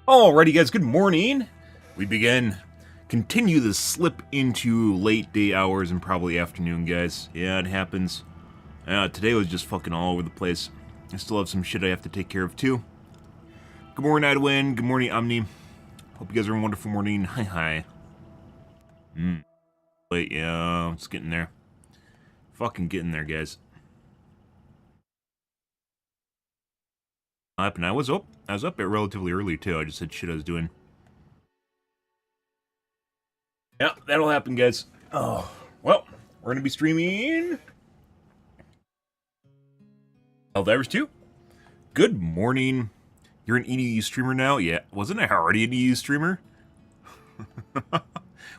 Alrighty guys, good morning. We continue the slip into late day hours and probably afternoon, guys. Yeah, it happens. Today was just fucking all over the place. I still have some shit I have to take care of too. Good morning, Idwin. Good morning, Omni. Hope you guys are having a wonderful morning. Hi. Wait, yeah, it's getting there. Fucking getting there, guys. And I was up at relatively early too. I just had shit I was doing. Yeah, that'll happen, guys. Oh, well, we're gonna be streaming Helldivers 2. Good morning. You're an EU streamer now? Yeah, wasn't I already an EU streamer?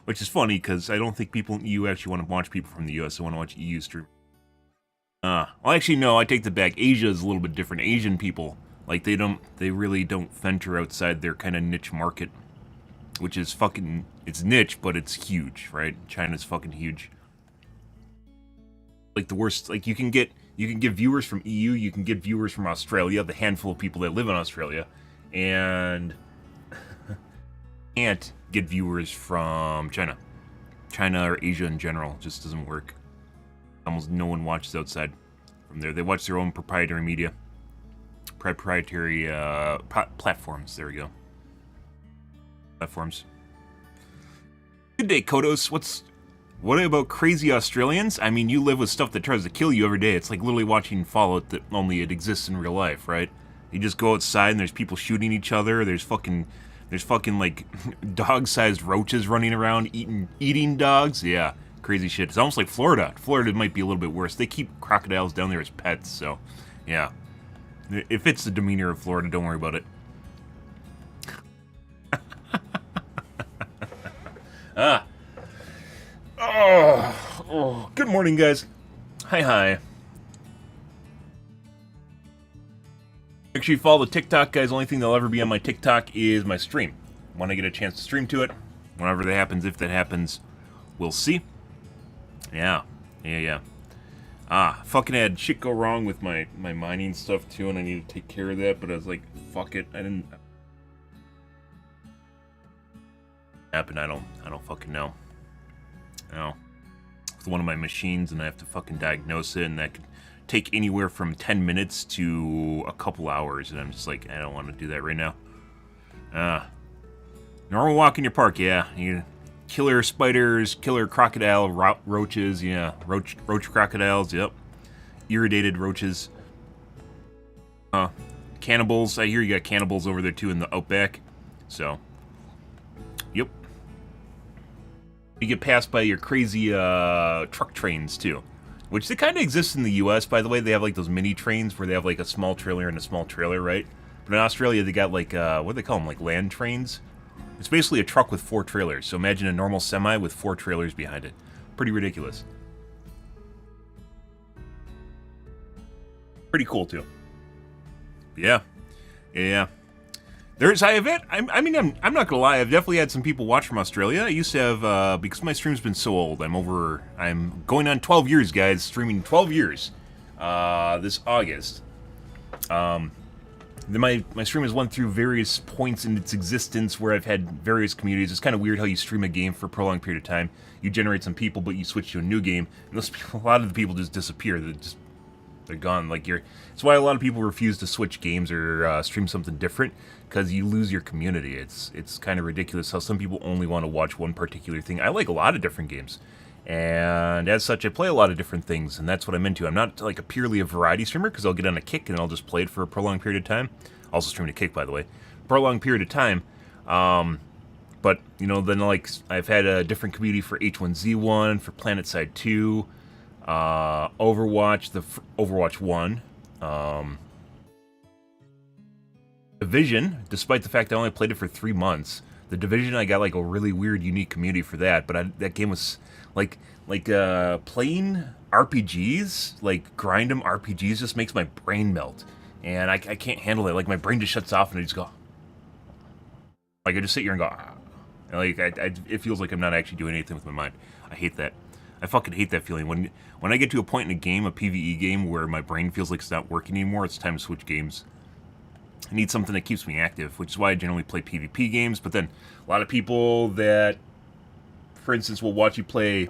Which is funny because I don't think people in EU actually want to watch people from the US. They want to watch EU stream. Well, actually, no. I take that back. Asia is a little bit different. Asian people, like, they really don't venture outside their kind of niche market, which is fucking, it's niche, but it's huge, right? China's fucking huge. Like, the worst, like, you can get viewers from EU, you can get viewers from Australia, the handful of people that live in Australia, and can't get viewers from China. China or Asia in general just doesn't work. Almost no one watches outside from there. They watch their own proprietary media. Proprietary platforms. There we go. Platforms. Good day, Kodos. What about crazy Australians? I mean, you live with stuff that tries to kill you every day. It's like literally watching Fallout, that only it exists in real life, right? You just go outside and there's people shooting each other. There's fucking like dog-sized roaches running around eating dogs. Yeah, crazy shit. It's almost like Florida. Florida might be a little bit worse. They keep crocodiles down there as pets, so yeah. It fits the demeanor of Florida. Don't worry about it. Good morning, guys. Hi. Make sure you follow the TikTok, guys. The only thing that'll ever be on my TikTok is my stream. When I get a chance to stream to it, whenever that happens, if that happens, we'll see. Yeah. Fucking had shit go wrong with my mining stuff too, and I need to take care of that, but I was like, fuck it, I didn't happen. I don't fucking know. With one of my machines, and I have to fucking diagnose it, and that could take anywhere from 10 minutes to a couple hours, and I'm just like, I don't want to do that right now. Normal walk in your park, yeah. You killer spiders, killer crocodile roaches, yeah. Roach crocodiles, yep. Irritated roaches. Cannibals, I hear you got cannibals over there too in the outback. So, yep. You get passed by your crazy truck trains too. Which they kind of exist in the US, by the way. They have like those mini trains where they have like a small trailer and a small trailer, right? But in Australia they got like, what do they call them? Like land trains? It's basically a truck with 4 trailers. So imagine a normal semi with 4 trailers behind it. Pretty ridiculous. Pretty cool too. Yeah. I'm not gonna lie, I've definitely had some people watch from Australia. I used to have, because my stream's been so old, I'm going on 12 years, guys, streaming 12 years, this August. My stream has went through various points in its existence where I've had various communities. It's kind of weird how you stream a game for a prolonged period of time. You generate some people, but you switch to a new game, and those people, a lot of the people just disappear. They're gone. Like it's why a lot of people refuse to switch games or stream something different, because you lose your community. It's kind of ridiculous how some people only want to watch one particular thing. I like a lot of different games, and as such, I play a lot of different things, and that's what I'm into. I'm not like purely a variety streamer, because I'll get on a kick and I'll just play it for a prolonged period of time. Also streaming a kick, by the way, prolonged period of time. But you know, then like I've had a different community for H1Z1, for PlanetSide 2. Overwatch, Overwatch 1, Division, despite the fact I only played it for 3 months. The Division, I got like a really weird, unique community for that, but that game was like playing RPGs, like grind 'em RPGs, just makes my brain melt, and I can't handle it. Like my brain just shuts off and I just go, like I just sit here and go, and like it feels like I'm not actually doing anything with my mind. I hate that. I fucking hate that feeling. When I get to a point in a game, a PvE game, where my brain feels like it's not working anymore, it's time to switch games. I need something that keeps me active, which is why I generally play PvP games. But then a lot of people that, for instance, will watch you play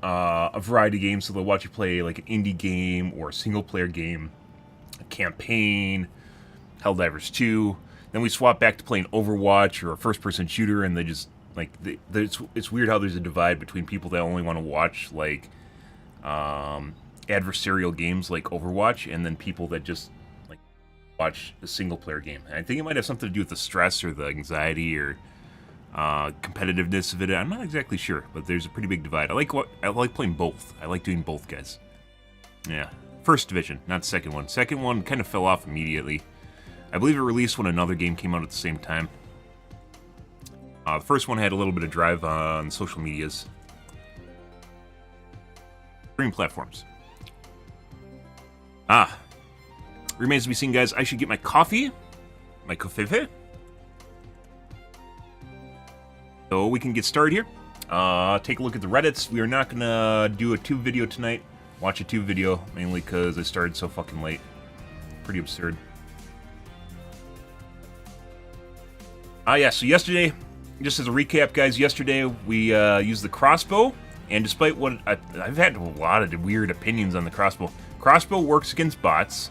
a variety of games. So they'll watch you play like an indie game or a single-player game, a campaign, Helldivers 2. Then we swap back to playing Overwatch or a first-person shooter, and they just, like, it's weird how there's a divide between people that only want to watch, like, adversarial games like Overwatch, and then people that just watch a single-player game. And I think it might have something to do with the stress or the anxiety or competitiveness of it. I'm not exactly sure, but there's a pretty big divide. I like playing both. I like doing both, guys. Yeah, first division, not second one. Second one kind of fell off immediately. I believe it released when another game came out at the same time. The first one had a little bit of drive on social medias. Stream platforms. Remains to be seen, guys. I should get my coffee. My coffee. So we can get started here. Take a look at the Reddits. We are not going to do a tube video tonight. Watch a tube video, mainly because I started so fucking late. Pretty absurd. Yeah, so yesterday, just as a recap, guys, yesterday we used the crossbow. And despite what I've had a lot of weird opinions on the crossbow. Crossbow works against bots.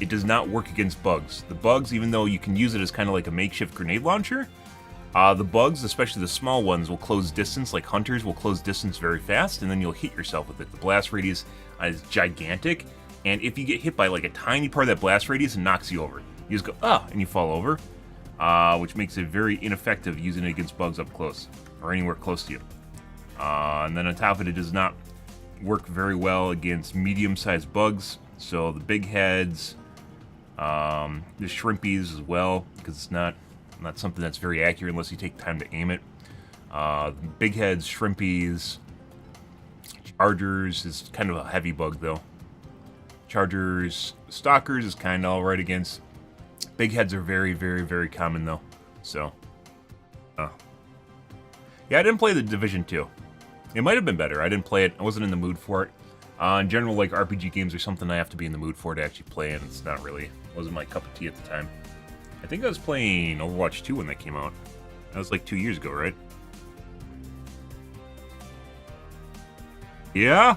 It does not work against bugs. The bugs, even though you can use it as kind of like a makeshift grenade launcher, the bugs, especially the small ones, will close distance. Like hunters will close distance very fast, and then you'll hit yourself with it. The blast radius is gigantic, and if you get hit by like a tiny part of that blast radius, it knocks you over. You just go, and you fall over, which makes it very ineffective using it against bugs up close, or anywhere close to you. And then on top of it, it does not work very well against medium-sized bugs, so the big heads, the shrimpies as well, because it's not something that's very accurate unless you take time to aim it. Big heads, shrimpies, chargers is kind of a heavy bug though. Chargers, stalkers is kind of alright against. Big heads are very, very, very common though. So, yeah, I didn't play the Division 2. It might have been better. I didn't play it. I wasn't in the mood for it. In general, like RPG games are something I have to be in the mood for to actually play, and it's not really, wasn't my cup of tea at the time. I think I was playing Overwatch 2 when that came out. That was like 2 years ago, right? Yeah?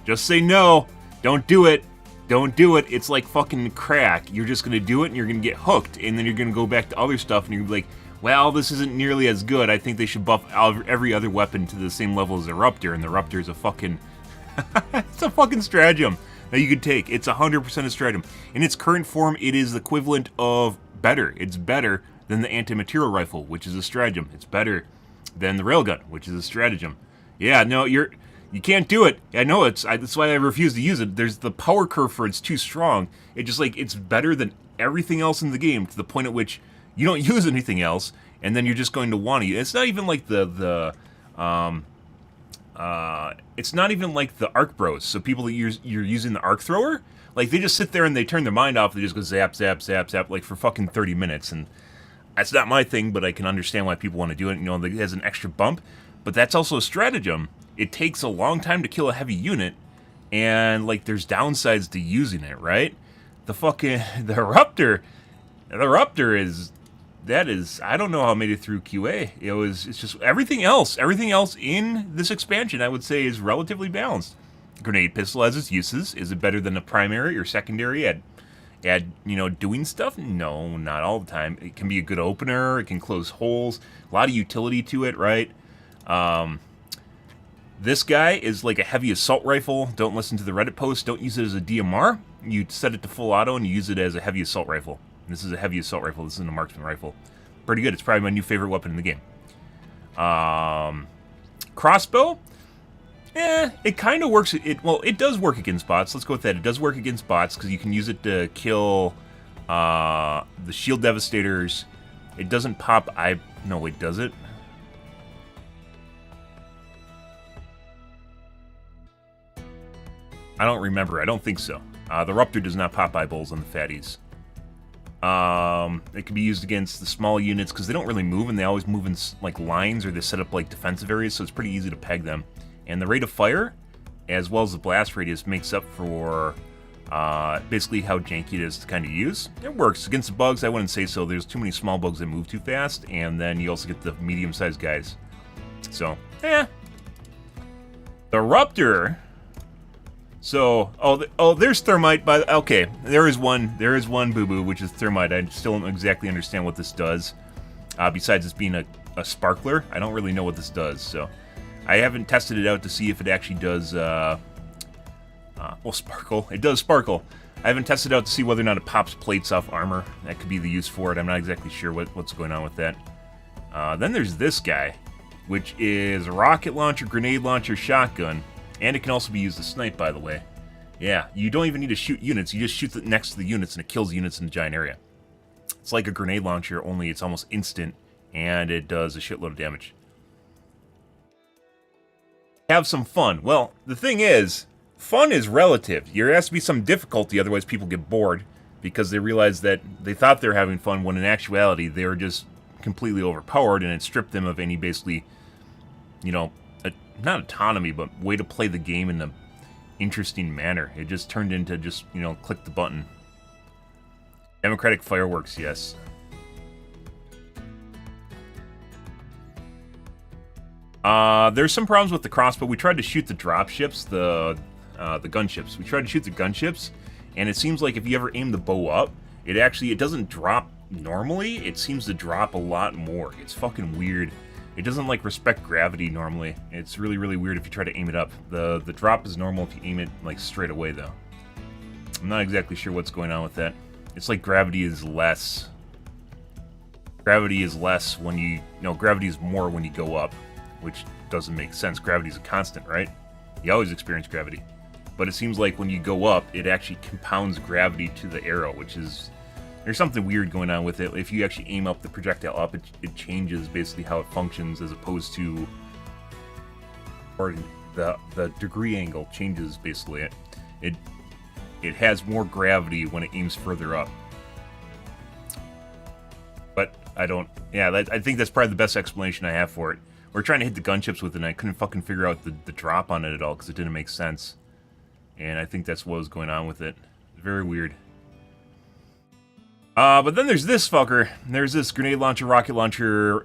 Just say no. Don't do it. Don't do it. It's like fucking crack. You're just gonna do it and you're gonna get hooked, and then you're gonna go back to other stuff and you're gonna be like, well, this isn't nearly as good. I think they should buff every other weapon to the same level as Eruptor, and the Eruptor is a fucking... it's a fucking stratagem that you could take. It's 100% a stratagem. In its current form, it is the equivalent of better. It's better than the anti-material rifle, which is a stratagem. It's better than the railgun, which is a stratagem. Yeah, no, you can't do it. I know that's why I refuse to use it. There's the power curve for it's too strong. It just like it's better than everything else in the game to the point at which you don't use anything else, and then you're just going to want to. It's not even like it's not even like the arc bros. So people that you're using the arc thrower, like they just sit there and they turn their mind off. They just go zap, zap, zap, zap, like for fucking 30 minutes. And that's not my thing, but I can understand why people want to do it. You know, it has an extra bump, but that's also a stratagem. It takes a long time to kill a heavy unit, and like there's downsides to using it, right? The Eruptor is. That is, I don't know how I made it through QA. It's just everything else in this expansion, I would say, is relatively balanced. Grenade pistol has its uses. Is it better than a primary or secondary at doing stuff? No, not all the time. It can be a good opener. It can close holes. A lot of utility to it, right? This guy is like a heavy assault rifle. Don't listen to the Reddit post. Don't use it as a DMR. You set it to full auto and you use it as a heavy assault rifle. This is a heavy assault rifle. This isn't a marksman rifle. Pretty good. It's probably my new favorite weapon in the game. Crossbow? It kind of works. It does work against bots. Let's go with that. It does work against bots because you can use it to kill the shield devastators. It doesn't pop. No, wait, does it? I don't remember. I don't think so. The Eruptor does not pop eyeballs on the fatties. It can be used against the small units because they don't really move, and they always move in like lines, or they set up like defensive areas, so it's pretty easy to peg them. And the rate of fire, as well as the blast radius, makes up for Basically how janky it is to kind of use. It works. Against the bugs, I wouldn't say so. There's too many small bugs that move too fast, and then you also get the medium-sized guys. So, The Eruptor. So, there's Thermite. Okay, there is one boo-boo, which is Thermite. I still don't exactly understand what this does. Besides this being a sparkler, I don't really know what this does. So, I haven't tested it out to see if it actually does. Well, sparkle. It does sparkle. I haven't tested it out to see whether or not it pops plates off armor. That could be the use for it. I'm not exactly sure what's going on with that. Then there's this guy, which is a rocket launcher, grenade launcher, shotgun. And it can also be used to snipe, by the way. Yeah, you don't even need to shoot units. You just shoot next to the units, and it kills units in the giant area. It's like a grenade launcher, only it's almost instant, and it does a shitload of damage. Have some fun. Well, the thing is, fun is relative. There has to be some difficulty, otherwise people get bored, because they realize that they thought they were having fun, when in actuality, they were just completely overpowered, and it stripped them of any, basically, you know, not autonomy, but way to play the game in an interesting manner. It just turned into just, you know, click the button. Democratic fireworks, yes. There's some problems with the crossbow. We tried to shoot the dropships, the gunships. We tried to shoot the gunships, and it seems like if you ever aim the bow up, it doesn't drop normally. It seems to drop a lot more. It's fucking weird. It doesn't, like, respect gravity normally. It's really, really weird if you try to aim it up. The drop is normal if you aim it, like, straight away, though. I'm not exactly sure what's going on with that. It's like gravity is less. Gravity is less when you... No, gravity is more when you go up, which doesn't make sense. Gravity is a constant, right? You always experience gravity. But it seems like when you go up, it actually compounds gravity to the arrow, which is... There's something weird going on with it. If you actually aim up the projectile up, it changes basically how it functions, as opposed to... Or the degree angle changes, basically. It has more gravity when it aims further up. But I don't... Yeah, I think that's probably the best explanation I have for it. We're trying to hit the gunships with it, and I couldn't fucking figure out the drop on it at all, because it didn't make sense. And I think that's what was going on with it. Very weird. But then there's this fucker. There's this grenade launcher, rocket launcher,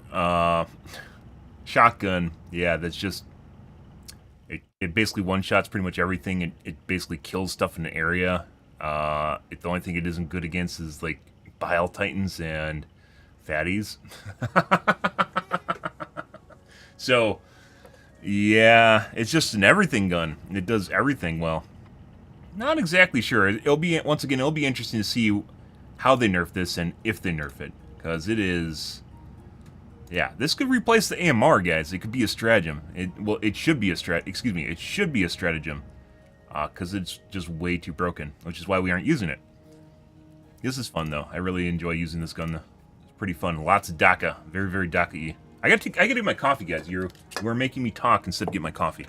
shotgun. Yeah, that's just... It basically one-shots pretty much everything. It basically kills stuff in the area. The only thing it isn't good against is, like, Bile Titans and fatties. So, yeah, it's just an everything gun. It does everything well. Not exactly sure. Once again, it'll be interesting to see how they nerf this and if they nerf it, because it is... Yeah, this could replace the AMR, guys. It could be a stratagem. It should be a it should be a stratagem, because it's just way too broken, which is why we aren't using it. This is fun, though. I really enjoy using this gun, though. It's pretty fun. Lots of DACA. Very, very DACA-y. I gotta get my coffee, guys. You were making me talk instead of get my coffee.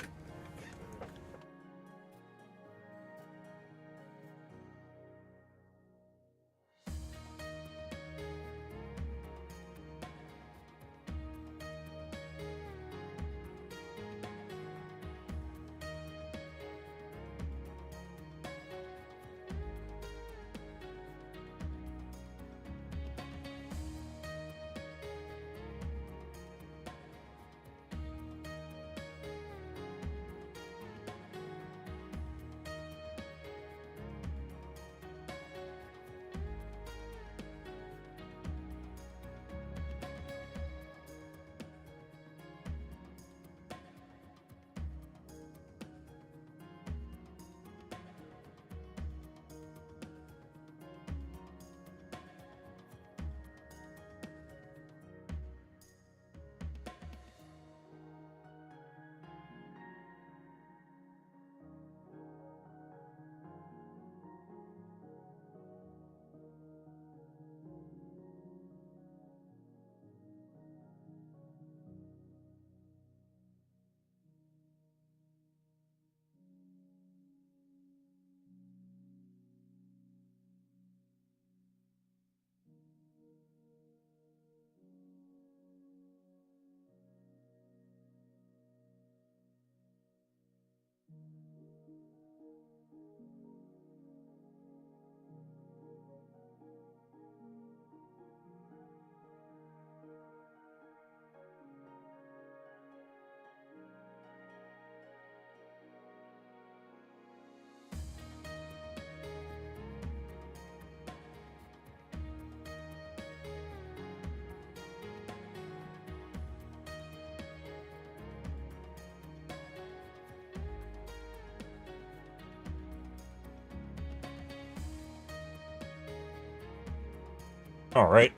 Alright.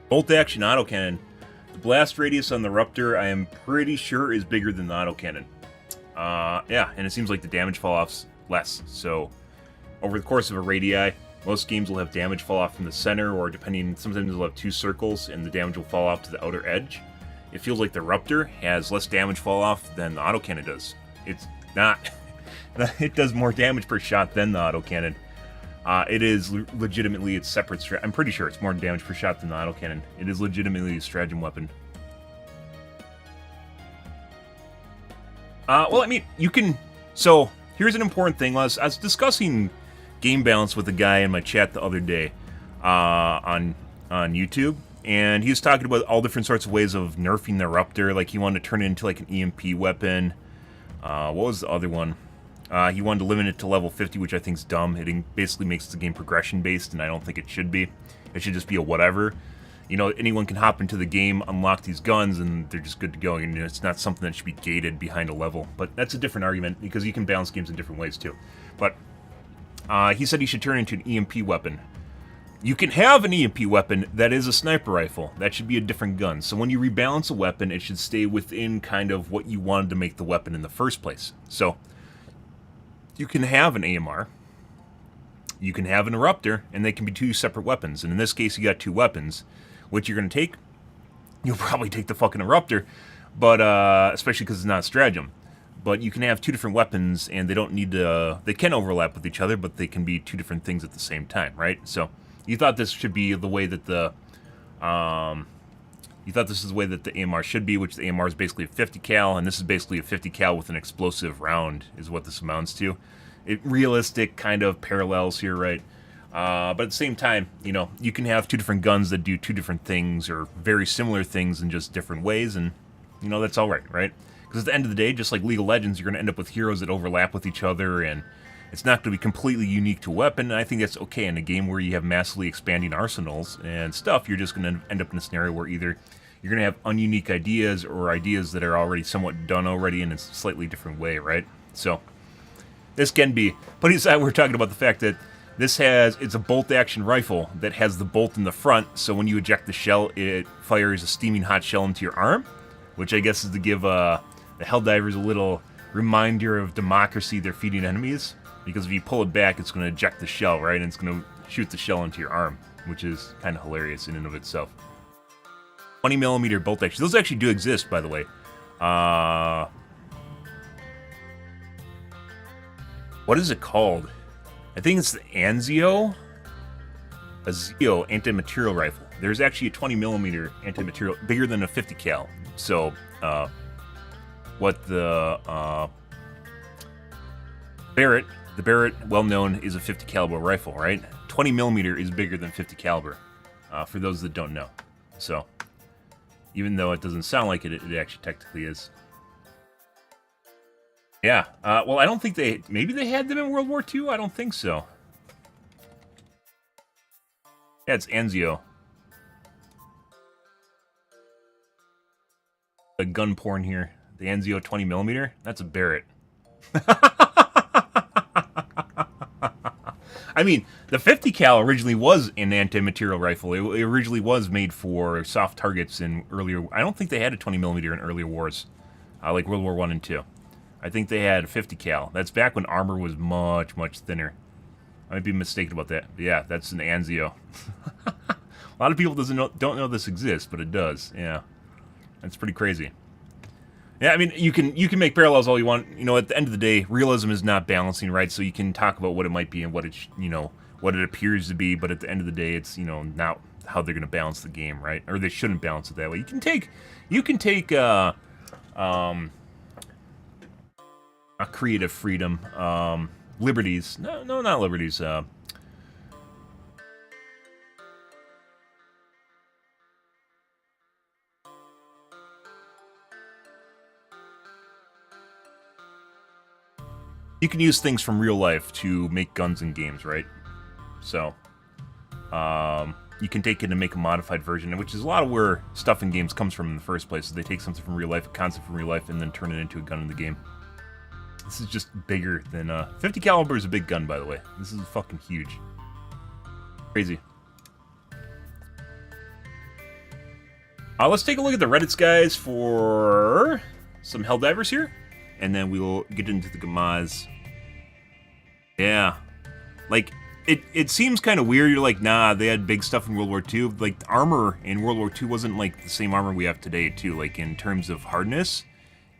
Bolt action autocannon. The blast radius on the Eruptor, I am pretty sure, is bigger than the autocannon. Yeah, and it seems like the damage fall-off's less. So, over the course of a radii, most games will have damage fall off from the center, or depending, sometimes they'll have 2 circles, and the damage will fall off to the outer edge. It feels like the Eruptor has less damage fall off than the autocannon does. It's not. It does more damage per shot than the autocannon. It is legitimately its separate strat. I'm pretty sure it's more damage per shot than the autocannon. It is legitimately a stratagem weapon. Well, I mean, you can... So, here's an important thing. I was discussing game balance with a guy in my chat the other day on YouTube, and he was talking about all different sorts of ways of nerfing the Eruptor. Like, he wanted to turn it into, like, an EMP weapon. What was the other one? He wanted to limit it to level 50, which I think is dumb. It basically makes the game progression-based, and I don't think it should be. It should just be a whatever. You know, anyone can hop into the game, unlock these guns, and they're just good to go. And it's not something that should be gated behind a level. But that's a different argument, because you can balance games in different ways, too. But he said he should turn it into an EMP weapon. You can have an EMP weapon that is a sniper rifle. That should be a different gun. So when you rebalance a weapon, it should stay within kind of what you wanted to make the weapon in the first place. So you can have an AMR, you can have an Eruptor, and they can be 2 separate weapons. And in this case, you got 2 weapons. What you're going to take? You'll probably take the fucking Eruptor, but especially because it's not a stratagem. But you can have 2 different weapons, and they don't need to... They can overlap with each other, but they can be 2 different things at the same time, right? So you thought this should be the way that the... You thought this is the way that the AMR should be, which the AMR is basically a 50 cal, and this is basically a 50 cal with an explosive round, is what this amounts to. Realistic kind of parallels here, right? But at the same time, you know, you can have 2 different guns that do 2 different things, or very similar things in just different ways, and, you know, that's alright, right? Because at the end of the day, just like League of Legends, you're going to end up with heroes that overlap with each other, and it's not going to be completely unique to a weapon, and I think that's okay in a game where you have massively expanding arsenals and stuff. You're just going to end up in a scenario where either you're going to have ununique ideas, or ideas that are already somewhat done already in a slightly different way, right? So, this can be. But aside, we're talking about the fact that this it's a bolt-action rifle that has the bolt in the front, so when you eject the shell, it fires a steaming hot shell into your arm, which I guess is to give the Helldivers a little reminder of democracy they're feeding enemies, because if you pull it back, it's going to eject the shell, right, and it's going to shoot the shell into your arm, which is kind of hilarious in and of itself. 20mm bolt action. Those actually do exist, by the way. What is it called? I think it's the Anzio? A Zio anti-material rifle. There's actually a 20mm anti-material, bigger than a 50 cal. So, what the Barrett, well known, is a 50 caliber rifle, right? 20mm is bigger than 50 caliber, for those that don't know. So, even though it doesn't sound like it, it actually technically is. Yeah, well, I don't think maybe they had them in World War II? I don't think so. Yeah, it's Anzio. The gun porn here. The Anzio 20mm? That's a Barrett. I mean, the 50 cal originally was an anti-material rifle. It originally was made for soft targets in earlier... I don't think they had a 20mm in earlier wars, like World War I and II. I think they had 50 cal. That's back when armor was much, much thinner. I might be mistaken about that. But yeah, that's an Anzio. A lot of people don't know this exists, but it does. Yeah, that's pretty crazy. Yeah, I mean, you can make parallels all you want. You know, at the end of the day, realism is not balancing, right? So you can talk about what it might be and what it what it appears to be, but at the end of the day, it's not how they're going to balance the game, right? Or they shouldn't balance it that way. You can take a creative freedom, liberties. No, not liberties. You can use things from real life to make guns in games, right? So, you can take it and make a modified version, which is a lot of where stuff in games comes from in the first place. So they take something from real life, a concept from real life, and then turn it into a gun in the game. This is just bigger than 50 caliber is a big gun, by the way. This is fucking huge. Crazy. Let's take a look at the Reddits, guys, for some Helldivers here. And then we will get into the Gamaz. Yeah. Like, it seems kind of weird. You're like, nah, they had big stuff in World War II. Like, the armor in World War II wasn't, like, the same armor we have today, too. Like, in terms of hardness.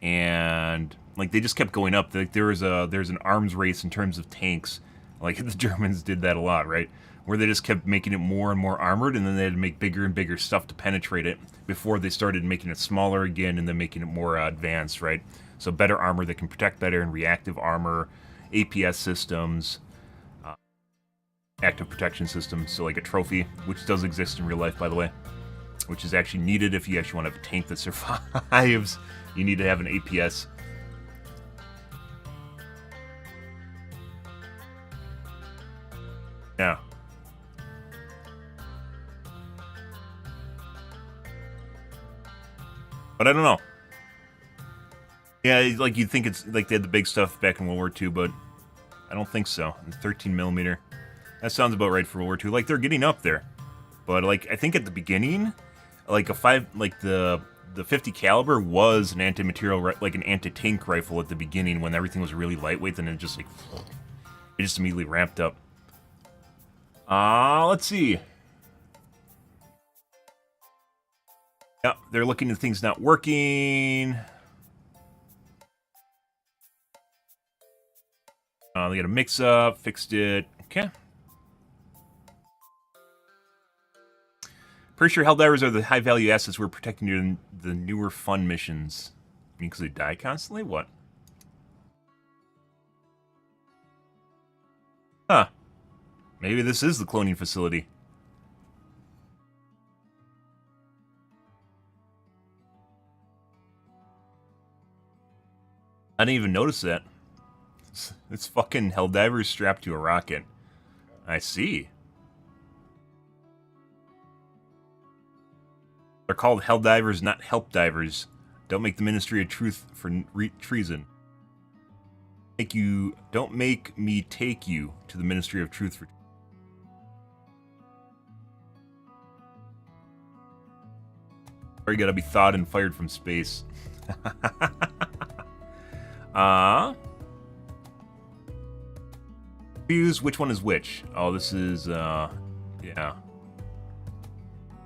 And, like, they just kept going up. Like, there's an arms race in terms of tanks. Like, the Germans did that a lot, right? Where they just kept making it more and more armored, and then they had to make bigger and bigger stuff to penetrate it before they started making it smaller again and then making it more advanced, right? So better armor that can protect better, and reactive armor, APS systems, active protection systems, so like a trophy, which does exist in real life, by the way, which is actually needed if you actually want to have a tank that survives. You need to have an APS. Yeah. But I don't know. Yeah, like you'd think it's like they had the big stuff back in World War II, but I don't think so. 13mm. That sounds about right for World War II. Like they're getting up there, but like I think at the beginning, like the 50 caliber was an anti-material, like an anti-tank rifle at the beginning when everything was really lightweight. Then it just immediately ramped up. Let's see. Yeah, they're looking at things not working. They got a mix-up, fixed it. Okay. Pretty sure Helldivers are the high-value assets we're protecting in the newer fun missions. I mean, because they die constantly? What? Huh. Maybe this is the cloning facility. I didn't even notice that. It's fucking Helldivers strapped to a rocket. I see. They're called Helldivers, not Helpdivers. Don't make the Ministry of Truth for treason. Don't make me take you to the Ministry of Truth for. Or you gotta be thawed and fired from space. Which one is which? Oh, this is, yeah.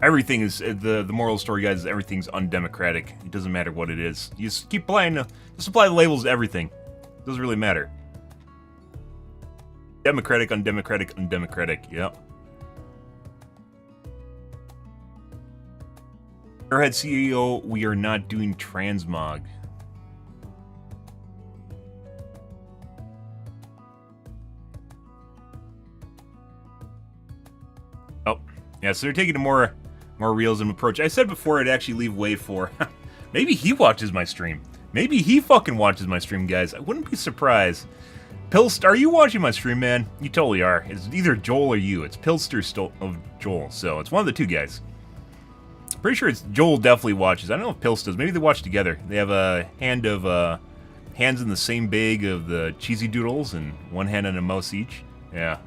Everything is, the moral of the story, guys, is everything's undemocratic. It doesn't matter what it is. You just keep applying, just apply the labels to everything. It doesn't really matter. Democratic, undemocratic, undemocratic, yep. Airhead CEO, we are not doing transmog. Oh, yeah, so they're taking a more realism approach. I said before I'd actually leave way for... Maybe he watches my stream. Maybe he fucking watches my stream, guys. I wouldn't be surprised. Pilster, are you watching my stream, man? You totally are. It's either Joel or you. It's Pilster of Joel, so it's one of the two guys. Pretty sure it's Joel definitely watches. I don't know if Pilst does. Maybe they watch together. They have a hand of hands in the same bag of the cheesy doodles and one hand on a mouse each. Yeah.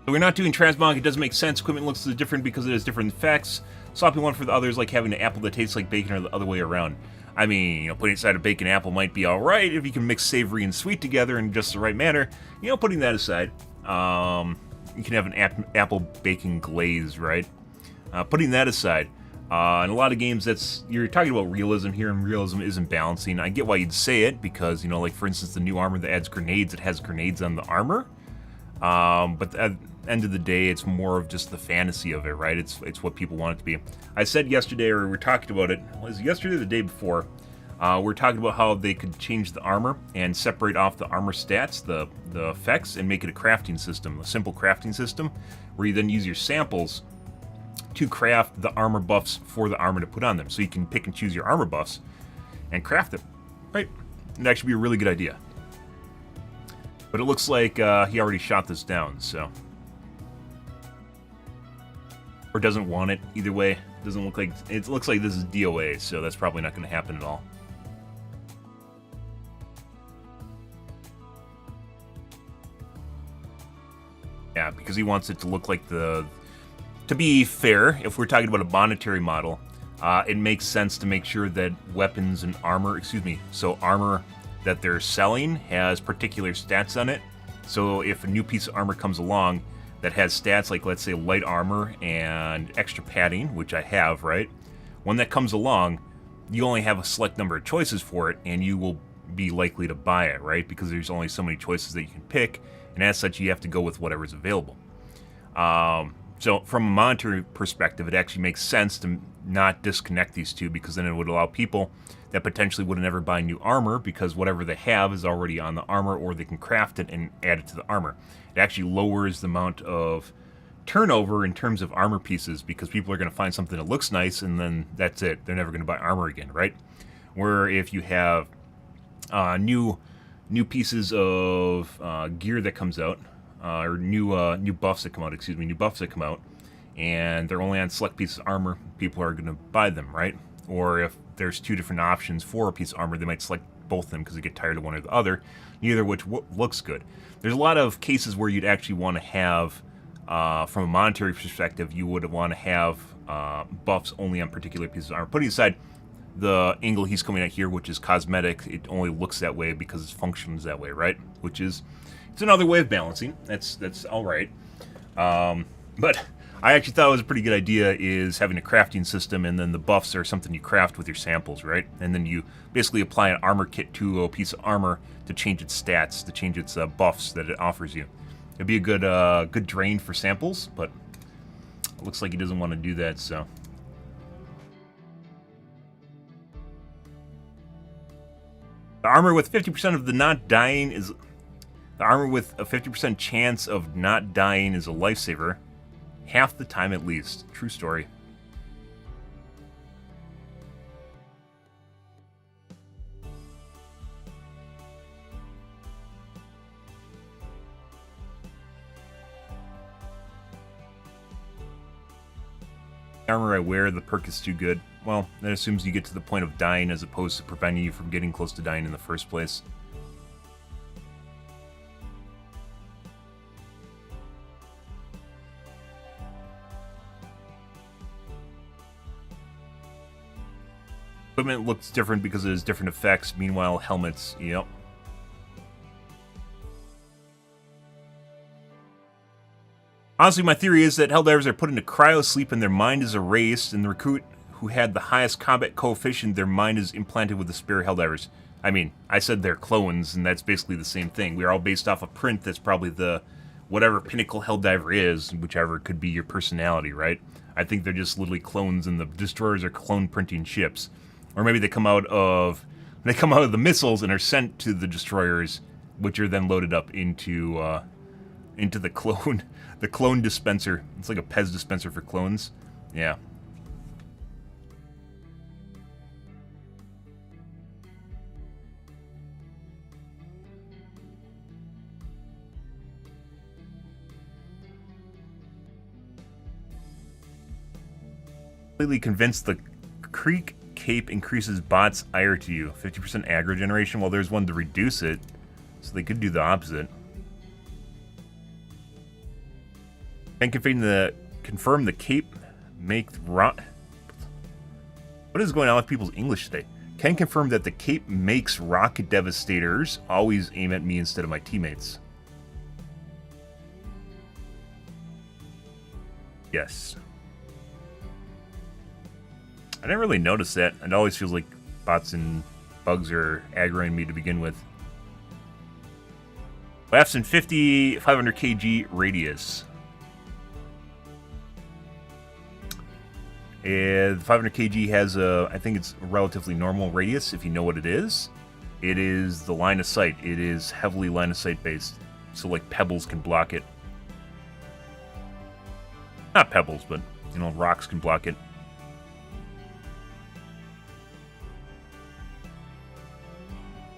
So we're not doing transmog. It doesn't make sense. Equipment looks different because it has different effects. Swapping one for the others, like having an apple that tastes like bacon, or the other way around. I mean, you know, putting aside a bacon apple might be all right if you can mix savory and sweet together in just the right manner. You know, putting that aside, you can have an apple bacon glaze, right? Putting that aside, in a lot of games, you're talking about realism here, and realism isn't balancing. I get why you'd say it, because, you know, like, for instance, the new armor that adds grenades, it has grenades on the armor. But at the end of the day, it's more of just the fantasy of it, right? It's what people want it to be. I said yesterday, or we were talking about it, was it yesterday or the day before? We're talking about how they could change the armor and separate off the armor stats, the effects, and make it a crafting system, a simple crafting system, where you then use your samples to craft the armor buffs for the armor to put on them. So you can pick and choose your armor buffs and craft them, right? It'd actually be a really good idea. But it looks like he already shot this down, so. Or doesn't want it, either way. Doesn't look like, it looks like this is DOA, so that's probably not going to happen at all. Yeah, because he wants it to look like the... To be fair, if we're talking about a monetary model, it makes sense to make sure that weapons and armor, so armor that they're selling has particular stats on it. So if a new piece of armor comes along that has stats like, let's say, light armor and extra padding, which I have, right? When that comes along, you only have a select number of choices for it, and you will be likely to buy it, right? Because there's only so many choices that you can pick, and as such, you have to go with whatever's available. So from a monetary perspective, it actually makes sense to not disconnect these two, because then it would allow people that potentially would never buy new armor because whatever they have is already on the armor, or they can craft it and add it to the armor. It actually lowers the amount of turnover in terms of armor pieces, because people are going to find something that looks nice and then that's it. They're never going to buy armor again, right? Where if you have new pieces of gear that comes out, or new buffs that come out, new buffs that come out, and they're only on select pieces of armor, people are going to buy them, right? Or if there's two different options for a piece of armor, they might select both of them because they get tired of one or the other, neither of which looks good. There's a lot of cases where you'd actually want to have, from a monetary perspective, you would want to have buffs only on particular pieces of armor. Putting aside the angle he's coming at here, which is cosmetic, it only looks that way because it functions that way, right? Which is, it's another way of balancing. That's all right. But I actually thought it was a pretty good idea, is having a crafting system, and then the buffs are something you craft with your samples, right? And then you basically apply an armor kit to a piece of armor to change its stats, to change its buffs that it offers you. It'd be a good drain for samples, but it looks like he doesn't want to do that, so. The armor with 50% of the not dying is... The armor with a 50% chance of not dying is a lifesaver. Half the time at least. True story. The armor I wear, the perk is too good. Well, that assumes you get to the point of dying as opposed to preventing you from getting close to dying in the first place. Equipment looks different because it has different effects. Meanwhile, helmets, yep. Honestly, my theory is that Helldivers are put into cryo-sleep and their mind is erased, and the recruit who had the highest combat coefficient, their mind is implanted with the spare Helldivers. I mean, I said they're clones, and that's basically the same thing. We're all based off a print that's probably the whatever pinnacle Helldiver is, whichever could be your personality, right? I think they're just literally clones, and the destroyers are clone printing ships. Or maybe they come out of the missiles and are sent to the destroyers, which are then loaded up into the clone dispenser. It's like a Pez dispenser for clones. Yeah. Completely convinced the Creek Cape increases bots' ire to you. 50% aggro generation. Well, there's one to reduce it, so they could do the opposite. And confirm the Cape make What is going on with people's English today? Can confirm that the Cape makes rocket devastators always aim at me instead of my teammates. Yes. I didn't really notice that. It always feels like bots and bugs are aggroing me to begin with. Laughs in 500 kg radius. The 500 kg has a, I think it's a relatively normal radius if you know what it is. It is the line of sight. It is heavily line of sight based. So like pebbles can block it. Not pebbles, but you know, rocks can block it.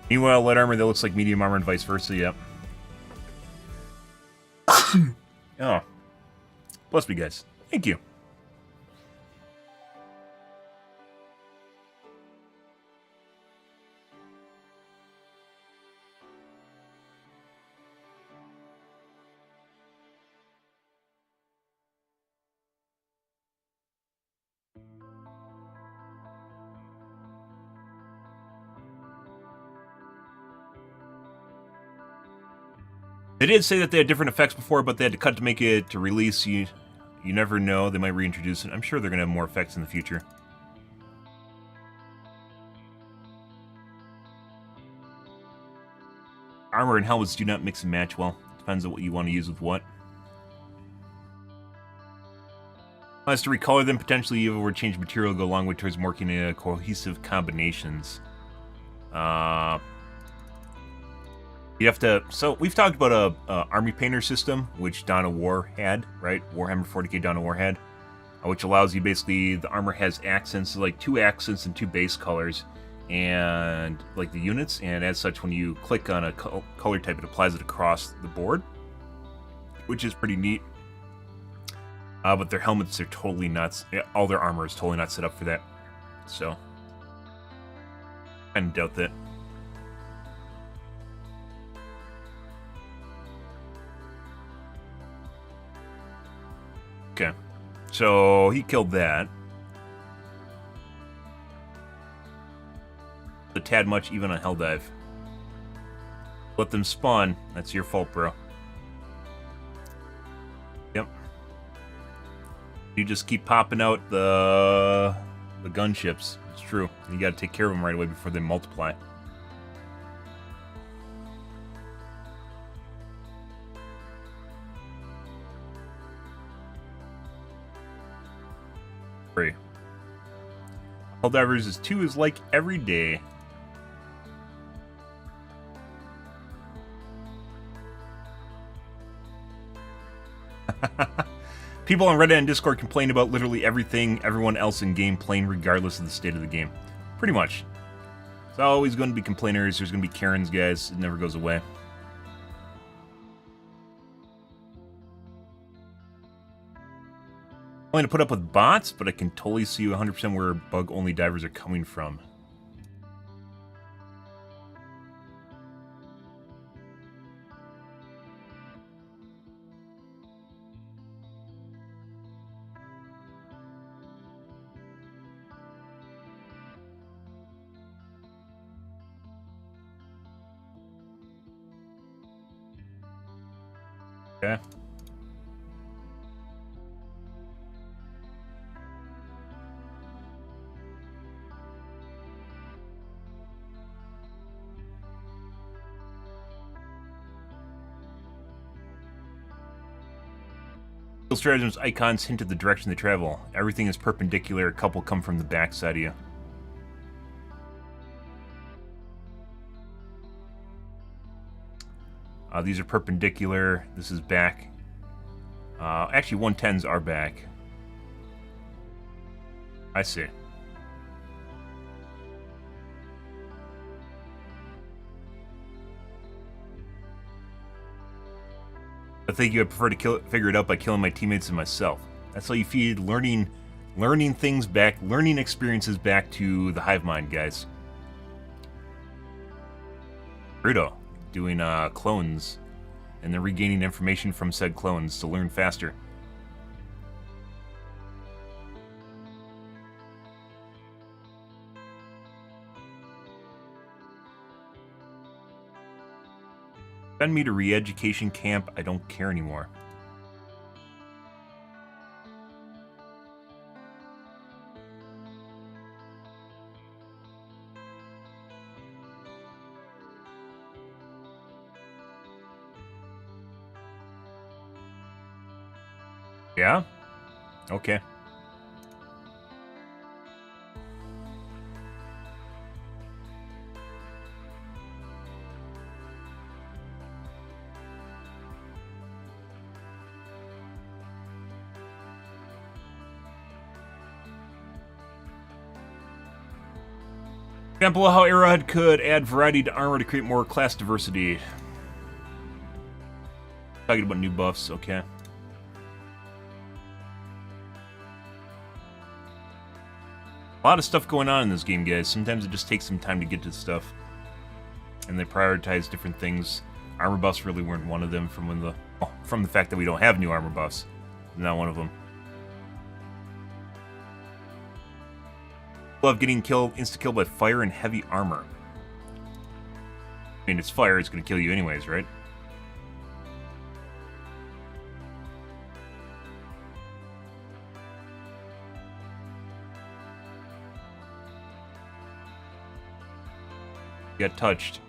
Meanwhile, light armor that looks like medium armor and vice versa, yep. Oh. Bless me, guys. Thank you. They did say that they had different effects before, but they had to cut to make it to release. You never know. They might reintroduce it. I'm sure they're going to have more effects in the future. Armor and helmets do not mix and match well. Depends on what you want to use with what. As to recolor them, potentially or change material go a long way towards working in cohesive combinations. You have to. So we've talked about a army painter system, which Dawn of War had, right? Warhammer 40k Dawn of War had, which allows you basically the armor has accents, like 2 accents and 2 base colors, and like the units. And as such, when you click on a color type, it applies it across the board, which is pretty neat. But their helmets are totally nuts. All their armor is totally not set up for that. So, I doubt that. Okay, so he killed that. A tad much even on Helldive. Let them spawn. That's your fault, bro. Yep. You just keep popping out the gunships. It's true. You gotta take care of them right away before they multiply. Helldivers is 2 is like every day. People on Reddit and Discord complain about literally everything everyone else in game playing regardless of the state of the game. Pretty much. There's always going to be complainers, there's going to be Karens, guys. It never goes away. I'm going to put up with bots, but I can totally see 100% where bug-only divers are coming from. Okay. Stratagems icons hint at the direction they travel. Everything is perpendicular. A couple come from the back side of you. These are perpendicular. This is back. Actually, 110s are back. I see. I think you would prefer to figure it out by killing my teammates and myself. That's how you feed learning things back, learning experiences back to the hive mind, guys. Bruto, doing clones, and then regaining information from said clones to learn faster. Send me to re-education camp. I don't care anymore. Yeah? Okay. Example of how Arrowhead could add variety to armor to create more class diversity. Talking about new buffs, okay. A lot of stuff going on in this game, guys. Sometimes it just takes some time to get to stuff. And they prioritize different things. Armor buffs really weren't one of them from the fact that we don't have new armor buffs. Not one of them. Love getting killed, insta-killed by fire and heavy armor. I mean, it's fire, it's gonna kill you anyways, right? Get touched.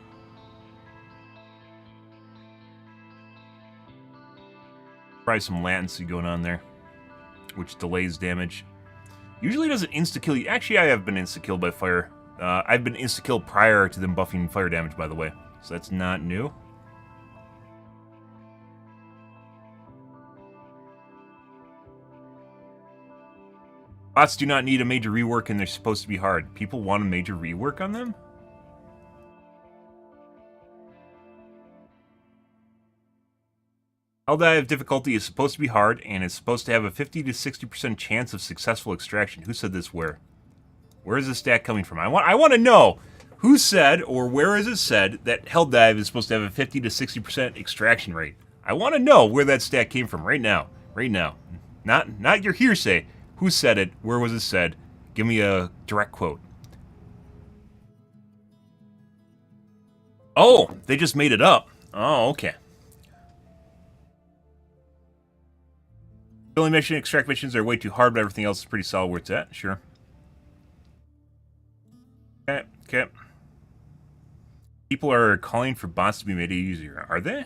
Probably some latency going on there, which delays damage. Usually doesn't insta-kill you. Actually, I have been insta-killed by fire. I've been insta-killed prior to them buffing fire damage, by the way. So that's not new. Bots do not need a major rework, and they're supposed to be hard. People want a major rework on them? Helldive difficulty is supposed to be hard, and it's supposed to have a 50 to 60% chance of successful extraction. Who said this where? Where is this stat coming from? I want to know who said, or where is it said, that Helldive is supposed to have a 50 to 60% extraction rate. I want to know where that stat came from right now. Right now. Not your hearsay. Who said it? Where was it said? Give me a direct quote. Oh, they just made it up. Oh, okay. Filling mission, extract missions are way too hard, but everything else is pretty solid where it's at. Sure. Okay. People are calling for bots to be made easier. Are they?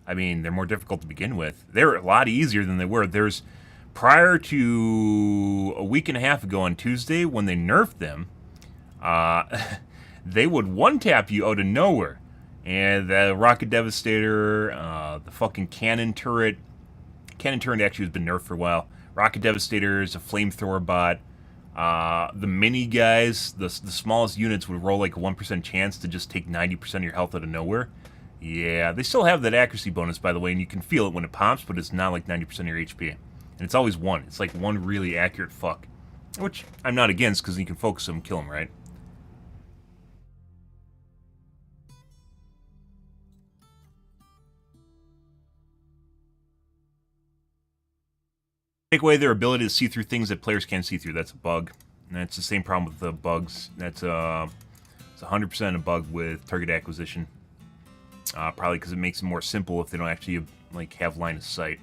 I mean, they're more difficult to begin with. They're a lot easier than they were. There's... Prior to a week and a half ago on Tuesday, when they nerfed them, they would one-tap you out of nowhere. And the Rocket Devastator, the fucking Cannon Turret... Cannon Turret actually has been nerfed for a while. Rocket Devastator is a flamethrower bot. The mini guys, the smallest units would roll like a 1% chance to just take 90% of your health out of nowhere. Yeah, they still have that accuracy bonus, by the way, and you can feel it when it pops, but it's not like 90% of your HP. And it's always one. It's like one really accurate fuck. Which I'm not against, because you can focus them and kill them, right? Take away their ability to see through things that players can't see through. That's a bug. And that's the same problem with the bugs. That's it's 100% a bug with target acquisition. Probably because it makes it more simple if they don't actually like have line of sight.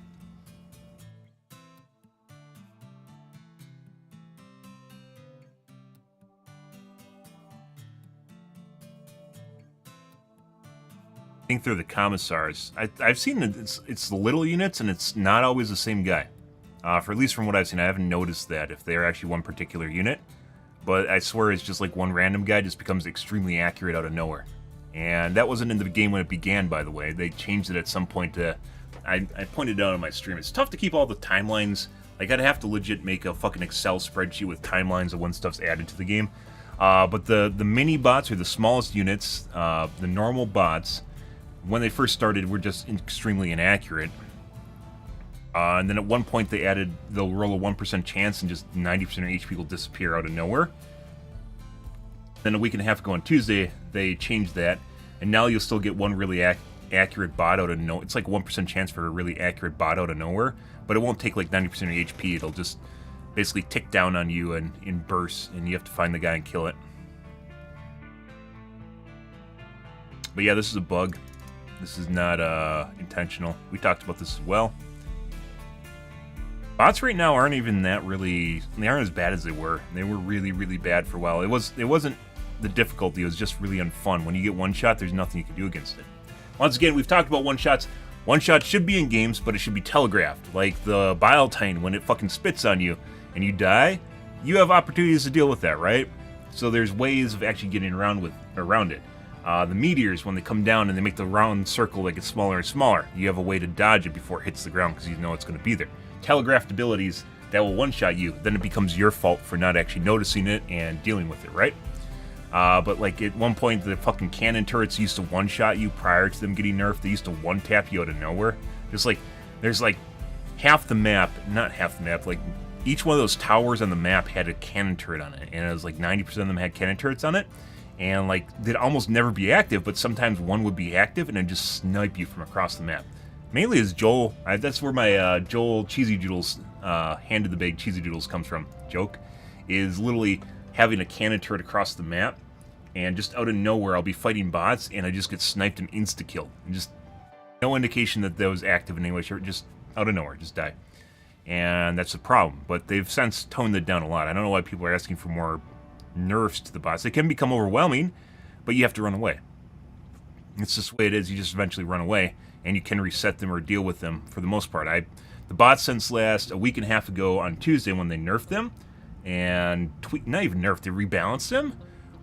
I think they're the commissars. I've seen it's the little units, and it's not always the same guy. For at least from what I've seen, I haven't noticed that if they're actually one particular unit. But I swear it's just like one random guy just becomes extremely accurate out of nowhere. And that wasn't in the game when it began, by the way. They changed it at some point to... I pointed it out on my stream. It's tough to keep all the timelines. Like, I'd have to legit make a fucking Excel spreadsheet with timelines of when stuff's added to the game. But the mini bots are the smallest units. The normal bots, when they first started, were just extremely inaccurate. And then at one point they added, they'll roll a 1% chance and just 90% of HP will disappear out of nowhere. Then a week and a half ago on Tuesday, they changed that, and now you'll still get one really accurate bot out of nowhere. It's like 1% chance for a really accurate bot out of nowhere, but it won't take like 90% of your HP. It'll just basically tick down on you and in bursts, and you have to find the guy and kill it. But yeah, this is a bug. This is not intentional. We talked about this as well. Bots right now aren't even that really... They aren't as bad as they were. They were really, really bad for a while. It wasn't the difficulty. It was just really unfun. When you get one shot, there's nothing you can do against it. Once again, we've talked about one shots. One shot should be in games, but it should be telegraphed. Like the Biletine, when it fucking spits on you and you die, you have opportunities to deal with that, right? So there's ways of actually getting around it. The meteors, when they come down and they make the round circle that gets smaller and smaller, you have a way to dodge it before it hits the ground because you know it's going to be there. Telegraphed abilities that will one-shot you, then it becomes your fault for not actually noticing it and dealing with it, right? But like at one point, the fucking cannon turrets used to one-shot you prior to them getting nerfed. They used to one-tap you out of nowhere. Just like, there's like half the map, not half the map, like each one of those towers on the map had a cannon turret on it, and it was like 90% of them had cannon turrets on it, and like they'd almost never be active, but sometimes one would be active and it'd just snipe you from across the map. Mainly is Joel. That's where my Joel Cheesy Doodles, hand to the bag Cheesy Doodles comes from. Joke is literally having a cannon turret across the map, and just out of nowhere I'll be fighting bots and I just get sniped and insta-kill. And just no indication that was active in any way, just out of nowhere, just die. And that's the problem. But they've since toned it down a lot. I don't know why people are asking for more nerfs to the bots. They can become overwhelming, but you have to run away. It's just the way it is. You just eventually run away, and you can reset them or deal with them for the most part. The bots since last a week and a half ago on Tuesday when they nerfed them, and not even nerfed, they rebalanced them,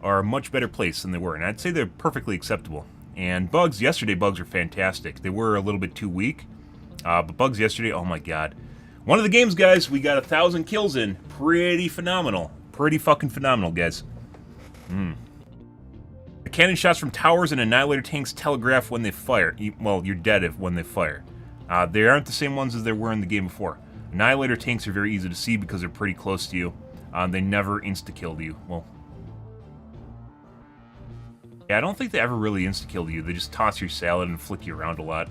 are a much better place than they were, and I'd say they're perfectly acceptable. And bugs, yesterday bugs were fantastic. They were a little bit too weak, but bugs yesterday, oh my god. One of the games, guys, we got 1,000 kills in. Pretty phenomenal. Pretty fucking phenomenal, guys. The cannon shots from towers and annihilator tanks telegraph when they fire. Well, you're dead when they fire. They aren't the same ones as they were in the game before. Annihilator tanks are very easy to see because they're pretty close to you. They never insta-killed you. Well, yeah, I don't think they ever really insta-killed you. They just toss your salad and flick you around a lot.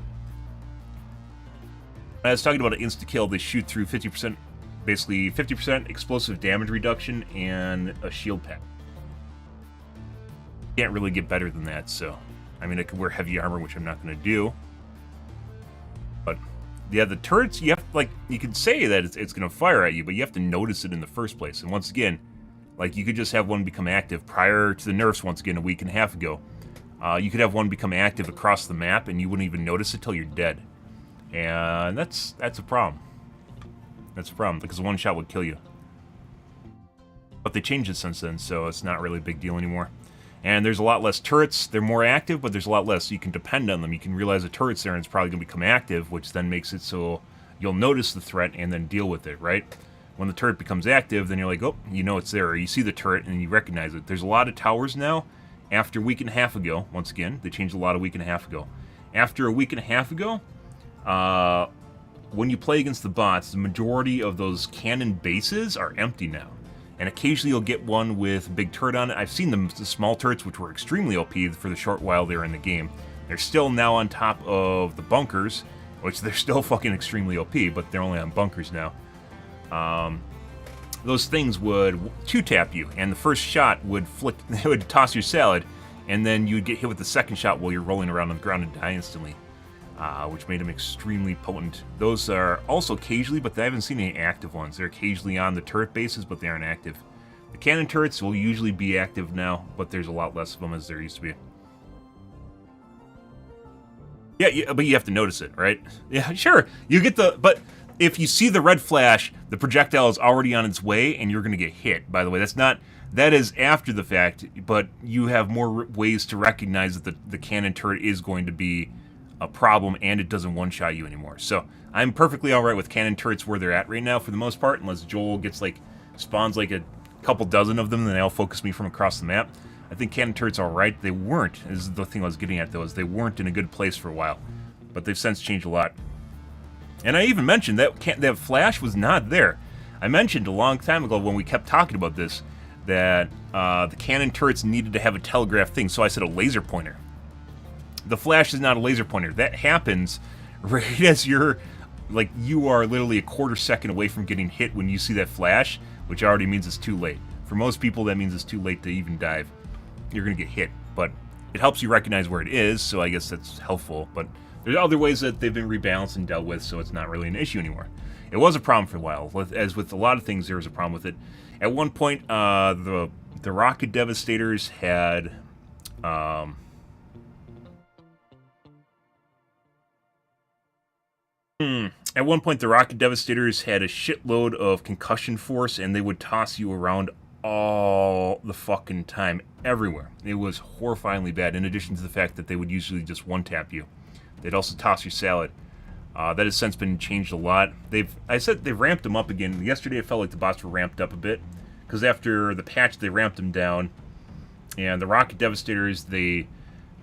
When I was talking about an insta-kill, they shoot through 50%, basically 50% explosive damage reduction and a shield pack. Can't really get better than that, so... I mean, I could wear heavy armor, which I'm not going to do. But, yeah, the turrets, you have, like, you could say that it's going to fire at you, but you have to notice it in the first place. And once again, like, you could just have one become active prior to the nerfs, once again, a week and a half ago. You could have one become active across the map, and you wouldn't even notice it till you're dead. And that's a problem. That's a problem, because one shot would kill you. But they changed it since then, so it's not really a big deal anymore. And there's a lot less turrets. They're more active, but there's a lot less, so you can depend on them. You can realize a turret's there, and it's probably going to become active, which then makes it so you'll notice the threat and then deal with it, right? When the turret becomes active, then you're like, oh, you know it's there, or you see the turret and you recognize it. There's a lot of towers now. After a week and a half ago, once again, they changed a lot a week and a half ago. After a week and a half ago, when you play against the bots, the majority of those cannon bases are empty now. And occasionally you'll get one with a big turret on it. I've seen the small turrets, which were extremely OP for the short while they were in the game. They're still now on top of the bunkers, which they're still fucking extremely OP, but they're only on bunkers now. Those things would two-tap you, and the first shot would flick, it would toss your salad, and then you'd get hit with the second shot while you're rolling around on the ground and die instantly, which made them extremely potent. Those are also occasionally, but I haven't seen any active ones. They're occasionally on the turret bases, but they aren't active. The cannon turrets will usually be active now, but there's a lot less of them as there used to be. Yeah, but you have to notice it, right? Yeah, sure. You get the... But if you see the red flash, the projectile is already on its way, and you're going to get hit. By the way, that's not... That is after the fact, but you have more ways to recognize that the cannon turret is going to be a problem, and it doesn't one-shot you anymore. So, I'm perfectly alright with cannon turrets where they're at right now, for the most part, unless Joel gets, like, spawns, like, a couple dozen of them, and they all focus me from across the map. I think cannon turrets are alright. They weren't, is the thing I was getting at, though, is they weren't in a good place for a while. But they've since changed a lot. And I even mentioned that flash was not there. I mentioned a long time ago when we kept talking about this, that the cannon turrets needed to have a telegraph thing, so I said a laser pointer. The flash is not a laser pointer. That happens right as you're, like, you are literally a quarter second away from getting hit when you see that flash, which already means it's too late. For most people, that means it's too late to even dive. You're going to get hit, but it helps you recognize where it is, so I guess that's helpful, but there's other ways that they've been rebalanced and dealt with, so it's not really an issue anymore. It was a problem for a while. As with a lot of things, there was a problem with it. At one point, the rocket devastators had... At one point, the rocket devastators had a shitload of concussion force, and they would toss you around all the fucking time, everywhere. It was horrifyingly bad, in addition to the fact that they would usually just one-tap you. They'd also toss your salad. That has since been changed a lot. I said they've ramped them up again. Yesterday, it felt like the bots were ramped up a bit, because after the patch, they ramped them down. And the rocket devastators, they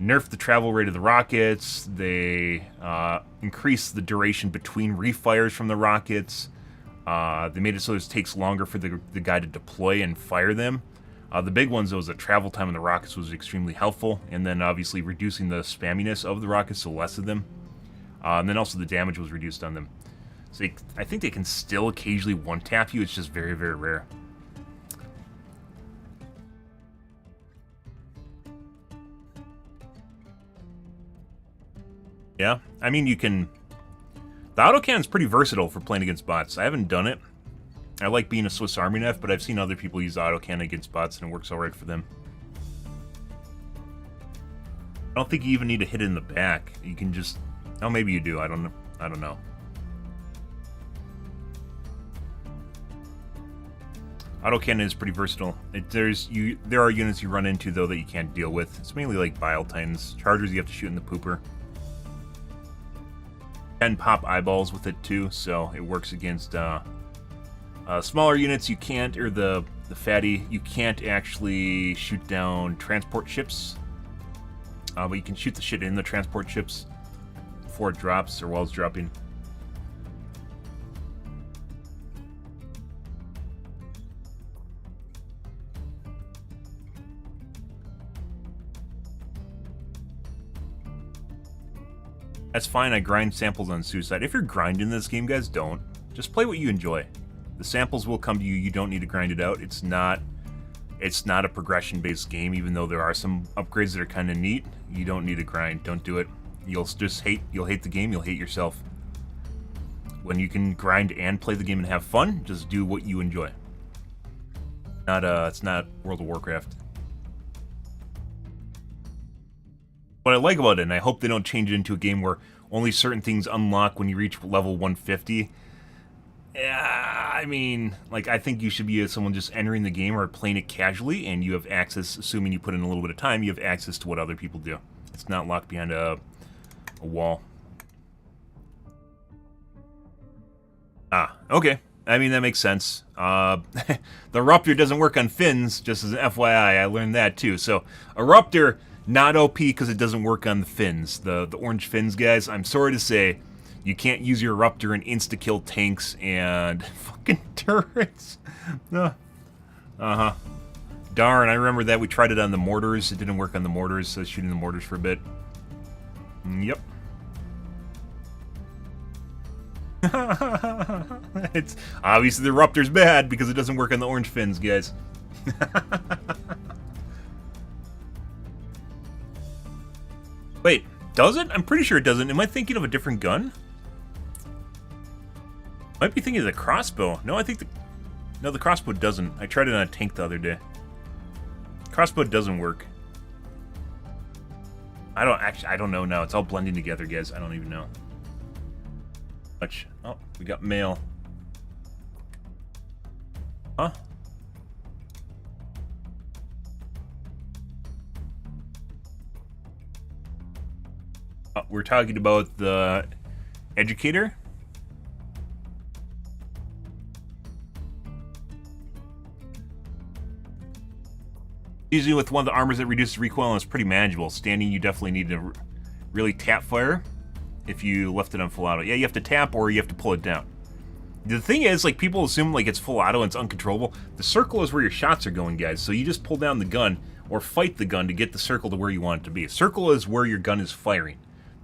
nerfed the travel rate of the rockets. They increased the duration between refires from the rockets. They made it so it takes longer for the guy to deploy and fire them. The big ones, though, is that travel time on the rockets was extremely helpful, and then obviously reducing the spamminess of the rockets, so less of them. And then also the damage was reduced on them. So I think they can still occasionally one-tap you, it's just very, very rare. Yeah, I mean, you can... The autocannon's pretty versatile for playing against bots. I haven't done it. I like being a Swiss Army knife, but I've seen other people use autocannon against bots, and it works alright for them. I don't think you even need to hit it in the back. You can just... Oh, maybe you do. I don't know. I don't know. Autocannon is pretty versatile. There are units you run into, though, that you can't deal with. It's mainly like Bile Titans. Chargers you have to shoot in the pooper. Can pop eyeballs with it, too, so it works against smaller units. You can't, or the fatty, you can't actually shoot down transport ships. But you can shoot the shit in the transport ships before it drops, or while it's dropping. That's fine, I grind samples on Suicide. If you're grinding this game, guys, don't. Just play what you enjoy. The samples will come to you, you don't need to grind it out. It's not a progression-based game, even though there are some upgrades that are kind of neat. You don't need to grind, don't do it. You'll hate the game, you'll hate yourself. When you can grind and play the game and have fun, just do what you enjoy. It's not World of Warcraft. What I like about it, and I hope they don't change it into a game where only certain things unlock when you reach level 150. Yeah, I mean, like, I think you should be someone just entering the game or playing it casually, and you have access, assuming you put in a little bit of time, you have access to what other people do. It's not locked behind a wall. Ah, okay. I mean, that makes sense. The Eruptor doesn't work on fins, just as an FYI, I learned that too. So, Eruptor... not OP because it doesn't work on the fins. The orange fins, guys, I'm sorry to say, you can't use your Eruptor and insta-kill tanks and fucking turrets. Uh-huh. Darn, I remember that. We tried it on the mortars. It didn't work on the mortars, so I was shooting the mortars for a bit. Yep. It's obviously the Eruptor's bad because it doesn't work on the orange fins, guys. Wait, does it? I'm pretty sure it doesn't. Am I thinking of a different gun? Might be thinking of the crossbow. No, I think no, the crossbow doesn't. I tried it on a tank the other day. Crossbow doesn't work. I don't know now. It's all blending together, guys. I don't even know. Much. Oh, we got mail. Huh? We're talking about the educator. Usually with one of the armors that reduces recoil and is pretty manageable. Standing, you definitely need to really tap fire if you left it on full auto. Yeah, you have to tap or you have to pull it down. The thing is, like, people assume like it's full auto and it's uncontrollable. The circle is where your shots are going, guys. So you just pull down the gun or fight the gun to get the circle to where you want it to be. A circle is where your gun is firing.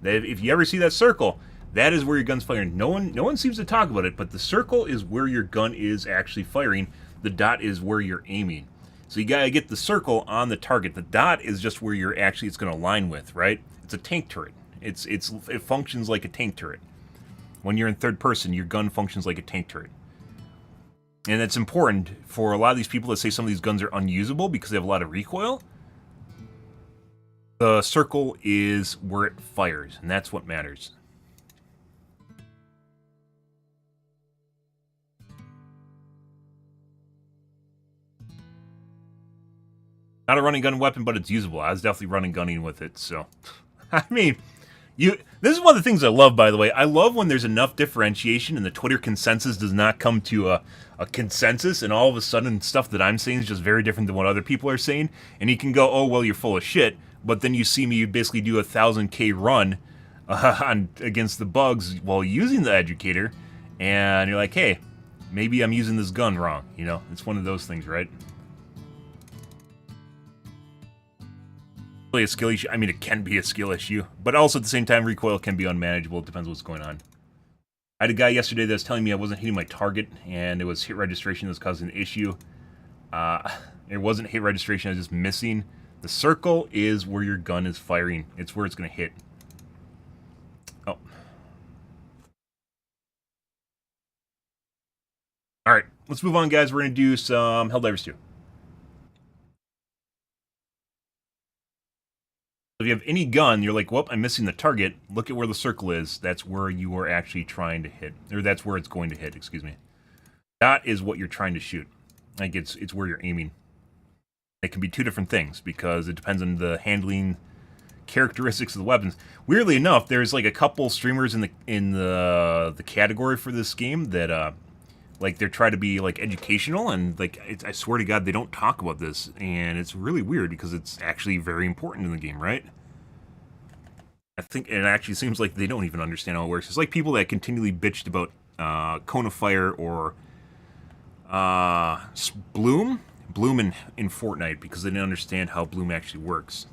If you ever see that circle, that is where your gun's firing. No one seems to talk about it, but the circle is where your gun is actually firing. The dot is where you're aiming. So you gotta get the circle on the target. The dot is just where you're actually it's gonna align with, right? It's a tank turret. It functions like a tank turret. When you're in third person, your gun functions like a tank turret. And it's important for a lot of these people that say some of these guns are unusable because they have a lot of recoil. The circle is where it fires, and that's what matters. Not a running gun weapon, but it's usable. I was definitely running gunning with it, so... I mean, this is one of the things I love, by the way. I love when there's enough differentiation and the Twitter consensus does not come to a consensus, and all of a sudden stuff that I'm saying is just very different than what other people are saying, and you can go, oh, well, you're full of shit. But then you see me basically do a 1000k run against the bugs while using the educator, and you're like, hey, maybe I'm using this gun wrong, you know? It's one of those things, right? Really a skill issue. I mean, it can be a skill issue, but also at the same time, recoil can be unmanageable. It depends what's going on. I had a guy yesterday that was telling me I wasn't hitting my target, and it was hit registration that was causing an issue. It wasn't hit registration, I was just missing. The circle is where your gun is firing. It's where it's going to hit. Oh. Alright, let's move on, guys. We're going to do some Helldivers 2. If you have any gun, you're like, well, I'm missing the target. Look at where the circle is. That's where you are actually trying to hit. Or that's where it's going to hit, excuse me. That is what you're trying to shoot. Like, it's where you're aiming. It can be two different things, because it depends on the handling characteristics of the weapons. Weirdly enough, there's like a couple streamers in the category for this game that like they're trying to be like educational, and like I swear to God they don't talk about this, and it's really weird because it's actually very important in the game, right? I think it actually seems like they don't even understand how it works. It's like people that continually bitched about Cone of Fire or Bloom in Fortnite because they didn't understand how Bloom actually works.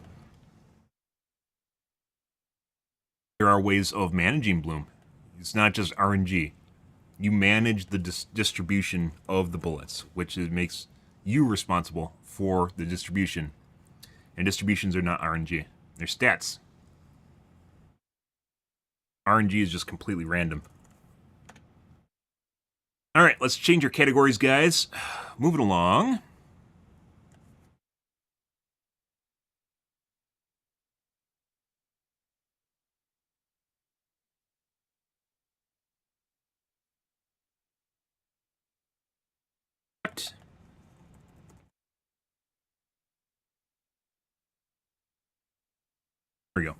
There are ways of managing Bloom. It's not just RNG. You manage the distribution of the bullets, which makes you responsible for the distribution. And distributions are not RNG. They're stats. RNG is just completely random. Alright, let's change our categories, guys. Moving along. There we go.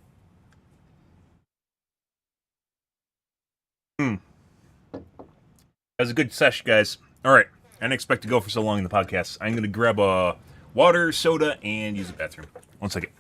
That was a good sesh, guys. Alright, I didn't expect to go for so long in the podcast. I'm going to grab a water, soda, and use the bathroom. 1 second.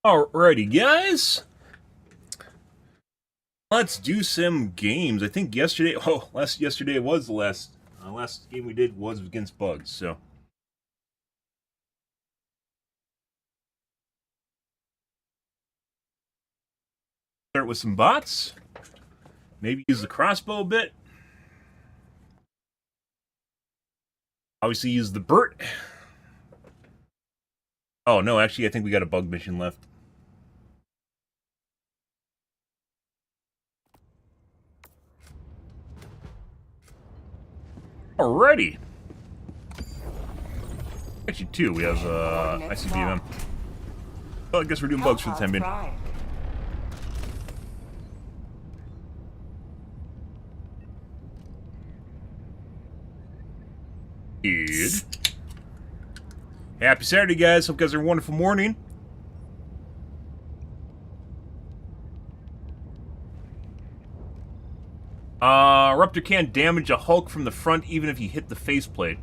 Alrighty, guys. Let's do some games. I think yesterday, yesterday was the last game we did was against Bugs, so. Start with some bots. Maybe use the crossbow a bit. Obviously use the Burt. Oh, no, actually, I think we got a bug mission left. Alrighty. Actually, two. We have ICBM. Well, I guess we're doing bugs for the time being. Good. Happy Saturday, guys. Hope you guys are a wonderful morning. Eruptor can't damage a Hulk from the front even if you hit the faceplate.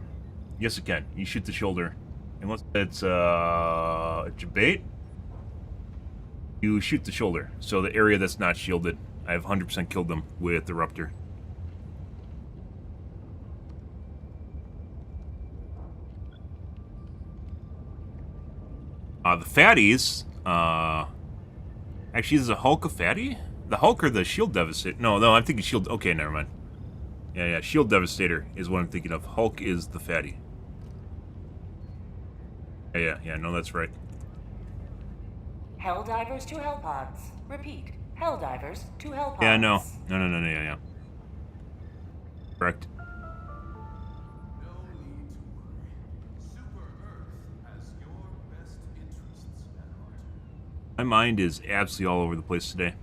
Yes, it can. You shoot the shoulder. Unless it's a bait, you shoot the shoulder. So the area that's not shielded. I've 100% killed them with the Eruptor. The fatties, actually, is a Hulk a fatty? The Hulk or the Shield Devastator? No, I'm thinking Shield. Okay, never mind. Yeah, Shield Devastator is what I'm thinking of. Hulk is the fatty. Yeah, no, that's right. Helldivers to Hellpods. Repeat. Helldivers to Hellpods. Yeah, no, yeah. Correct. My mind is absolutely all over the place today.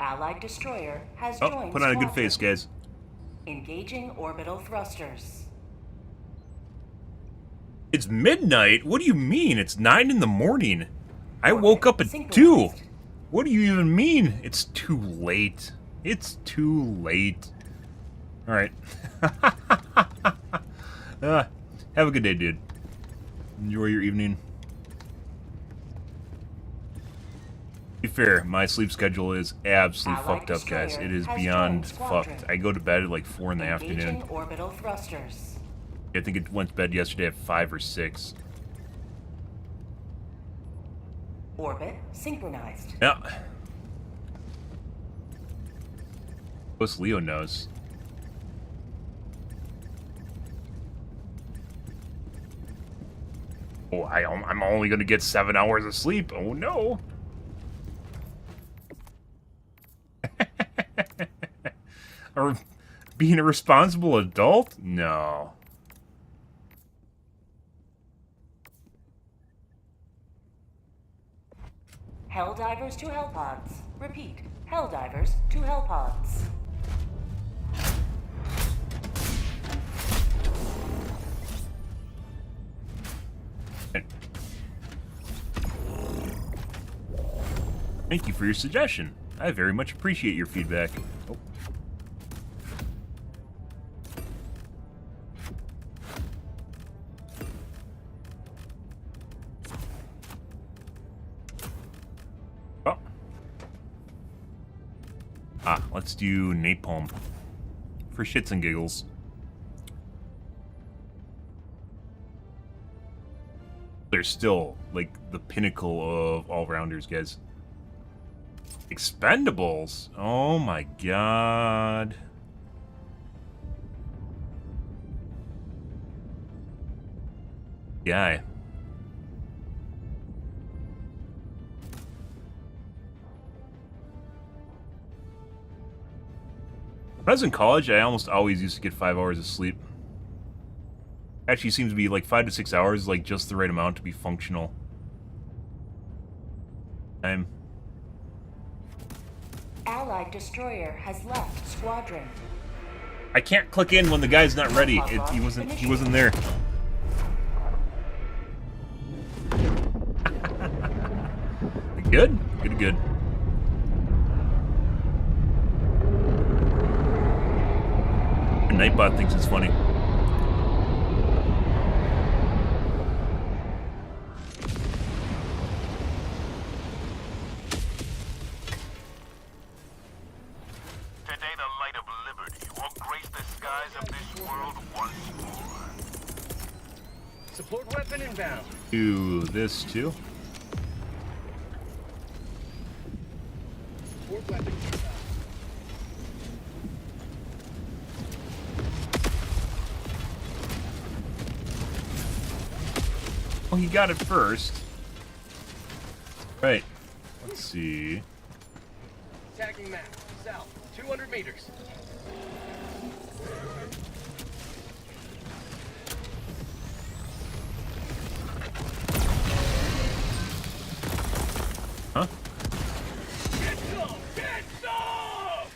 Allied destroyer has joined. Put on a good face, guys. Engaging orbital thrusters. It's midnight? What do you mean? It's 9 in the morning. I woke up at 2. What do you even mean? It's too late. It's too late. Alright. Have a good day, dude. Enjoy your evening. To be fair, my sleep schedule is absolutely fucked up, guys. It is beyond fucked. I go to bed at like 4 in the afternoon. Orbital thrusters. I think it went to bed yesterday at 5 or 6. Orbit synchronized. Yeah. Most Leo knows. Oh, I'm only gonna get 7 hours of sleep. Oh no. Or being a responsible adult? No. Helldivers to Hellpods. Repeat. Helldivers to Hellpods. Thank you for your suggestion. I very much appreciate your feedback. Oh. Let's do napalm for shits and giggles. They're still like the pinnacle of all-rounders, guys. Expendables? Oh my god. Guy. When I was in college, I almost always used to get 5 hours of sleep. Actually, seems to be like 5 to 6 hours, like just the right amount to be functional. Allied destroyer has left squadron. I can't click in when the guy's not ready. He wasn't there. Good? Good. Nightbot thinks it's funny. Today the light of liberty will grace the skies of this world once Support weapon inbound. Do this too. Support weapon inbound. Oh, he got it first. Right. Let's see. Tagging map. South. 200 meters. Huh? Get some! Get some!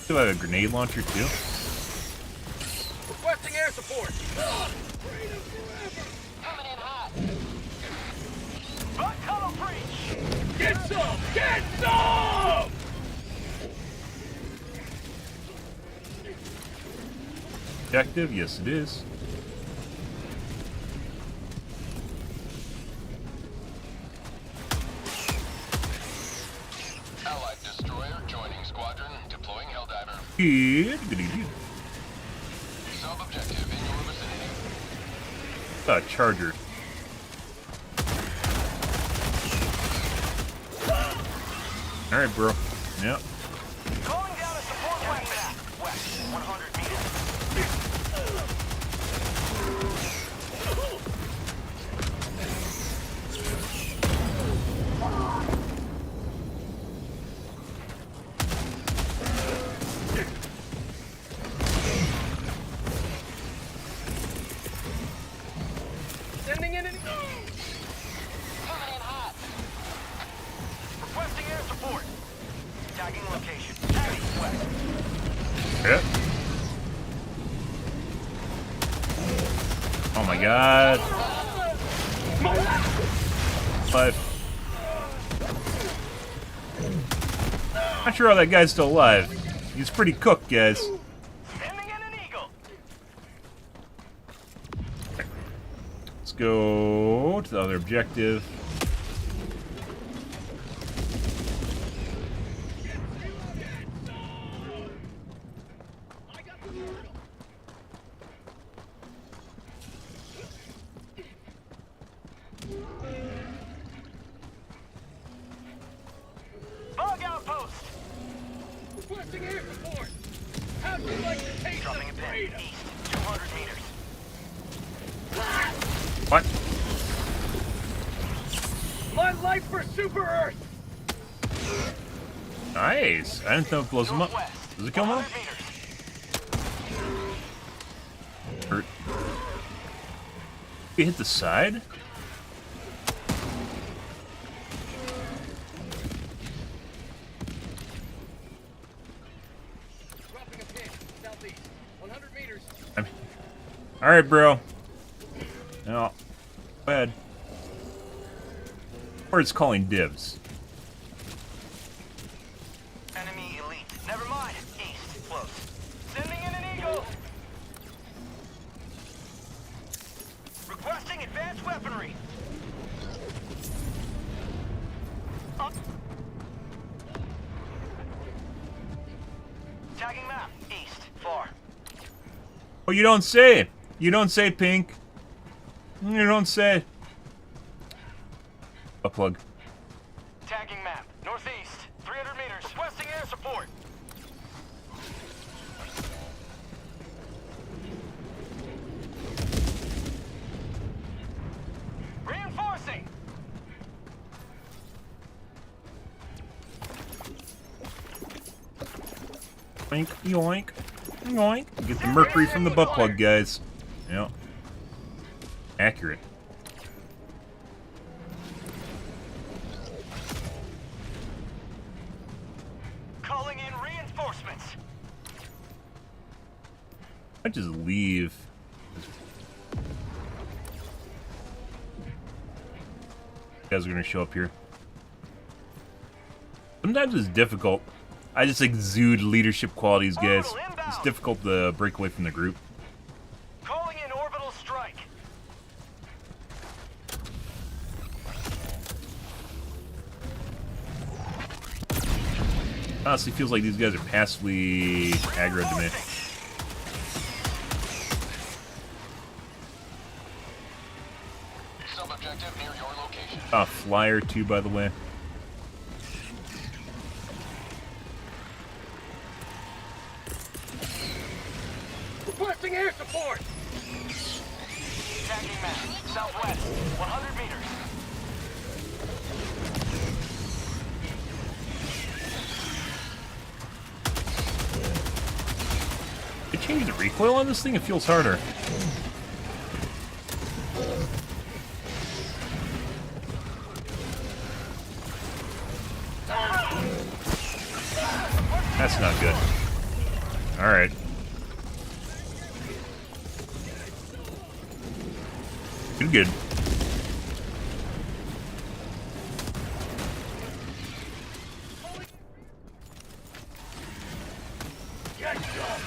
Do I have a grenade launcher too? Requesting air support. Freedom forever! Coming in hot. Right tunnel breach! Get some! Get some! Objective? Yes, it is. Allied destroyer joining squadron. Deploying Helldiver. Good. Sub-objective in your vicinity. Charger. Alright, bro. Yep. Calling down a support weapon. West, 100 meters. Sending in an... Coming in hot. Requesting air support. Tagging location. Tagging west. Yep. Oh my god. But not sure how that guy's still alive. He's pretty cooked, guys. Sending in an eagle. Let's go to the other objective. Bug outpost. Requesting air support. How'd you like to taste dropping a pin? East, 200 meters. What? My life for Super Earth. Nice. I didn't know it blows him up. Does it kill him off? Hurt. He hit the side? Dropping a pin. Southeast, 100 meters. Alright, bro. No. Go ahead. Or it's calling dibs. Enemy elite. Never mind. East, close. Sending in an eagle. Requesting advanced weaponry. Tagging map. East, far. Oh, you don't say. You don't say, Pink. You don't say. A plug. Tagging map. Northeast, 300 meters. Requesting air support. Reinforcing. Yoink, yoink, yoink. Get the mercury from the butt plug, guys. Yep. Accurate. Calling in reinforcements. I just leave. You guys are gonna show up here. Sometimes it's difficult. I just exude leadership qualities, guys. It's difficult to break away from the group. Calling in orbital strike. Honestly, feels like these guys are passively aggroed to me. Sub-objective near your location. Flyer too, by the way. Requesting air support! Tagging map. Southwest. 100 meters. They changed the recoil on this thing? It feels harder. That's not good. Alright. Good. Get some!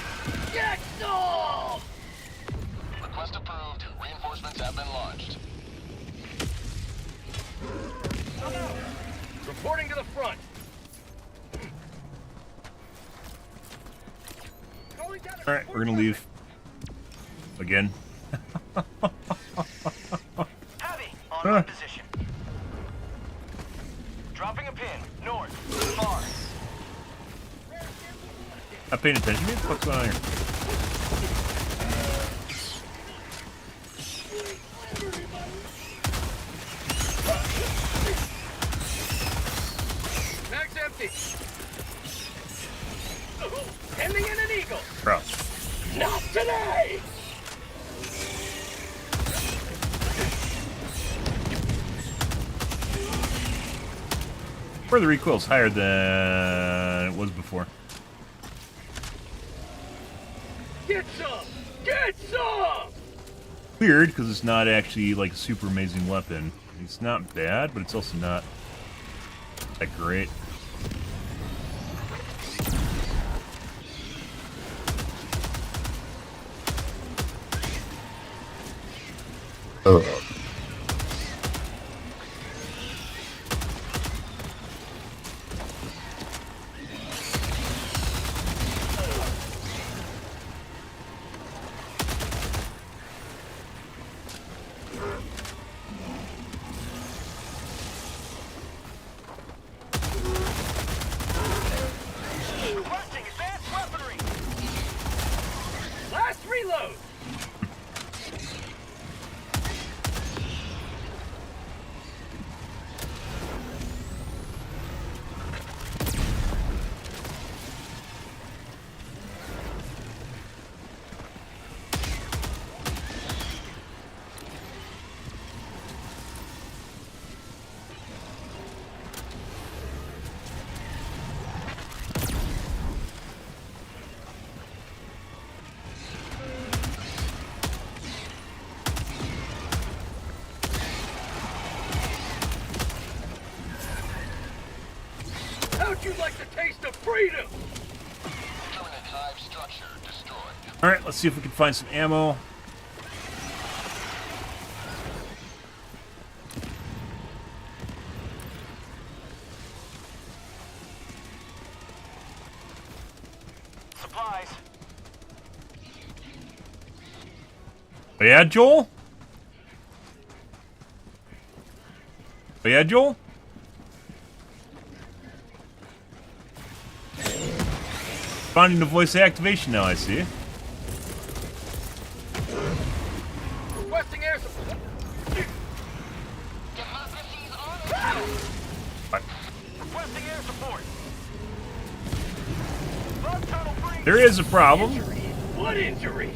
Get some! Request approved. Reinforcements have been launched. Reporting to the front. Alright, we're gonna leave. Again. Heavy. On my position. Dropping a pin. North. Far. Not paying attention to me? What's going on here? Mag's empty. Ending in an eagle. Bro. Not today! Where the recoil's higher than it was before. Get some! Get some! Weird, because it's not actually like a super amazing weapon. It's not bad, but it's also not that great. Requesting advanced weaponry. Last reload! How'd you like the taste of freedom? Permanent hive structure destroyed. Alright, let's see if we can find some ammo. Supplies. Oh yeah, Joel? Oh yeah, Joel? Finding the voice activation now, I see. Requesting air support. What? Requesting air support. Bug tunnel breach. There is a problem. What injury?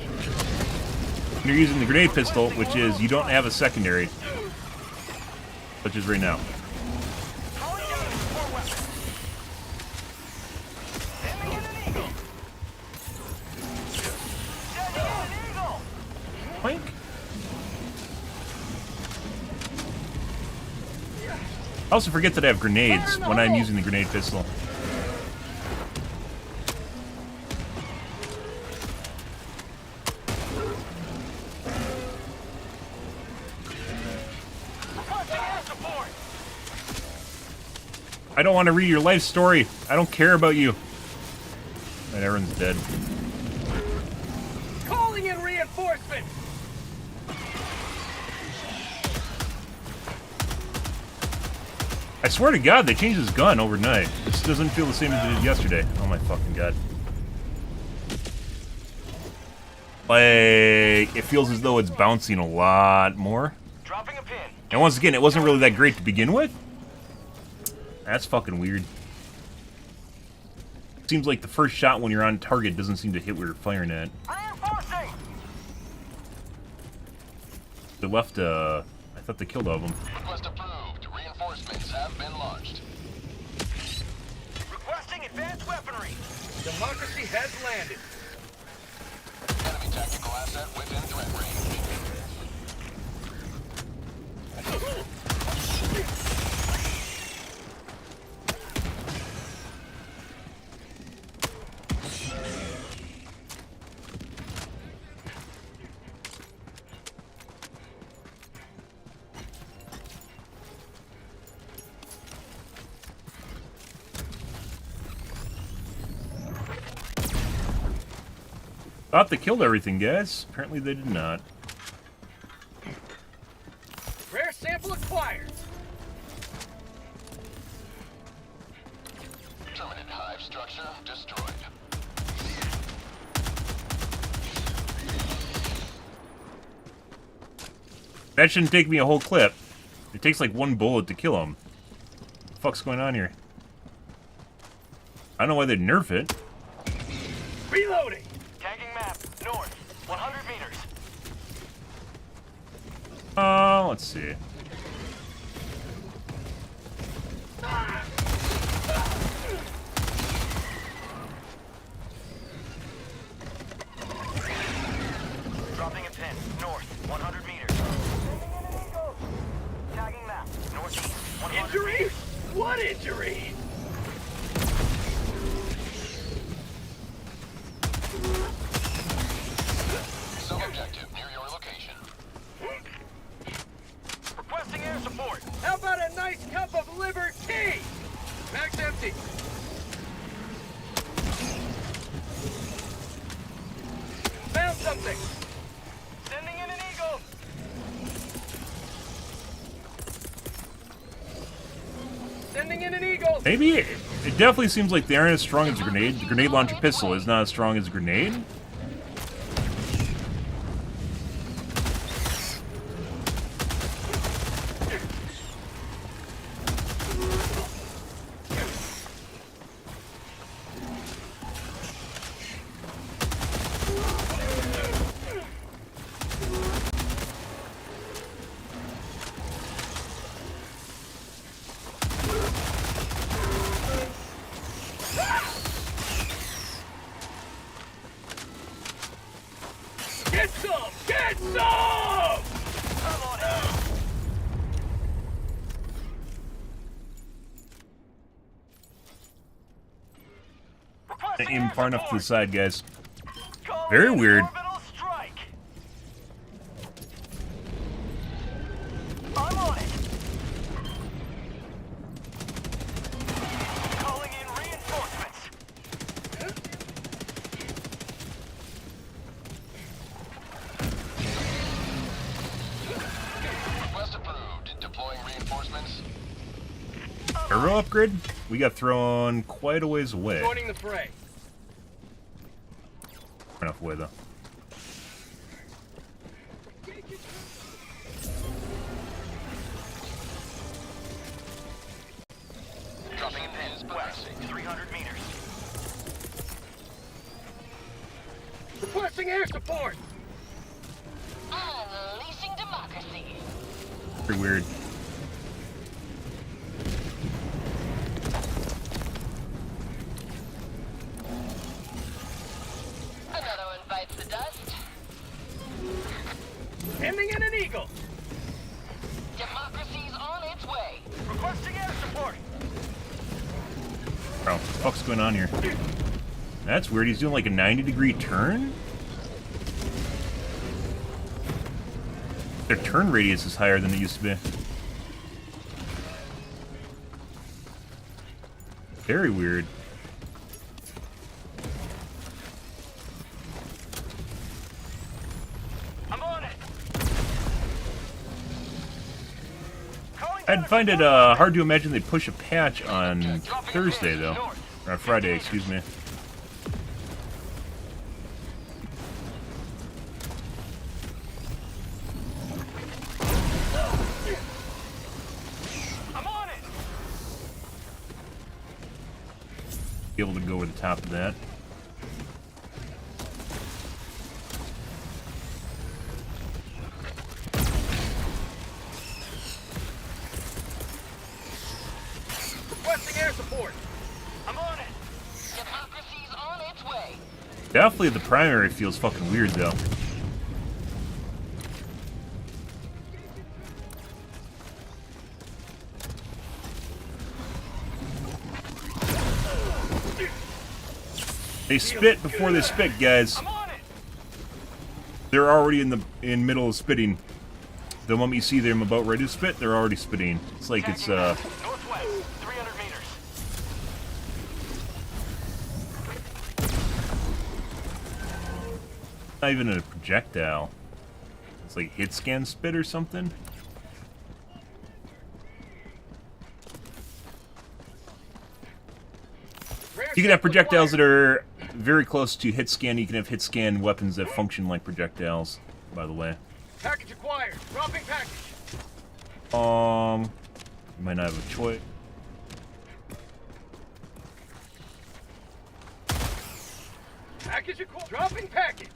You're using the grenade pistol, which is you don't have a secondary, which is right now. Calling down a support weapon. Ending in an eagle. Sending in an eagle. Plank. I also forget that I have grenades when I'm using the grenade pistol. Requesting air support. I don't want to read your life story. I don't care about you. And everyone's dead. Calling in reinforcements! I swear to God, they changed his gun overnight. This doesn't feel the same as it did yesterday. Oh my fucking God. Like, it feels as though it's bouncing a lot more. Dropping a pin. And once again, it wasn't really that great to begin with. That's fucking weird. Seems like the first shot when you're on target doesn't seem to hit where you're firing at. Reinforcing! They left, I thought they killed all of them. Request approved. Reinforcements have been launched. Requesting advanced weaponry. Democracy has landed. Enemy tactical asset within threat range. Thought they killed everything, guys. Apparently they did not. Rare sample acquired. Terminate hive structure destroyed. That shouldn't take me a whole clip. It takes like one bullet to kill him. What the fuck's going on here? I don't know why they'd nerf it. Reloading. Tagging map. North. 100 meters. Let's see. Dropping a pin. North. 100 meters. Tagging map. Northeast. 100 Injury? meters. What injury? Sub-objective near your location. Requesting air support. How about a nice cup of liver tea? Mag's empty. Found something. Sending in an eagle. Sending in an eagle. Maybe it definitely seems like they aren't as strong as a grenade. The grenade launcher pistol is not as strong as a grenade. Get some! Get some! Come on in. Requesting Aim air far enough to the support. side, guys. Calling Very in weird. orbital strike. I'm on it. Calling in reinforcements. Request approved. Deploying reinforcements. Aero upgrade? We got thrown quite a ways away. Joining the fray. Far enough away, though. Dropping a pin is West, progressing. 300 meters. Requesting air support. Unleashing democracy. Pretty weird. Another one bites the dust. Sending in an eagle. Democracy's on its way. Requesting air support. Bro, what the fuck's going on here? That's weird. He's doing like a 90-degree turn? Their turn radius is higher than it used to be. Very weird. I'm on it. I'd find it hard to imagine they'd push a patch on Thursday, though. Or on Friday, excuse me. I'm on it. Be able to go over the top of that. Requesting air support. I'm on it. Democracy's on its way. Definitely the primary feels fucking weird, though. They spit before they spit, guys. I'm on it. They're already in middle of spitting. The moment you see them about ready to spit, they're already spitting. It's like it's Northwest, 300 meters. not even a projectile. It's like hit scan spit or something. You can have projectiles that are very close to hit scan. You can have hit scan weapons that function like projectiles, by the way. Package acquired. Dropping package. You might not have a choice. Package acquired. Dropping package.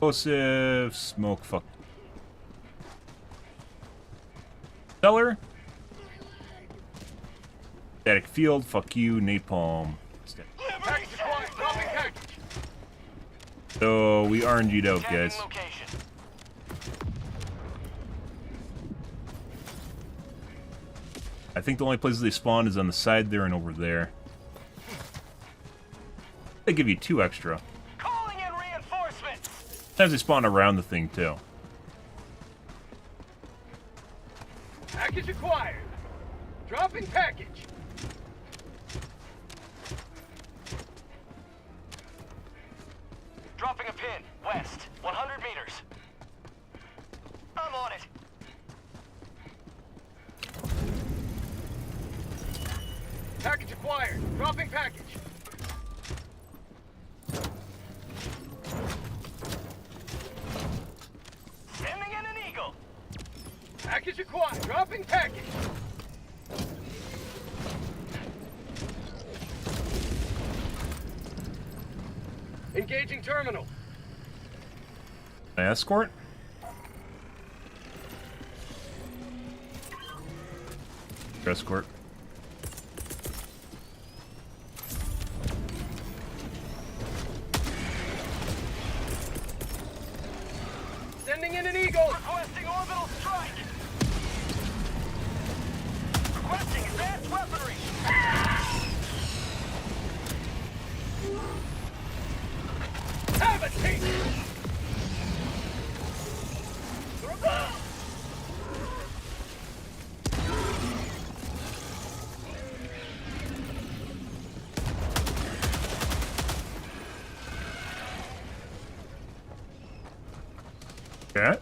Explosive smoke. Fuck. Cellar. Static field. Fuck you. Napalm. Package acquired. Dropping package. So we RNG'd out, guys. Tagging location. I think the only places they spawn is on the side there and over there. They give you 2 extra. Calling in reinforcements. Sometimes they spawn around the thing too. Package acquired. Dropping package. Dropping a pin. West. 100 meters. I'm on it. Package acquired. Dropping package. Sending in an eagle. Package acquired. Dropping package. Engaging terminal. Escort? Escort. Sending in an eagle. Requesting orbital strike. Requesting advanced weaponry. Have a seat. Okay.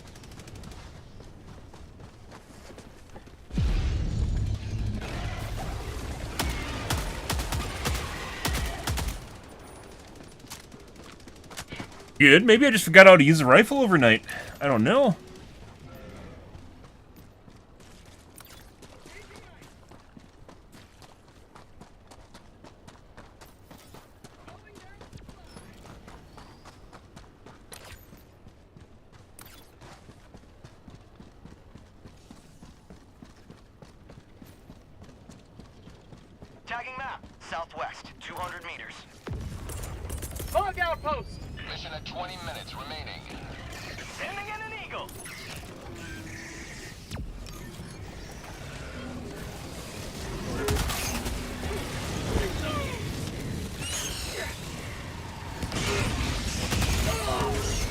Good. Maybe I just forgot how to use a rifle overnight. I don't know. Tagging map. Southwest. 200 meters. Bug outpost. Mission at 20 minutes remaining. Sending in an eagle.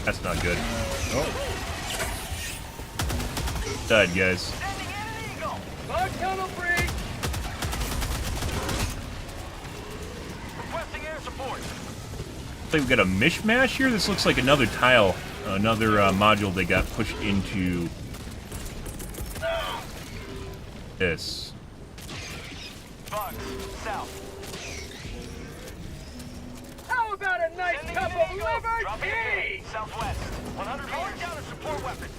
That's not good. Oh. Died, guys. Sending in an eagle. Bug tunnel breach. Requesting air support. Looks like we've got a mishmash here. This looks like another tile, another module that got pushed into this. Bugs, south. How about a nice cup of liver tea? Southwest. 100 meters. Calling down a support weapon.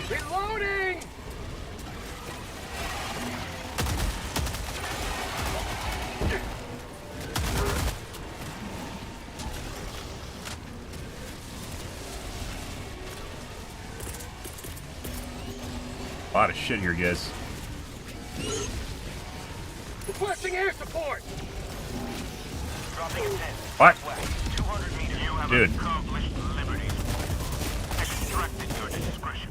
Reloading! A lot of shit here, guys. Requesting air support! Dropping a 10. What? 200 meters. You have Dude. accomplished liberty. Extract at your discretion.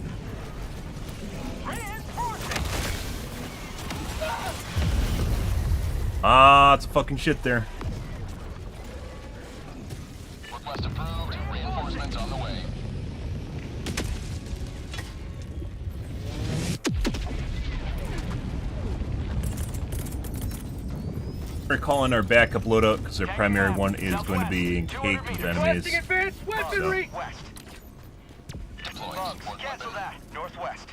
Reinforcing! Ah, it's fucking shit there. Request approved. Reinforcements on the way. We're calling our backup loadout because our primary one is going to be encaked with enemies. Requesting advanced weaponry! West. Deploying Bugs, support cancel weapon. that. Northwest.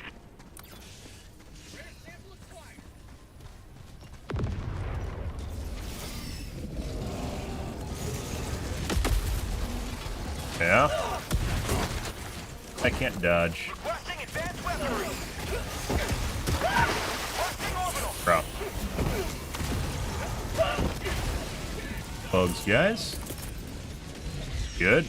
Yeah? I can't dodge. Requesting advanced weaponry! Requesting orbital! Bro. Bugs, guys. Good.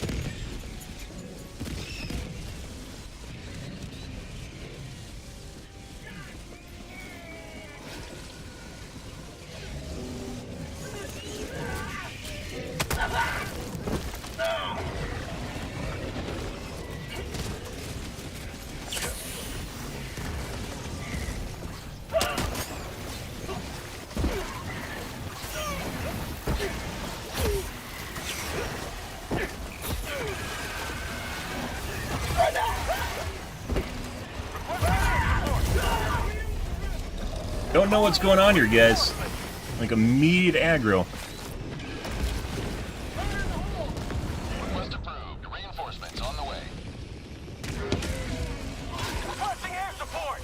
Don't know what's going on here, guys. Like immediate aggro. Request approved. Reinforcements on the way. Requesting air support!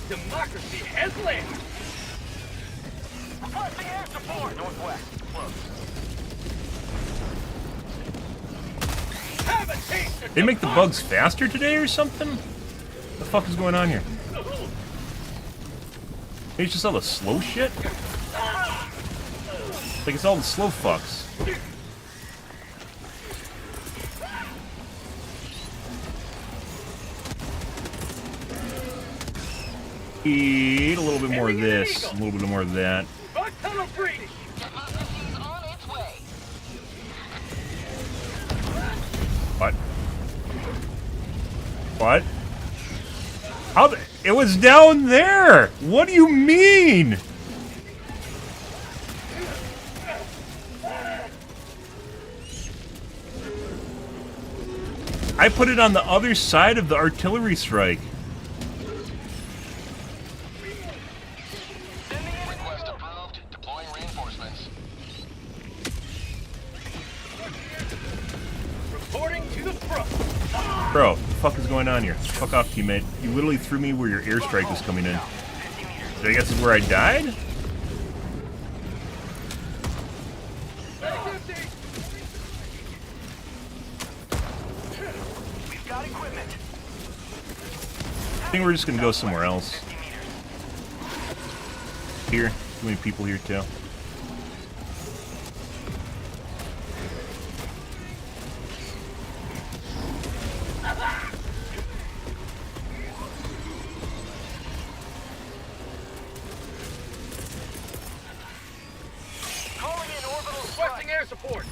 Democracy has landed! Requesting air support! Northwest. Close. Have a taste of They make the bugs faster today or something? What the fuck is going on here? Maybe it's just all the slow shit? Like it's all the slow fucks. Eat a little bit more of this, a little bit more of that. Bug tunnel breach! Democracy's on its way. What? What? How the, it was down there! What do you mean? I put it on the other side of the artillery strike. Request approved. Deploying reinforcements. Reporting to the front! Bro, what the fuck is going on here? Fuck off, teammate. You literally threw me where your airstrike was coming in. Did I guess it's where I died? We've got equipment. I think we're just gonna go somewhere else. 50 meters. Here, too many people here too. Calling in orbital requesting air support.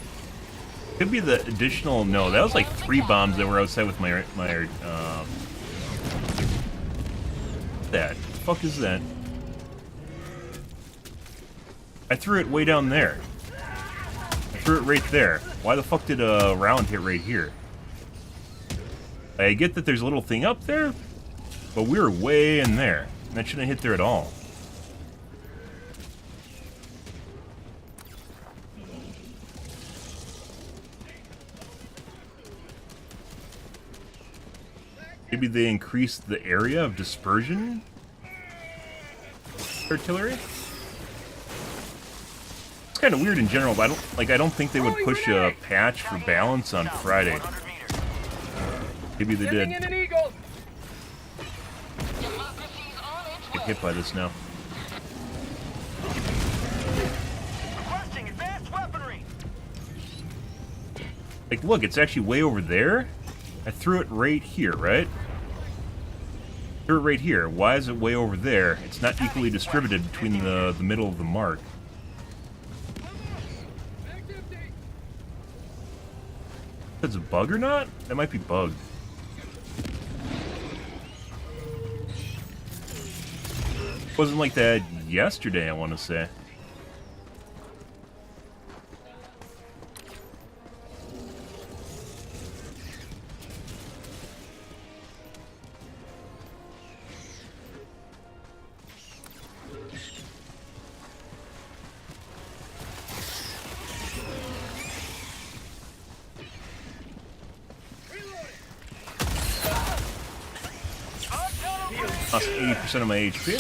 Could be the additional. No, that was like 3 bombs that were outside with my that. The fuck is that? I threw it way down there. I threw it right there. Why the fuck did a round hit right here? I get that there's a little thing up there, but we were way in there. That shouldn't have hit there at all. Maybe they increased the area of dispersion? Artillery? It's kind of weird in general, but I don't think they would push a patch for balance on Friday. Maybe they did. Sending in an eagle. Democracy's on its Get way. hit by this now. Requesting advanced weaponry. Like, look, it's actually way over there. I threw it right here, right? Threw it right here. Why is it way over there? It's not equally distributed between the middle of the mark. Is it a bug or not? That might be bugged. Wasn't like that yesterday, I want to say. Lost 80% of my HP.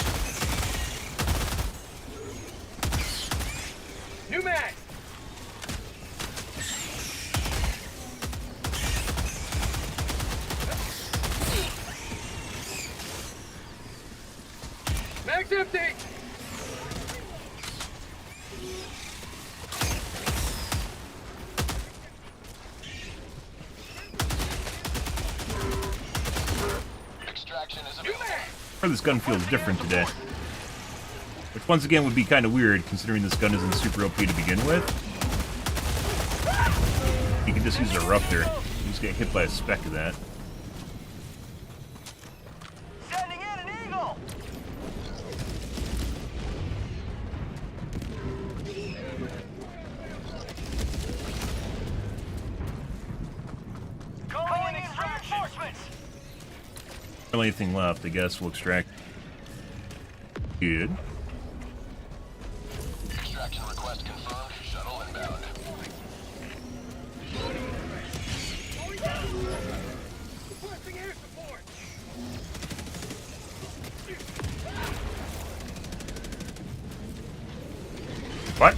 New mag. Mag's empty. Extraction is New available. mag. Or this gun feels different today. Which once again would be kind of weird considering this gun isn't super OP to begin with. You can just use a Eruptor. You just get hit by a speck of that. Sending in an eagle. Calling in reinforcements. Only thing left, I guess we'll extract. Good. Extraction request confirmed. Shuttle inbound. Requesting air support. What?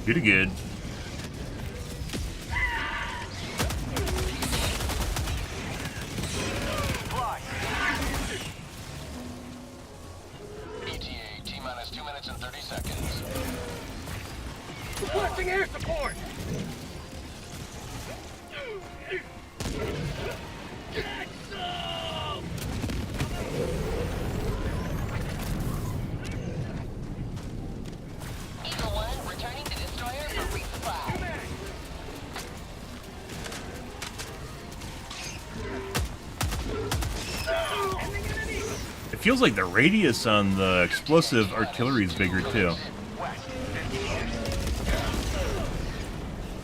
Pretty good. Fly. ETA T-minus 2 minutes and 30 seconds. Requesting air support. Get some. Eagle 1 returning to destroyer for resupply. It feels like the radius on the explosive artillery is bigger too.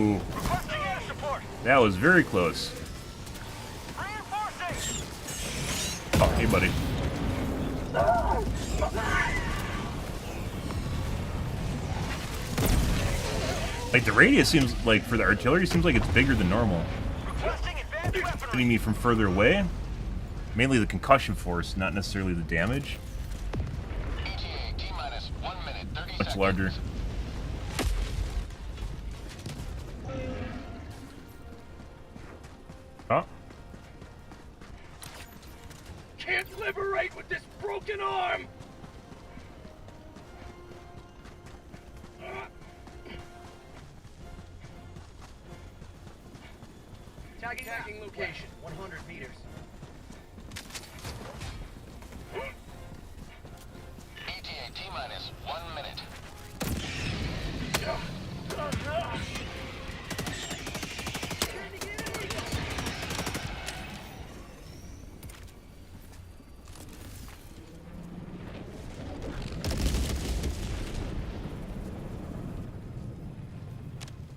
Ooh, Requesting air support. that was very close. Reinforcing. Oh, hey, buddy. Like the radius seems like for the artillery seems like it's bigger than normal. Requesting advanced weaponry. Hitting me from further away. Mainly the concussion force, not necessarily the damage. ETA T-minus 1 minute 30 seconds. Much larger. Oh, Can't liberate with this broken arm. Tagging location, 100 meters. ETA T-minus 1 minute.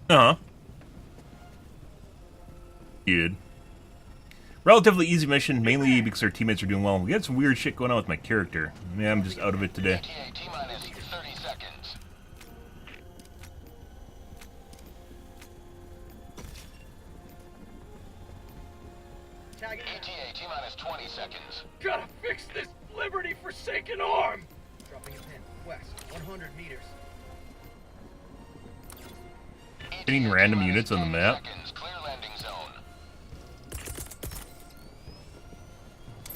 Uh-huh. Good. Relatively easy mission, mainly because our teammates are doing well. We had some weird shit going on with my character. Man, I'm just out of it today. ETA T-minus 30 seconds. ETA T-minus 20 seconds. Gotta fix this liberty-forsaken arm! Dropping a pin. West, 100 meters. Hitting random units on the map. Seconds. Clear landing zone.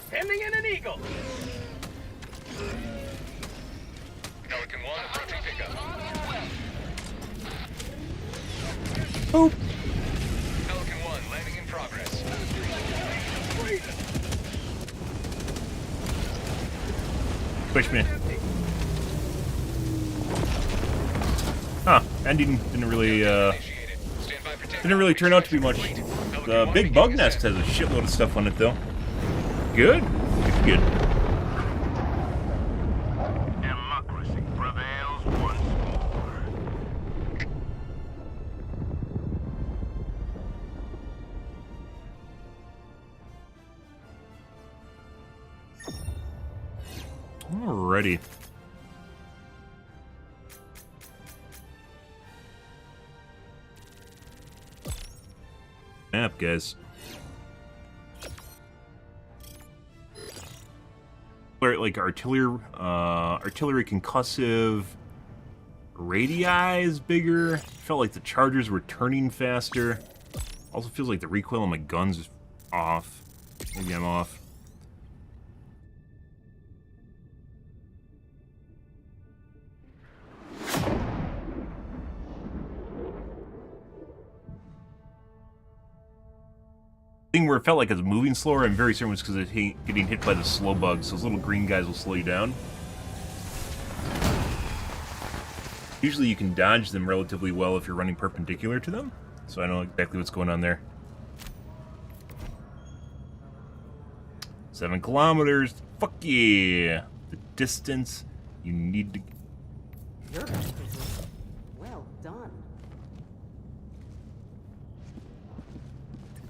Pending in an eagle! Pelican 1 approaching pickup. Boop. Pelican 1 landing in progress. Push me. Huh. Ending didn't really, didn't really turn out to be much. The big bug nest has a shitload of stuff on it, though. Good. Good. Democracy prevails once more. Alrighty. Map, guys. Where like artillery concussive radii is bigger. Felt like the chargers were turning faster. Also feels like the recoil on my guns is off. Maybe I'm off. Thing where it felt like it was moving slower, I'm very certain it was because it's getting hit by the slow bugs. Those little green guys will slow you down. Usually you can dodge them relatively well if you're running perpendicular to them. So I know exactly what's going on there. 7 kilometers. Fuck yeah. The distance you need to... You're well done.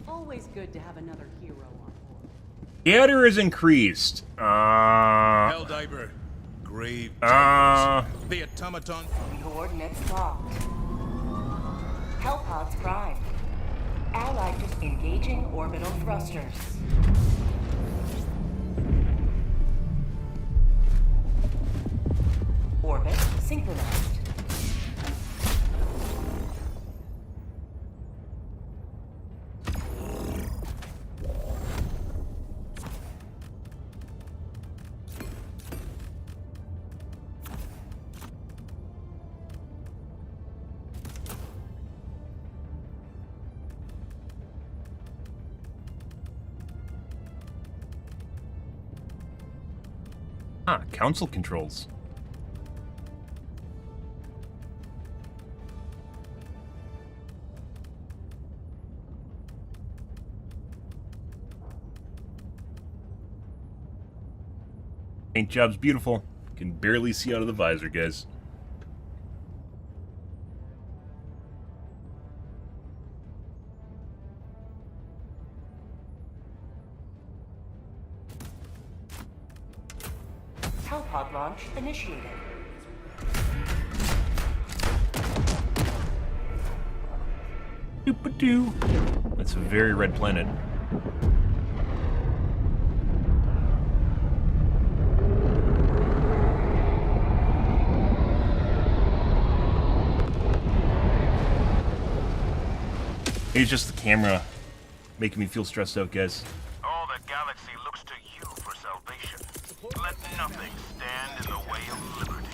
Always good to have another hero on board. Scatter is increased. Helldiver. Grave. The automaton. Coordinates locked. Hellpods primed. Allied engaging orbital thrusters. Orbit synchronized. Ah, console controls. Paint job's beautiful. Can barely see out of the visor, guys. Hellpod launch initiated. Doop-a-doo. That's a very red planet. It's just the camera making me feel stressed out, guys. All the galaxy looks to you for salvation. Let nothing stand in the way of liberty.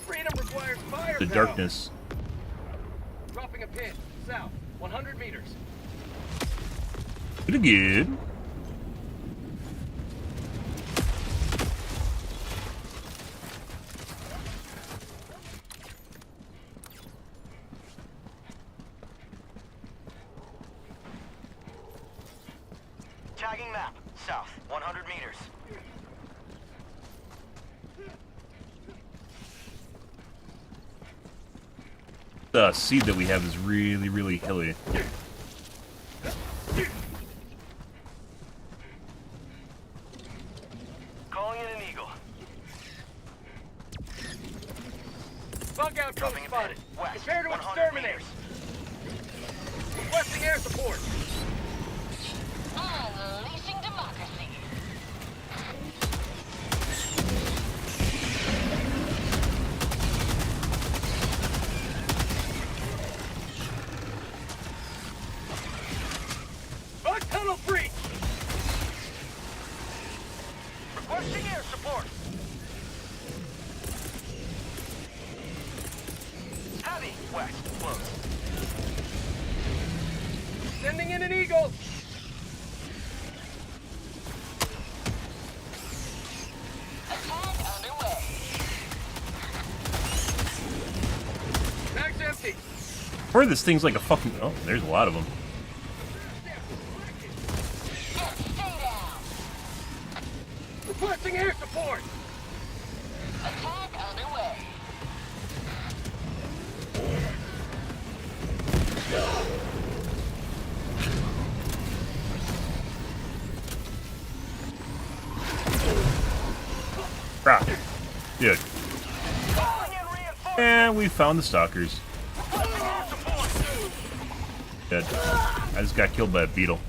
Freedom requires firepower. The darkness. Dropping a pin. South, 100 meters. Pretty good. Tagging map. South, 100 meters. The seed that we have is really, really hilly. Calling in an eagle. Bug out drone spotted. Prepare to exterminate. Requesting air support. Unleashing democracy. Bug tunnel breach. Requesting air support. Heavy. West. Close. Sending in an eagle. Attack underway. Mag's empty. Or this thing's like a fucking... Oh, there's a lot of them. Stay down. Requesting air support. Attack underway. Crap. Dude. Calling in reinforcements. And we found the stalkers. Requesting air support. Dead. I just got killed by a beetle.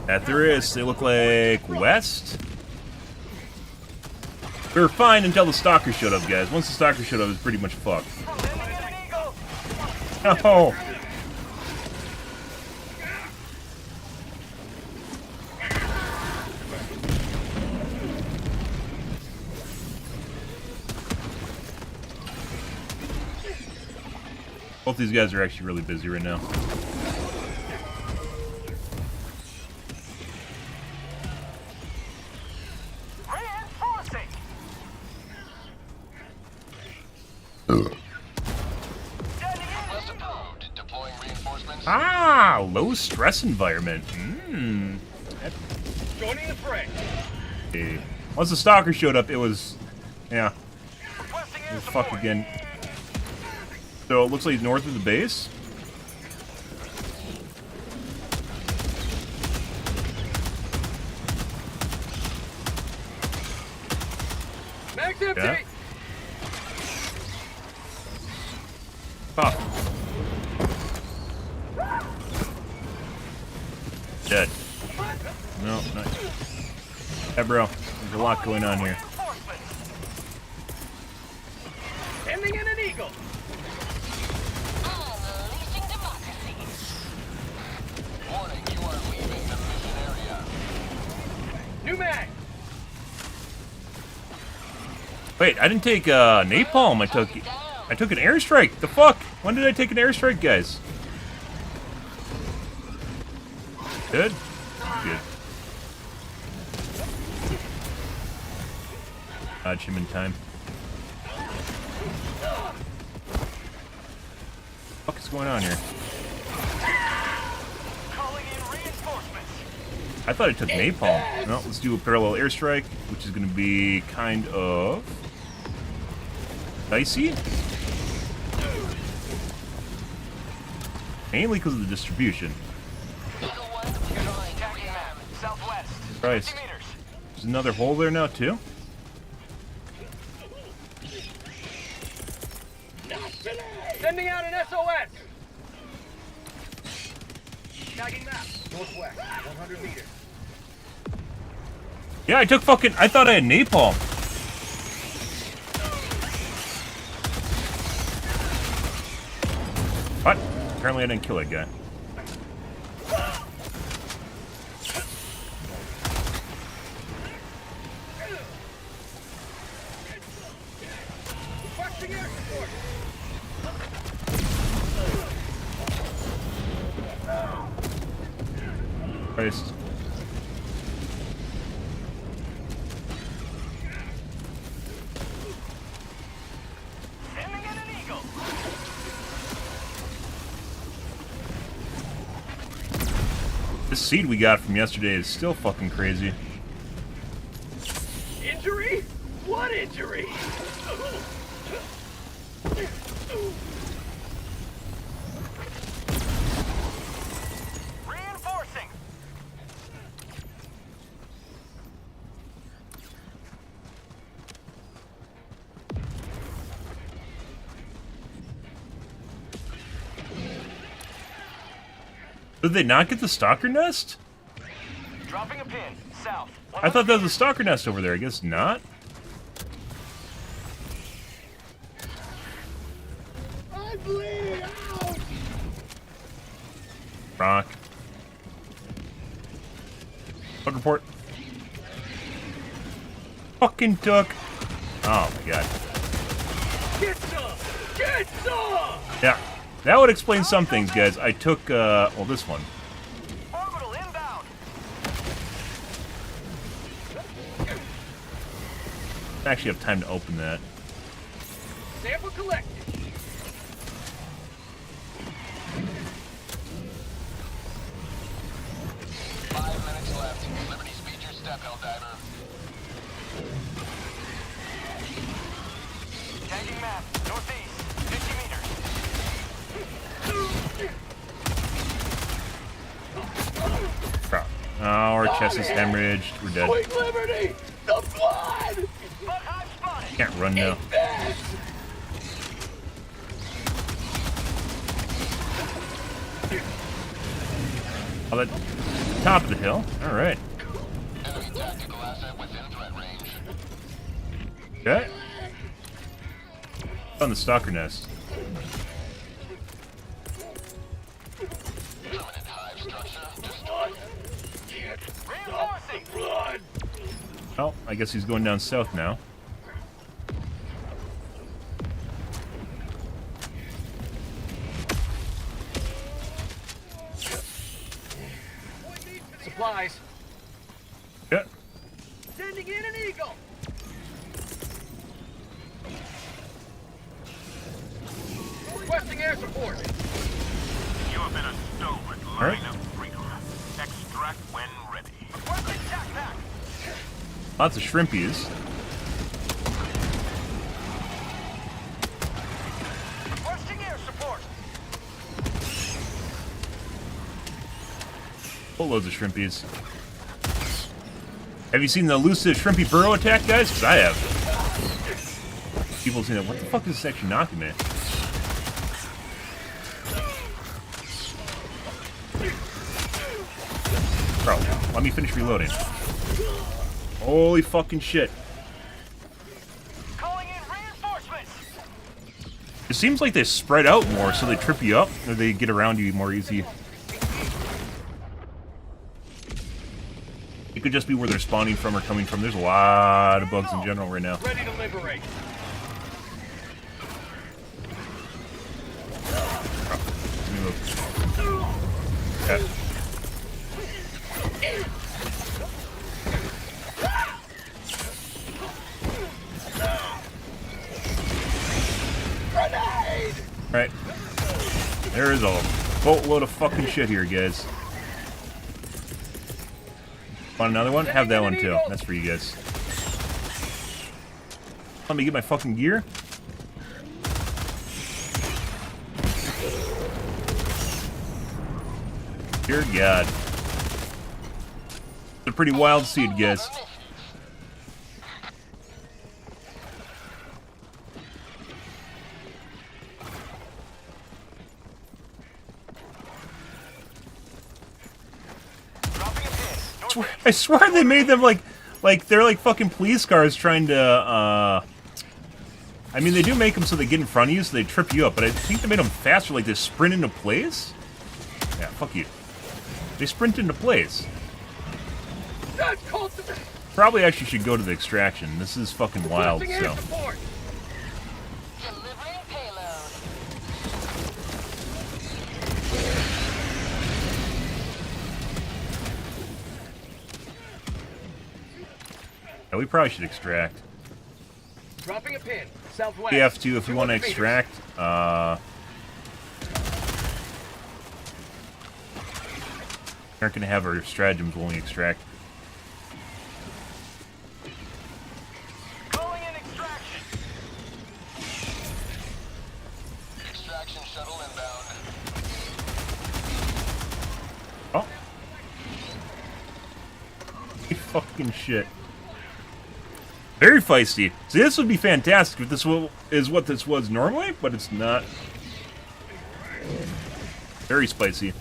At there is. They look like west. We were fine until the stalker showed up, guys. Once the stalker showed up, it was pretty much fucked. Sending in an eagle. No. Both these guys are actually really busy right now. Reinforcing. Sending in. Request approved. Deploying reinforcements. Ah, low stress environment. Hmm. Joining the fray. Once the stalker showed up, it was, yeah, Requesting it air was support. fuck again. So it looks like he's north of the base. Mag's empty. Yeah. Oh. Dead. No, not. Yeah, bro. There's a lot going on here. Reinforcements. Sending in an eagle. Unleashing democracy. Warning, you are leaving the mission area. New mag. Wait, I didn't take napalm. I took an airstrike. The fuck? When did I take an airstrike, guys? Good. Good. Dodge him in time. What the fuck is going on here? Calling in reinforcements. I thought I took napalm. No, let's do a parallel airstrike, which is going to be kind of dicey. Mainly because of the distribution. Eagle 1, deploying Attacking map. Southwest. Christ. 50 meters. There's another hole there now, too. Sending out an SOS. Tagging map. Northwest. 100 meters. Yeah, I took fucking... I thought I had napalm. What? Apparently I didn't kill that guy. Requesting air support. Christ. Sending in an eagle. This seed we got from yesterday is still fucking crazy. Injury? What injury? Reinforcing. Did they not get the stalker nest? Dropping a pin. South. I thought there was a stalker nest over there. I guess not. I'm bleeding out! Rock. Bug report. Fucking duck. Oh my god. Get some! Get some! Yeah. That would explain some things, guys. I took, well, this one. Orbital inbound. I actually have time to open that. Sample collected. Five minutes left. Liberty speed your step, Helldiver. Tagging map. Northeast. 50 meters. Crap. Oh, our chest is hemorrhaged. We're dead. Sweet liberty! The blood! Bug hive spotted. Can't run now. This! Oh, that top of the hill. All right. Enemy tactical asset within threat range. Okay. On the stalker nest. Permanent hive structure destroyed. Reinforcing. Blood! Oh, I guess he's going down south now. Supplies. Yeah. Sending in an eagle! Requesting air support. You have been a stalwart Alright. line of freedom. Extract when ready. Requesting tac pack. Lots of shrimpies. Requesting air support. Full loads of shrimpies. Have you seen the elusive shrimpy burrow attack, guys? Because I have. People have seen that. What the fuck is this actually knocking me? Bro, let me finish reloading. Holy fucking shit. Calling in reinforcements. It seems like they spread out more, so they trip you up, or they get around you more easy. It could just be where they're spawning from or coming from. There's a lot of bugs in general right now. Ready to liberate. Let me move. Okay. Grenade! Right. There is a boatload of fucking shit here, guys. Want another one? Have that one too. That's for you guys. Let me get my fucking gear. Dear God. It's a pretty wild seed, guys. Dropping a pin. I swear they made them like they're like fucking police cars trying to, I mean, they do make them so they get in front of you, so they trip you up, but I think they made them faster, like they sprint into place? Yeah, fuck you. They sprint into place. That's called the Probably actually should go to the extraction. This is fucking wild, requesting air so. support. Delivering payload. Yeah, we probably should extract. Dropping a pin. Southwest. We have to, if you want to 200 meters. extract, we aren't going to have our stratagems when we extract. Calling shuttle inbound. Oh. Fucking shit. Very feisty. See, this would be fantastic if this is what this was normally, but it's not. Very spicy.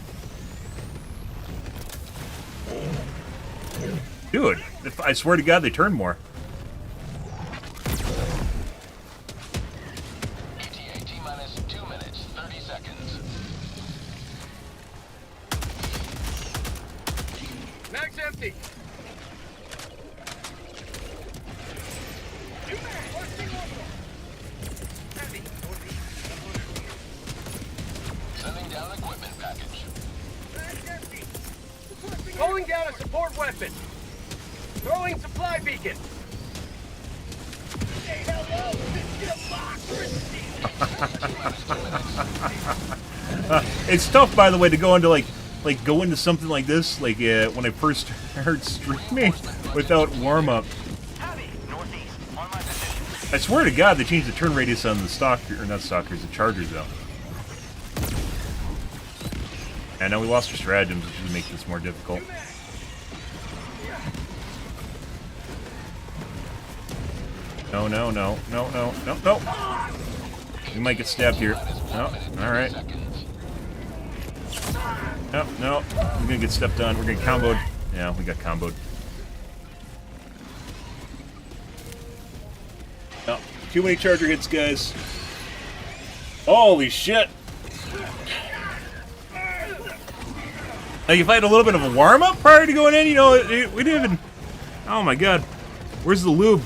Dude, I swear to God, they turn more. ETA T-minus 2 minutes, 30 seconds. Mag's empty. Sending down equipment package. Calling down a support weapon. Throwing supply beacon. Say hello to democracy. It's tough, by the way, to go into go into something like this, when I first started streaming without warm up. Heavy, northeast, on my position. I swear to God, they changed the turn radius on the stalker, or not stalkers, the chargers though. And now we lost our stratagems, which would make this more difficult. No, no, no, no, no, no, no. We might get stabbed here. No, alright. No, no. We're gonna get stepped on. We're gonna get comboed. Yeah, we got comboed. No, too many charger hits, guys. Holy shit. Like, if I had a little bit of a warm-up prior to going in, you know, we didn't even... Oh my god. Where's the lube?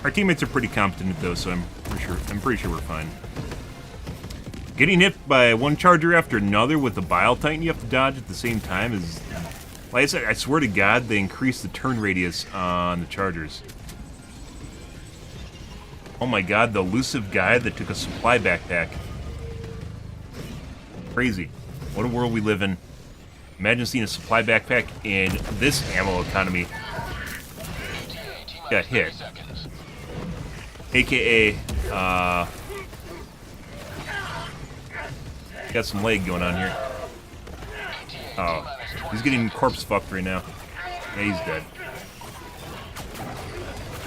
Our teammates are pretty competent though, so I'm pretty sure we're fine. Getting hit by one charger after another with a Bile Titan you have to dodge at the same time is... Like I said, I swear to God, they increased the turn radius on the chargers. Oh my God, the elusive guy that took a supply backpack. Crazy. What a world we live in. Imagine seeing a supply backpack in this ammo economy. Got hit. AKA, got some leg going on here. Oh, he's getting corpse fucked right now. Yeah, he's dead.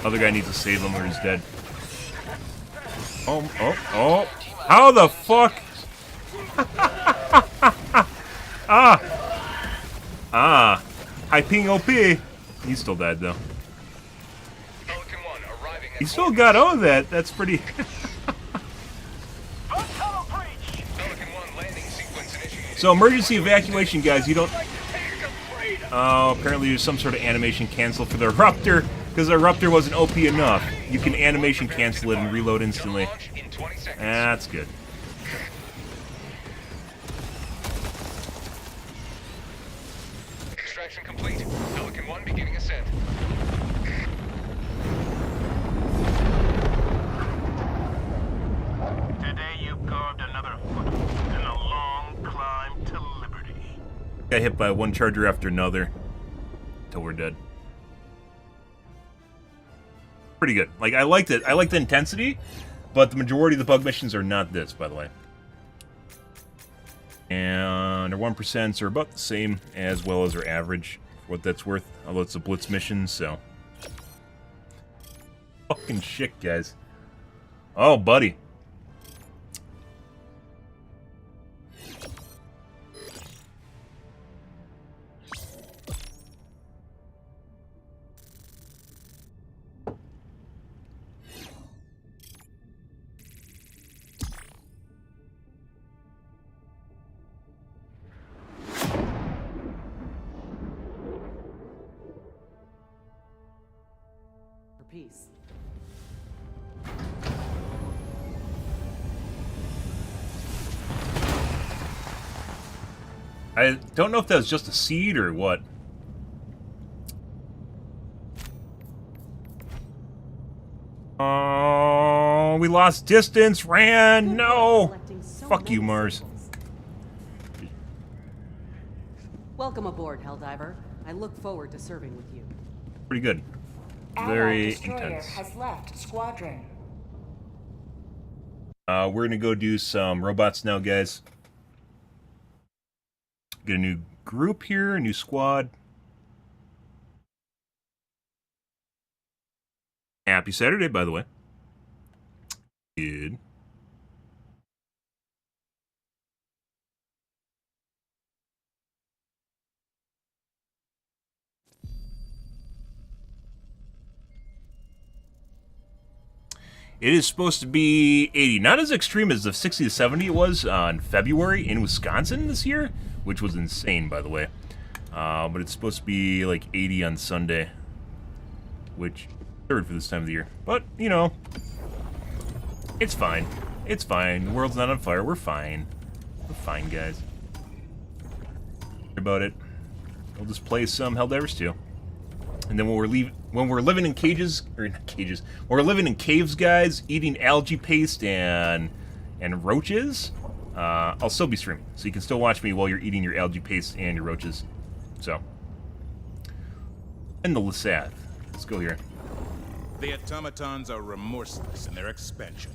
Other guy needs to save him or he's dead. Oh, oh, oh. How the fuck? High ping OP. He's still dead though. He still got all of that. That's pretty. So emergency evacuation, guys. You don't. Oh, apparently there's some sort of animation cancel for the Eruptor because the Eruptor wasn't OP enough. You can animation cancel it and reload instantly. That's good. Extraction complete. Pelican 1 beginning ascent. Today you carved another foot in a long climb to liberty. Got hit by one charger after another until we're dead. Pretty good. Like, I liked it. I like the intensity, but the majority of the bug missions are not this, by the way. And our 1% are about the same as well as our average, for what that's worth. Although it's a blitz mission, so. Fucking shit, guys. Oh, buddy. Peace. I don't know if that was just a seed or what. Oh, we lost distance, ran, no! Fuck you, Mars. Welcome aboard, Helldiver. I look forward to serving with you. Pretty good. Very Destroyer intense. has left squadron. We're gonna go do some robots now, guys. Get a new group here, a new squad. Happy Saturday, by the way. Good. It is supposed to be 80. Not as extreme as the 60 to 70 it was in February in Wisconsin this year, which was insane, by the way. But it's supposed to be like 80 on Sunday, which third for this time of the year. But, you know, it's fine. It's fine. The world's not on fire. We're fine. We're fine, guys. Don't worry about it. We'll just play some Helldivers too. And then when we're living in cages, or not cages, when we're living in caves, guys, eating algae paste and roaches, I'll still be streaming. So you can still watch me while you're eating your algae paste and your roaches. So. And the Lasath. Let's go here. The automatons are remorseless in their expansion.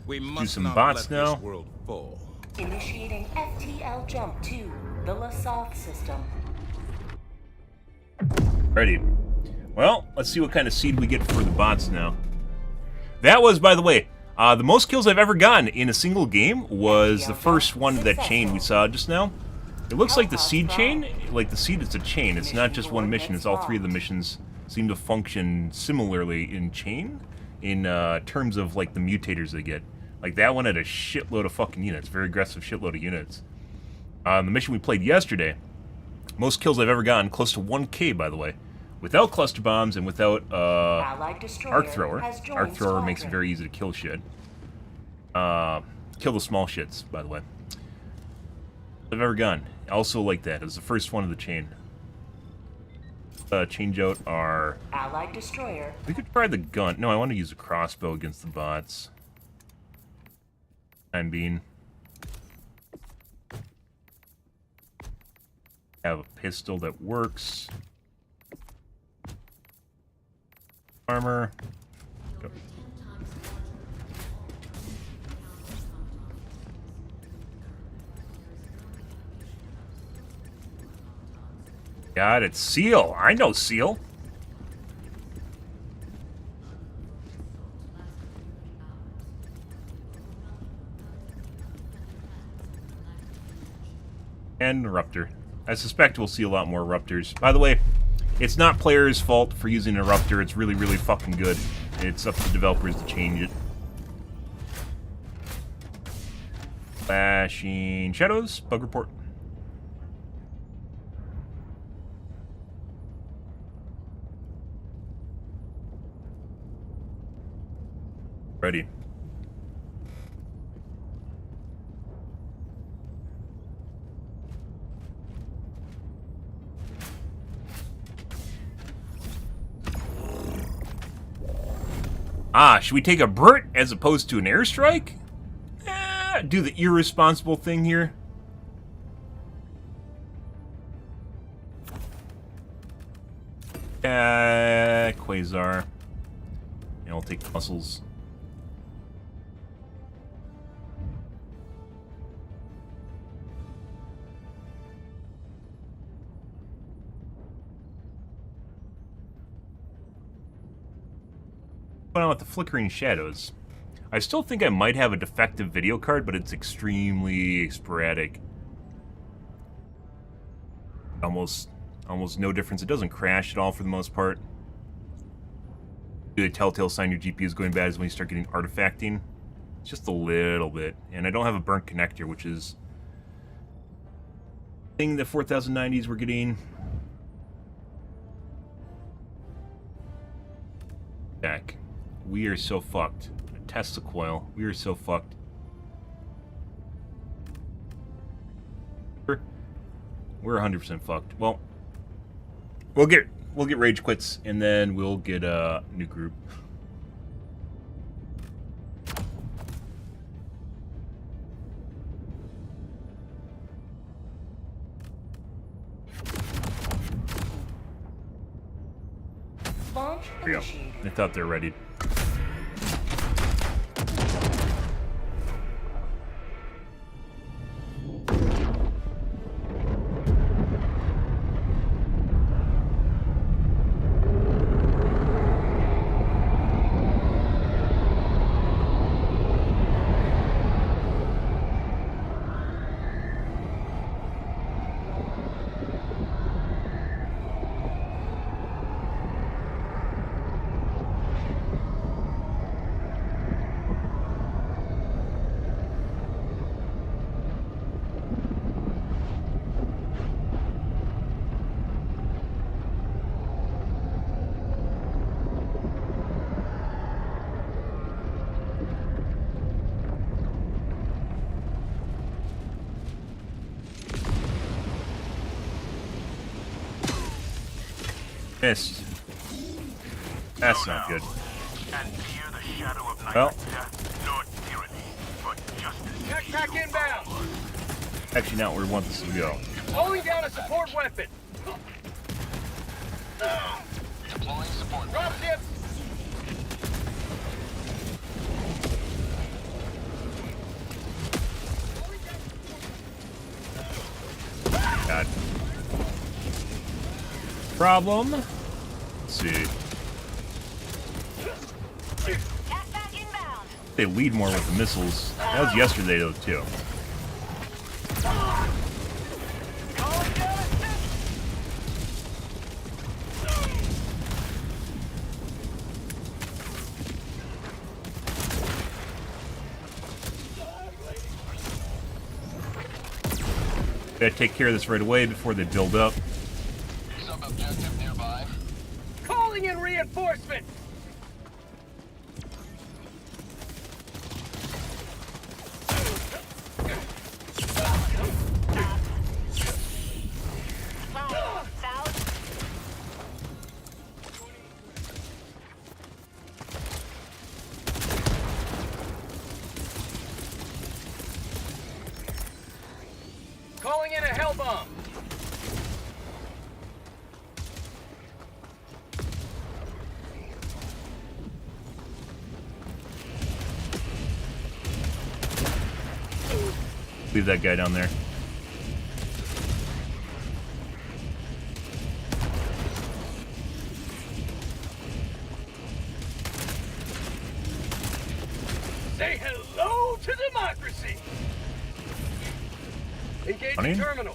We must some not bots let now. this world fall. Initiating FTL jump to the Lasath system. Ready. Well, let's see what kind of seed we get for the bots now. That was, by the way, the most kills I've ever gotten in a single game was the first one of that chain we saw just now. It looks like the seed chain, like the seed is a chain. It's not just one mission. It's all three of the missions seem to function similarly in chain in terms of like the mutators they get. Like that one had a shitload of fucking units, very aggressive shitload of units. The mission we played yesterday, most kills I've ever gotten, close to 1K, by the way. Without cluster bombs and without arc thrower. Arc thrower makes it very easy to kill shit. Kill the small shits, by the way. I've ever gotten. Also like that. It was the first one of the chain. Change out our... Allied destroyer. We could try the gun. No, I want to use a crossbow against the bots. Time being. Have a pistol that works. Armor. Go. Got it. Seal. I know Seal. And Eruptor. I suspect we'll see a lot more Eruptors. By the way, it's not players' fault for using Eruptor. It's really, really fucking good. It's up to developers to change it. Flashing shadows. Bug report. Ready. Should we take a Burt as opposed to an airstrike? Do the irresponsible thing here. Quasar. And I'll take muscles. On with the flickering shadows. I still think I might have a defective video card, but it's extremely sporadic. Almost no difference. It doesn't crash at all for the most part. The telltale sign your GPU is going bad is when you start getting artifacting. Just a little bit. And I don't have a burnt connector, which is thing the 4090s were getting. Back. We are so fucked. Tesla coil. We are so fucked. We're 100% fucked. Well, we'll get rage quits and then we'll get a new group. Launch There you initiated. go. I thought they were ready. Missed. That's not good. And fear the shadow of night, Well. death, nor tyranny, but justice. Backpack inbound. Actually, not where we want this to go. Calling down a support weapon. Deploying support. Drop ship. God. Problem. Let's see. Backpack inbound. They lead more with the missiles. That was yesterday, though, too. Calling down a ship. Gotta take care of this right away before they build up. Sub-objective nearby. Calling in reinforcement. South. Calling in a hell bomb. Leave that guy down there. Say hello to democracy. Engaging Funny. terminal.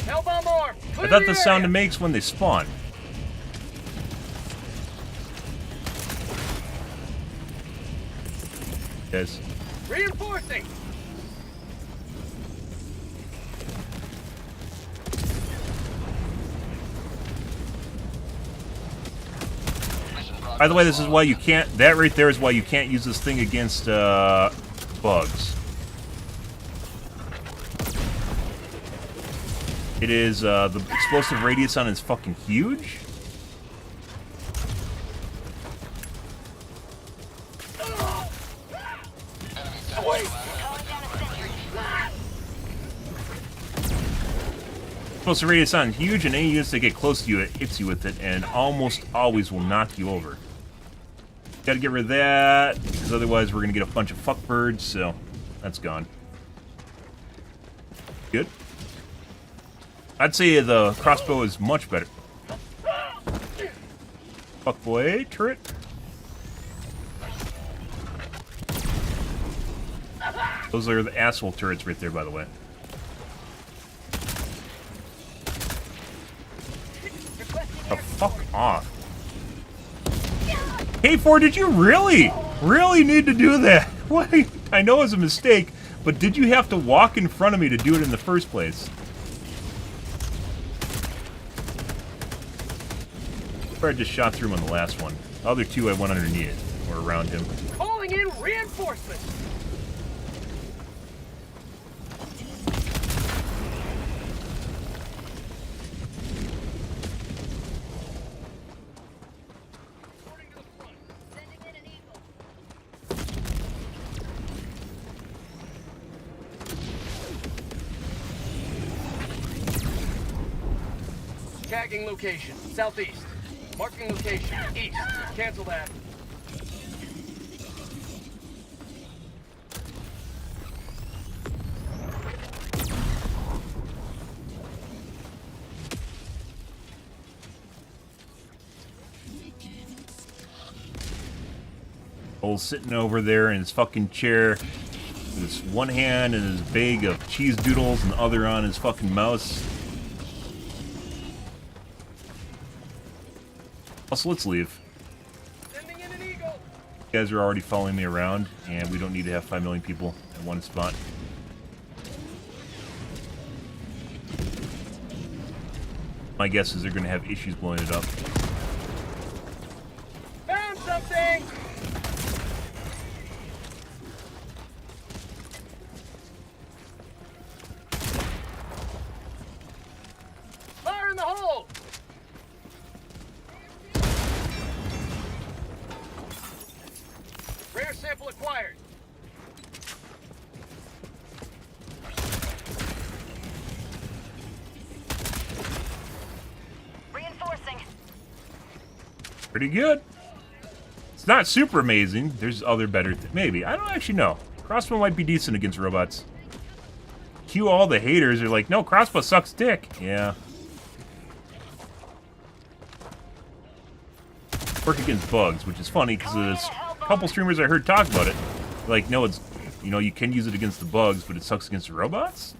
Hellbomb arm. I thought the sound it makes when they spawn. Guys. Reinforcing. By the way, this is why you can't... That right there is why you can't use this thing against, bugs. It is, the explosive radius on it is fucking huge. Calling down a sentry. Explosive radius on huge, and any units that get close to you, it hits you with it, and almost always will knock you over. Gotta get rid of that, because otherwise we're gonna get a bunch of fuckbirds, so that's gone. Good. I'd say the crossbow is much better. Fuckboy turret. Those are the asshole turrets right there, by the way. Oh, fuck off. K4, did you really need to do that? What? I know it was a mistake, but did you have to walk in front of me to do it in the first place? I just shot through him on the last one. The other two I went underneath, or around him. Calling in reinforcements. Tagging location, southeast. Marking location, east. Cancel that. Old sitting over there in his fucking chair with his one hand and his bag of cheese doodles and the other on his fucking mouse. Also, let's leave. Sending in an eagle. You guys are already following me around, and we don't need to have 5 million people in one spot. My guess is they're going to have issues blowing it up. Found something! Fire in the hole! Rare sample acquired. Reinforcing. Pretty good. It's not super amazing. There's other better maybe. I don't actually know. Crossbow might be decent against robots. Cue all the haters are like, no, crossbow sucks dick. Yeah. Work against bugs, which is funny because there's a couple streamers I heard talk about it. Like, no, it's, you know, you can use it against the bugs, but it sucks against the robots?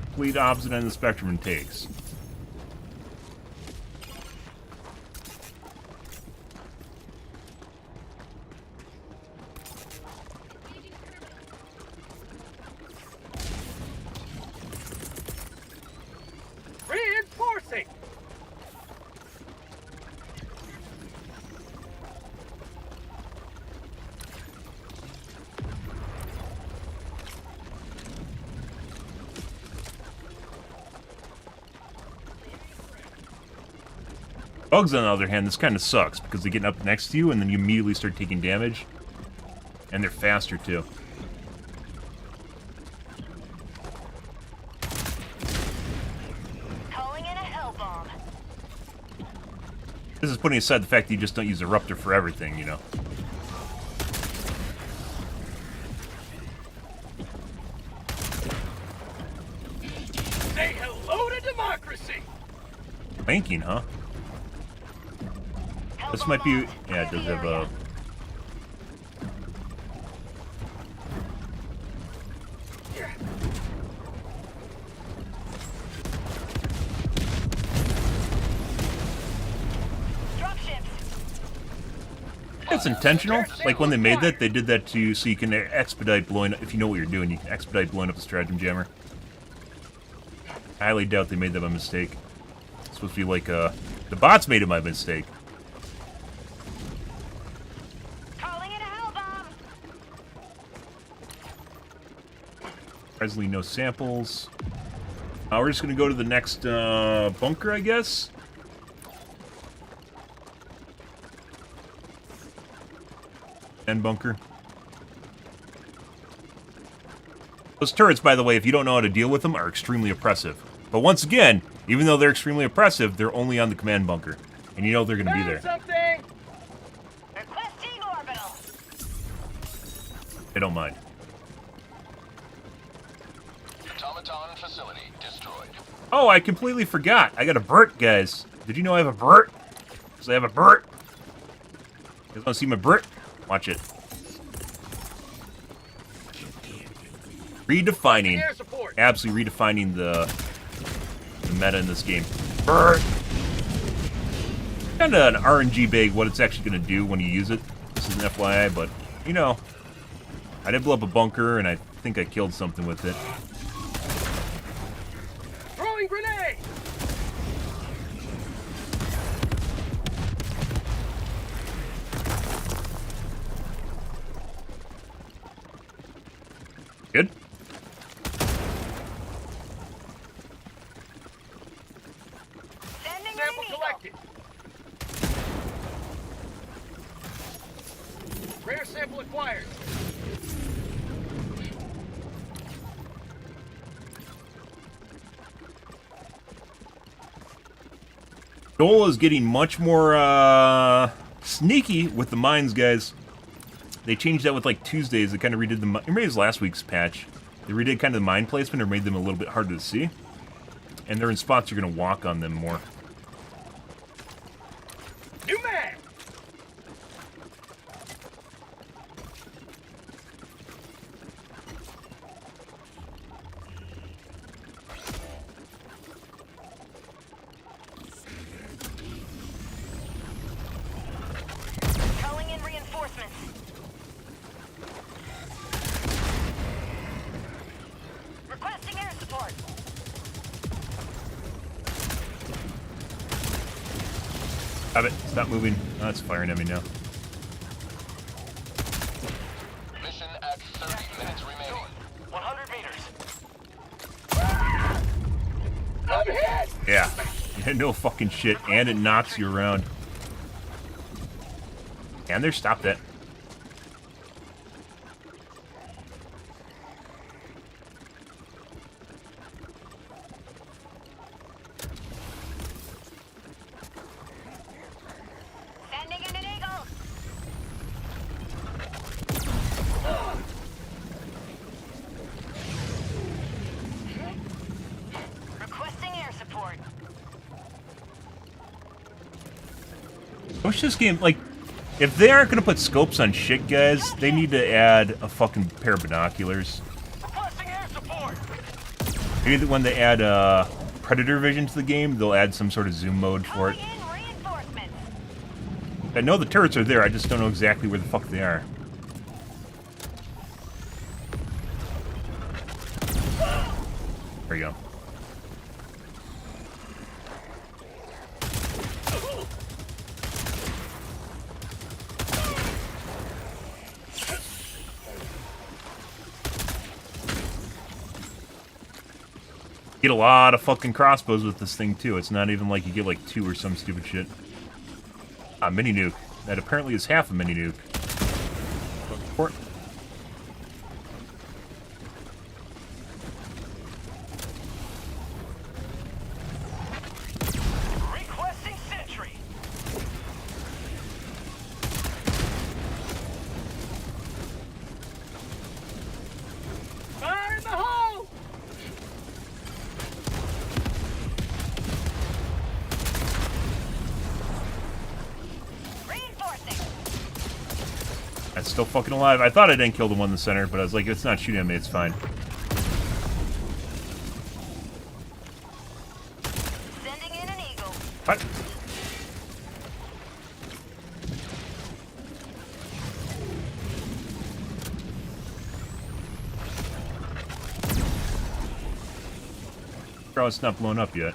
Complete opposite end of the spectrum and takes. Reinforcing! Bugs, on the other hand, this kind of sucks because they get up next to you and then you immediately start taking damage. And they're faster, too. Calling in a hell bomb. This is putting aside the fact that you just don't use Eruptor for everything, you know. Say hello to democracy! Banking, huh? This might be... Yeah, it does have a... It's intentional. Like when they made that, they did that to so you can expedite blowing up. If you know what you're doing, you can expedite blowing up the stratagem jammer. I highly doubt they made that by mistake. It's supposed to be like the bots made it by mistake. Calling in a hell bomb. Surprisingly, no samples. We're just gonna go to the next bunker, I guess. End bunker. Those turrets, by the way, if you don't know how to deal with them, are extremely oppressive. But once again, even though they're extremely oppressive, they're only on the command bunker. And you know they're gonna be there. Something! Requesting orbital. I don't mind. Automaton facility destroyed. Oh, I completely forgot. I got a Burt, guys. Did you know I have a Burt? Because I have a Burt. You guys want to see my Burt? Watch it. Redefining. Air support. Absolutely redefining the meta in this game. Burt! Kind of an RNG bag what it's actually going to do when you use it. This is an FYI, but, you know, I did blow up a bunker, and I think I killed something with it. Throwing grenade! Good? Sending Sample an eagle. collected. Rare sample acquired. Joel is getting much more sneaky with the mines, guys. They changed that with like Tuesdays. They kind of redid the. Maybe it was last week's patch. They redid kind of the mine placement or made them a little bit harder to see. And they're in spots you're going to walk on them more. New man! Calling in reinforcements. Requesting air support. Have it. Stop moving. Oh, it's firing at me now. Mission at 30 minutes remaining. 100 meters. I'm hit! Yeah. Yeah, no fucking shit. And it knocks you around. And there, stop that. Sending in an eagle. Requesting air support. I wish this game, like, if they aren't gonna put scopes on shit, guys, they need to add a fucking pair of binoculars. Requesting air support. Maybe when they add predator vision to the game, they'll add some sort of zoom mode for it. Calling in reinforcements. I know the turrets are there, I just don't know exactly where the fuck they are. There you go. Get a lot of fucking crossbows with this thing too. It's not even like you get like 2 or some stupid shit. Ah, mini nuke. That apparently is half a mini nuke. Port. Requesting sentry. Fire in the hole! Reinforcing. That's still fucking alive. I thought I didn't kill the one in the center, but I was like, it's not shooting at me, it's fine. Sending in an eagle. What? Bro, it's not blown up yet.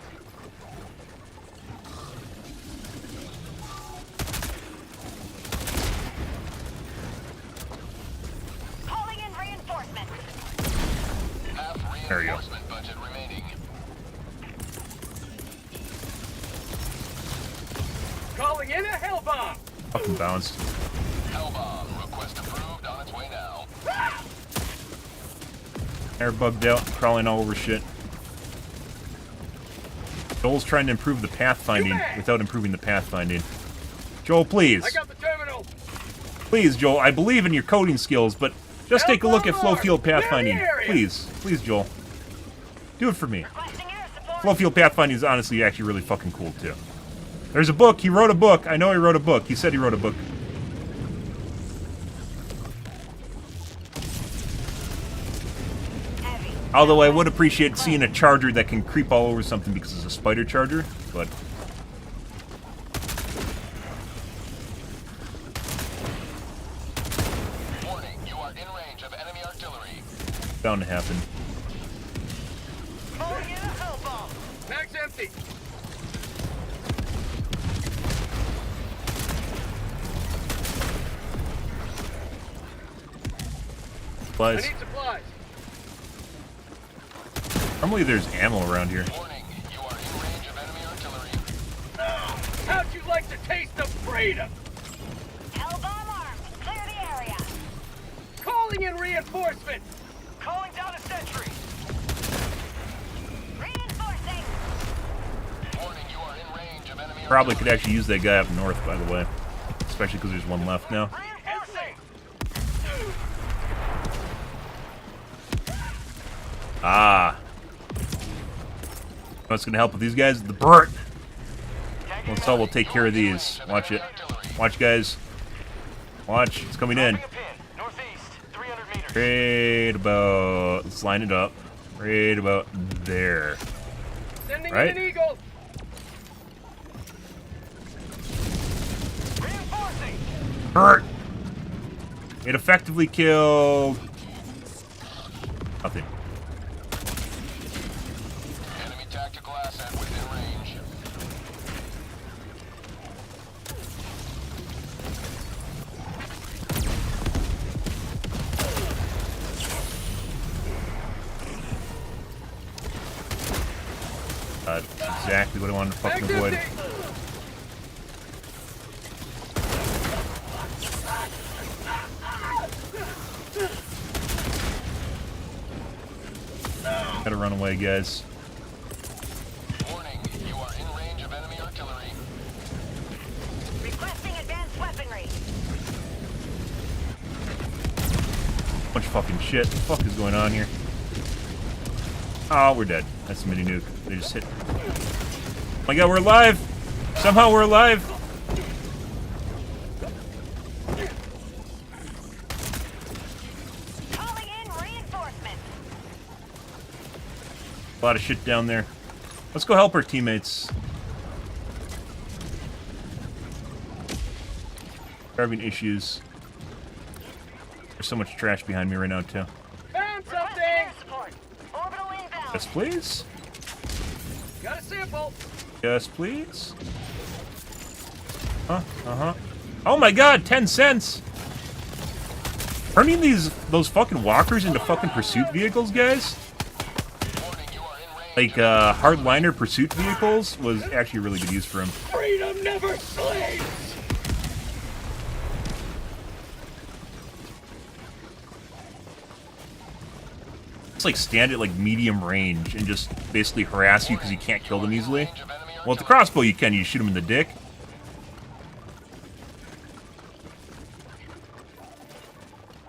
Calling in reinforcements. Half There you go. reinforcement budget remaining. Calling in a hell bomb. Fucking bounced. Hellbomb request approved on its way now. Air bugged out, crawling all over shit. Joel's trying to improve the pathfinding without improving the pathfinding. Joel, please. I got the terminal. Please, Joel, I believe in your coding skills, but just take a look at flow field Clear the pathfinding. area. Please. Please, Joel. Do it for me. Requesting air support. Flow field pathfinding is honestly actually really fucking cool, too. There's a book. He wrote a book. I know he wrote a book. He said he wrote a book. Heavy. Although I would appreciate seeing a charger that can creep all over something because it's a spider charger, but... Warning, you are in range of enemy artillery. bound to happen. Calling in a hell bomb. Mag's empty. I Supplies. need supplies. Normally there's ammo around here. Warning, you are in range of enemy artillery. How'd you like to taste of freedom? Hell bomb armed. Clear the area. Calling in reinforcements. Calling down a sentry. Reinforcing. Warning, you are in range of enemy Probably could actually use that guy up north, by the way. Especially because there's one left now. Ah. What's going to help with these guys? The burnt. Well, so we'll take care of these. Watch it. Watch, guys. Watch. It's coming in. Right about... Let's line it up. Right about there. Sending Right? in an eagle. Hurt. It effectively killed... Nothing. Enemy tactical asset within range. Exactly what I wanted to fucking avoid. Gotta run away, guys. Warning, you are in range of enemy artillery. Requesting advanced weaponry. Bunch of fucking shit. What the fuck is going on here? Oh, we're dead. That's a mini nuke. They just hit. Oh my god, we're alive! Somehow we're alive! Calling in reinforcements. A lot of shit down there. Let's go help our teammates. They're having issues. There's so much trash behind me right now, too. Found Requesting something. air support. Orbital inbound. Yes, please. Got a sample. Yes, please. Uh-huh. Oh my god, 10 cents! Turning those fucking walkers into fucking pursuit vehicles, guys? Warning, you are in range. Like, hardliner pursuit vehicles was actually a really good use for him. Freedom never sleeps. It's like stand at like medium range and just basically harass you because you can't kill them easily. Well, with the crossbow you can. You shoot them in the dick.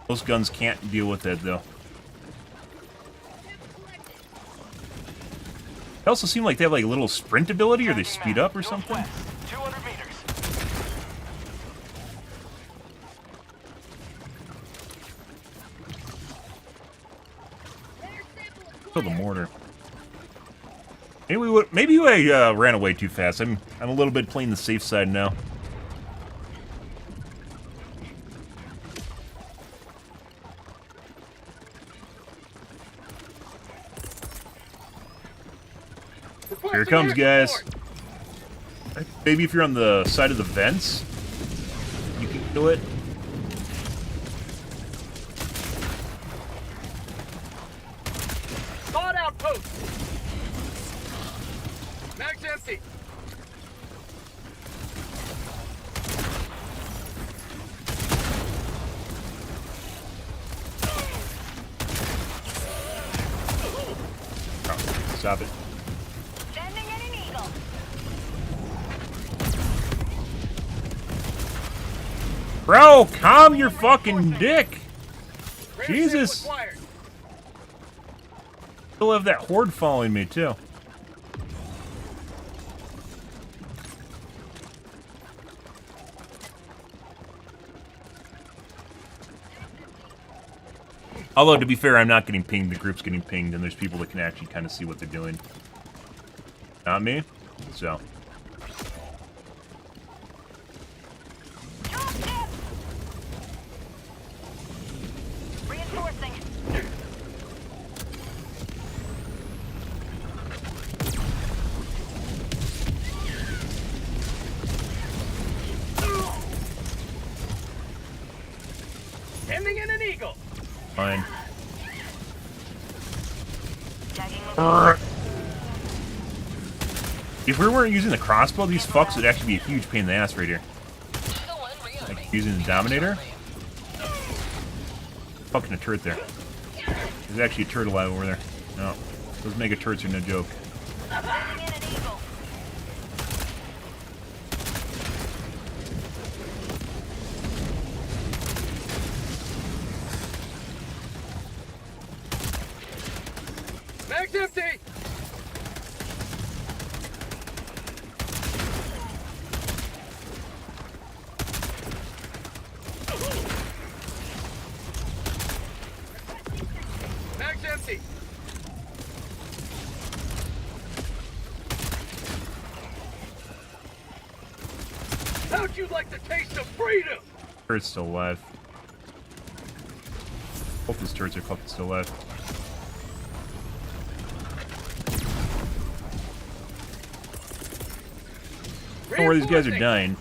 Those guns can't deal with that, though. They also seem like they have like a little sprint ability, or they speed up or something. 200 meters. Kill the mortar. Maybe I ran away too fast. I'm a little bit playing the safe side now. Here it comes, guys. Maybe if you're on the side of the vents, you can kill it. Thawed outpost. Mag's empty. Oh, stop it. Sending in an eagle. Bro, calm your fucking dick. Rare Jesus. sample acquired. Still have that horde following me, too. Although, to be fair, I'm not getting pinged. The group's getting pinged, and there's people that can actually kind of see what they're doing. Not me. So. Drop ship. Reinforcing. Sending in an eagle. Fine. Tagging location. If we weren't using the crossbow, these fucks would actually be a huge pain in the ass right here. Like using the Dominator. Fucking a turret there. There's actually a turret alive over there. No. Those mega turrets are no joke. Sending in an eagle. How'd you like the taste of freedom? Turret's still alive. Both those turrets are fucking still alive. I don't know where these guys are dying.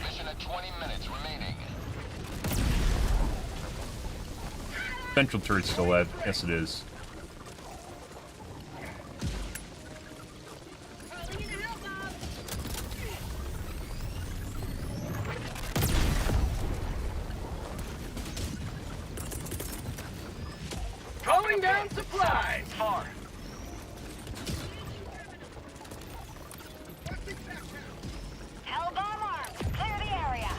Mission at 20 minutes remaining. Central turret's still alive. Yes, it is. Calling down supplies. Far. Helldive armed. Clear the area.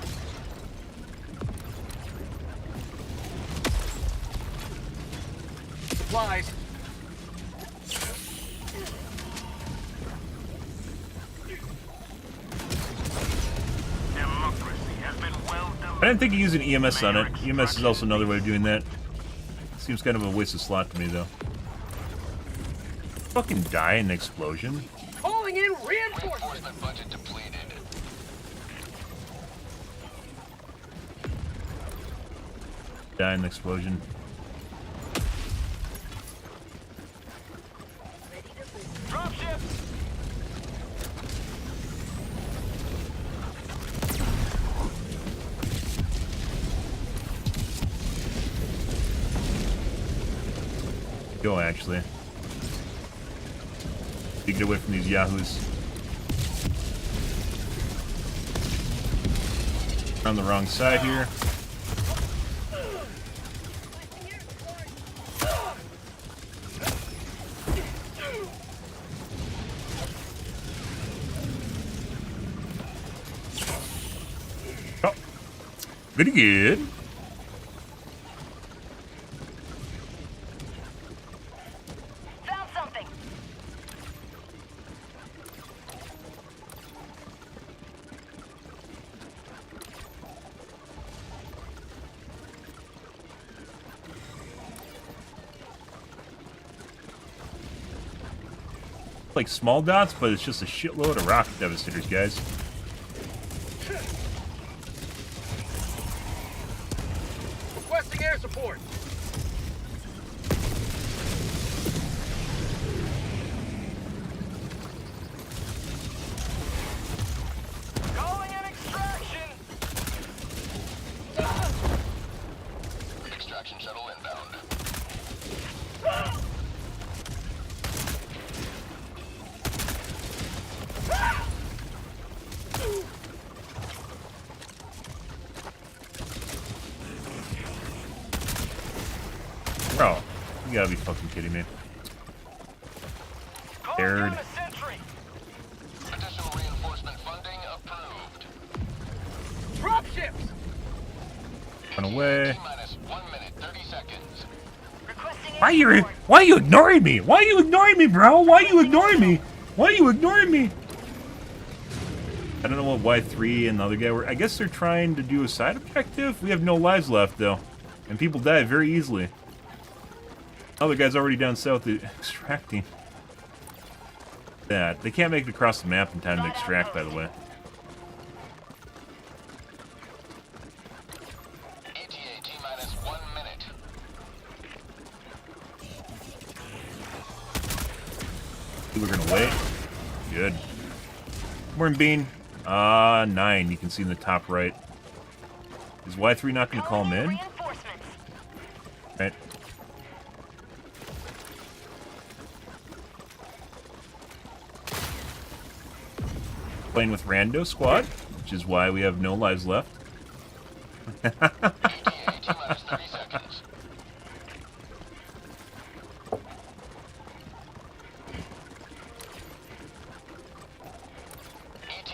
Supplies. Democracy has been well done. I didn't think of using EMS on it. EMS is also another way of doing that. Seems kind of a waste of slot to me, though. Fucking die in an explosion. Calling in reinforcements. Reinforcement budget depleted. Die in an explosion. Dropship. Go, actually. You get away from these yahoos. On the wrong side here. Oh. Pretty good. Found something. Like small dots, but it's just a shitload of rocket devastators, guys. Requesting air support. Calling in extraction. Extraction shuttle inbound. Bro, you gotta be fucking kidding me. Calling Aired. down a sentry. Additional reinforcement funding approved. Dropships. Run away. T-minus 1 minute, 30 seconds. Requesting Why air you support. why you ignoring me? Why you ignoring me, bro? Why you ignoring me? Why you ignoring me? I don't know what Y3 and the other guy were. I guess they're trying to do a side objective. We have no lives left though, and people die very easily. Other guy's already down south extracting. That they can't make it across the map in time to extract, by the way. ETA T-minus 1 minute. We're gonna wait. Good. Morning, Bean. 9. You can see in the top right. Is Y3 not gonna call him in? Reinforcements. Right. Playing with Rando Squad, which is why we have no lives left. ETA T-minus 30 seconds.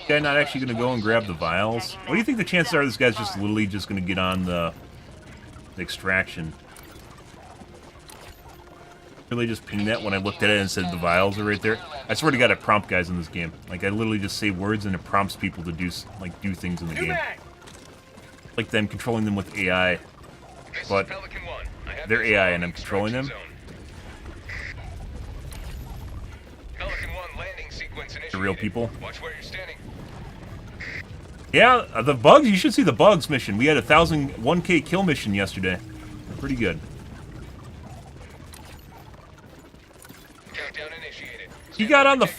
Guy not actually going to go and grab the vials? What do you think the chances are this guy's just literally just going to get on the extraction? Really just pinged that when I looked at it and said the vials are right there. I swear to God, I prompt guys in this game. Like I literally just say words and it prompts people to do things in the New game. mag. Like them controlling them with AI, but they're AI and I'm controlling them. Pelican real people. Watch where you're standing. Yeah, the bugs. You should see the bugs mission. We had a 1K kill mission yesterday. Pretty good. Countdown initiated. He got on the.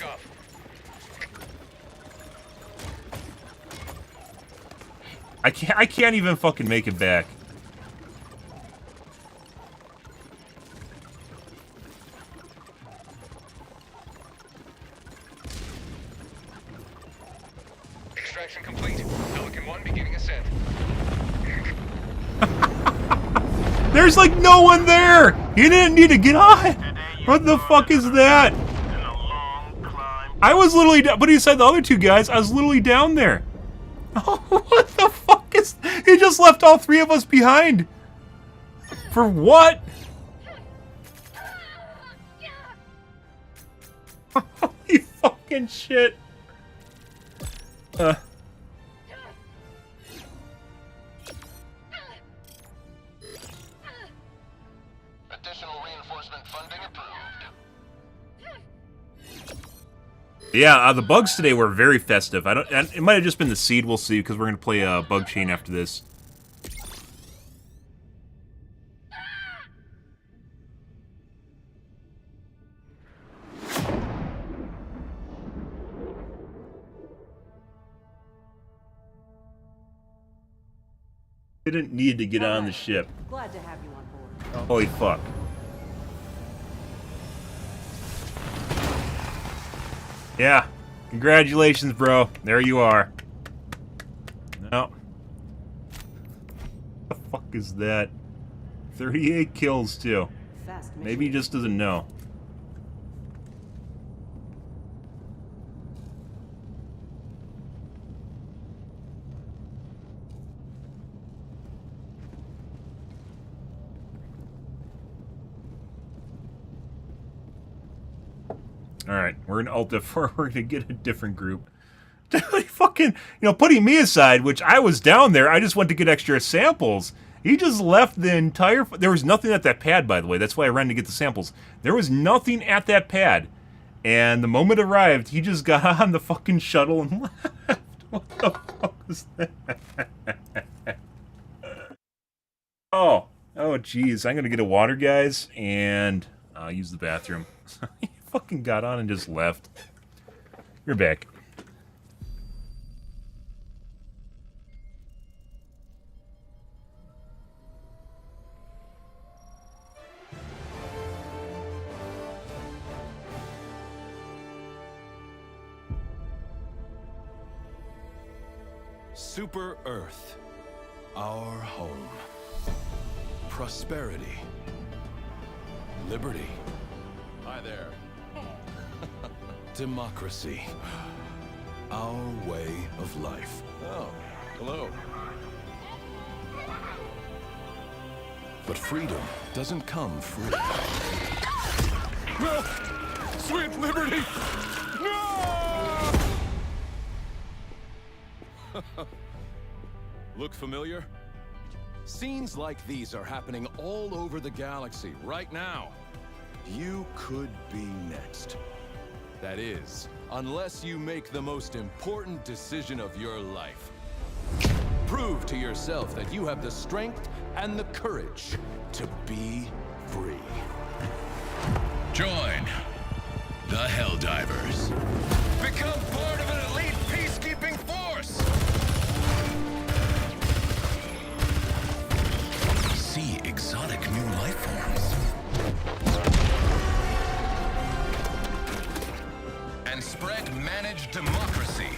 I can't even fucking make it back. Extraction complete. Pelican 1 beginning ascent. There's like no one there! You didn't need to get on! What the fuck is that? I was literally down, but he said the other two guys, I was literally down there. Oh, what the fuck is... He just left all three of us behind. For what? Holy fucking shit. Additional reinforcement funding approved. Yeah, the bugs today were very festive. I don't. It might have just been the seed. We'll see, because we're gonna play a bug chain after this. Didn't need to get on the ship. Glad to have you on board. Holy fuck. Yeah. Congratulations, bro. There you are. No. What the fuck is that? 38 kills, too. Fast mission. Maybe he just doesn't know. Alright, we're in Alt F4, we're gonna get a different group. Fucking, putting me aside, which I was down there, I just went to get extra samples. He just left the entire... There was nothing at that pad, by the way. That's why I ran to get the samples. There was nothing at that pad. And the moment it arrived, he just got on the fucking shuttle and left. What the fuck was that? Oh, jeez. I'm gonna get a water, guys, and use the bathroom. He fucking got on and just left. You're back. Super Earth, our home. Prosperity. Liberty. Hi there. Democracy. Our way of life. Oh, hello. But freedom doesn't come free. No! Sweet liberty! No! Look familiar? Scenes like these are happening all over the galaxy right now. You could be next. That is, unless you make the most important decision of your life. Prove to yourself that you have the strength and the courage to be free. Join the Helldivers. Become part of an elite peacekeeping force. See exotic new life forms. And spread managed democracy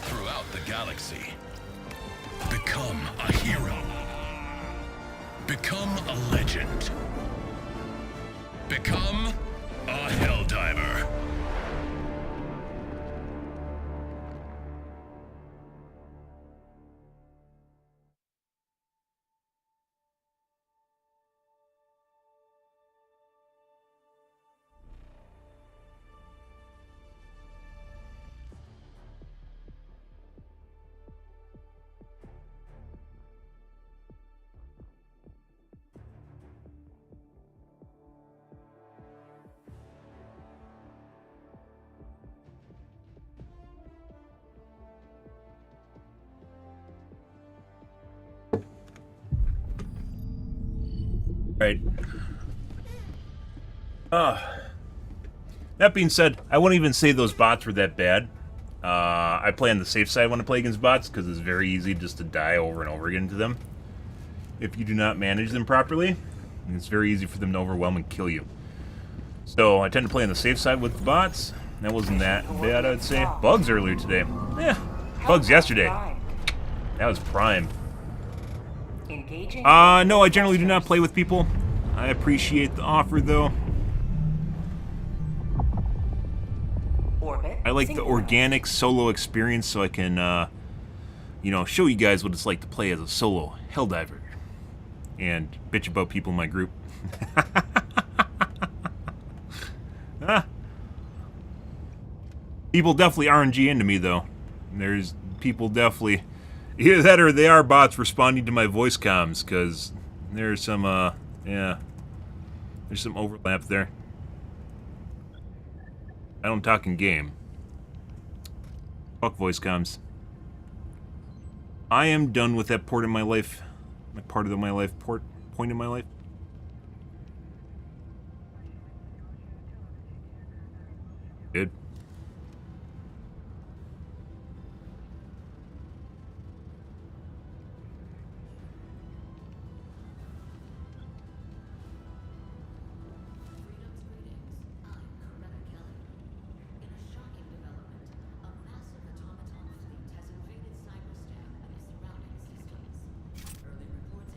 throughout the galaxy. Become a hero. Become a legend. Become a Helldiver. Right. That being said, I wouldn't even say those bots were that bad. I play on the safe side when I play against bots because it's very easy just to die over and over again to them. If you do not manage them properly, and it's very easy for them to overwhelm and kill you. So I tend to play on the safe side with the bots. That wasn't that bad, I'd say. Bugs earlier today. Yeah, bugs yesterday. That was prime. No, I generally do not play with people. I appreciate the offer, though. I like the organic solo experience so I can, you know, show you guys what it's like to play as a solo Helldiver. And bitch about people in my group. People definitely RNG into me, though. There's people definitely... Either that or they are bots responding to my voice comms, because there's some, yeah. There's some overlap there. I don't talk in game. Fuck voice comms. I am done with that point in my life. Point in my life. Good.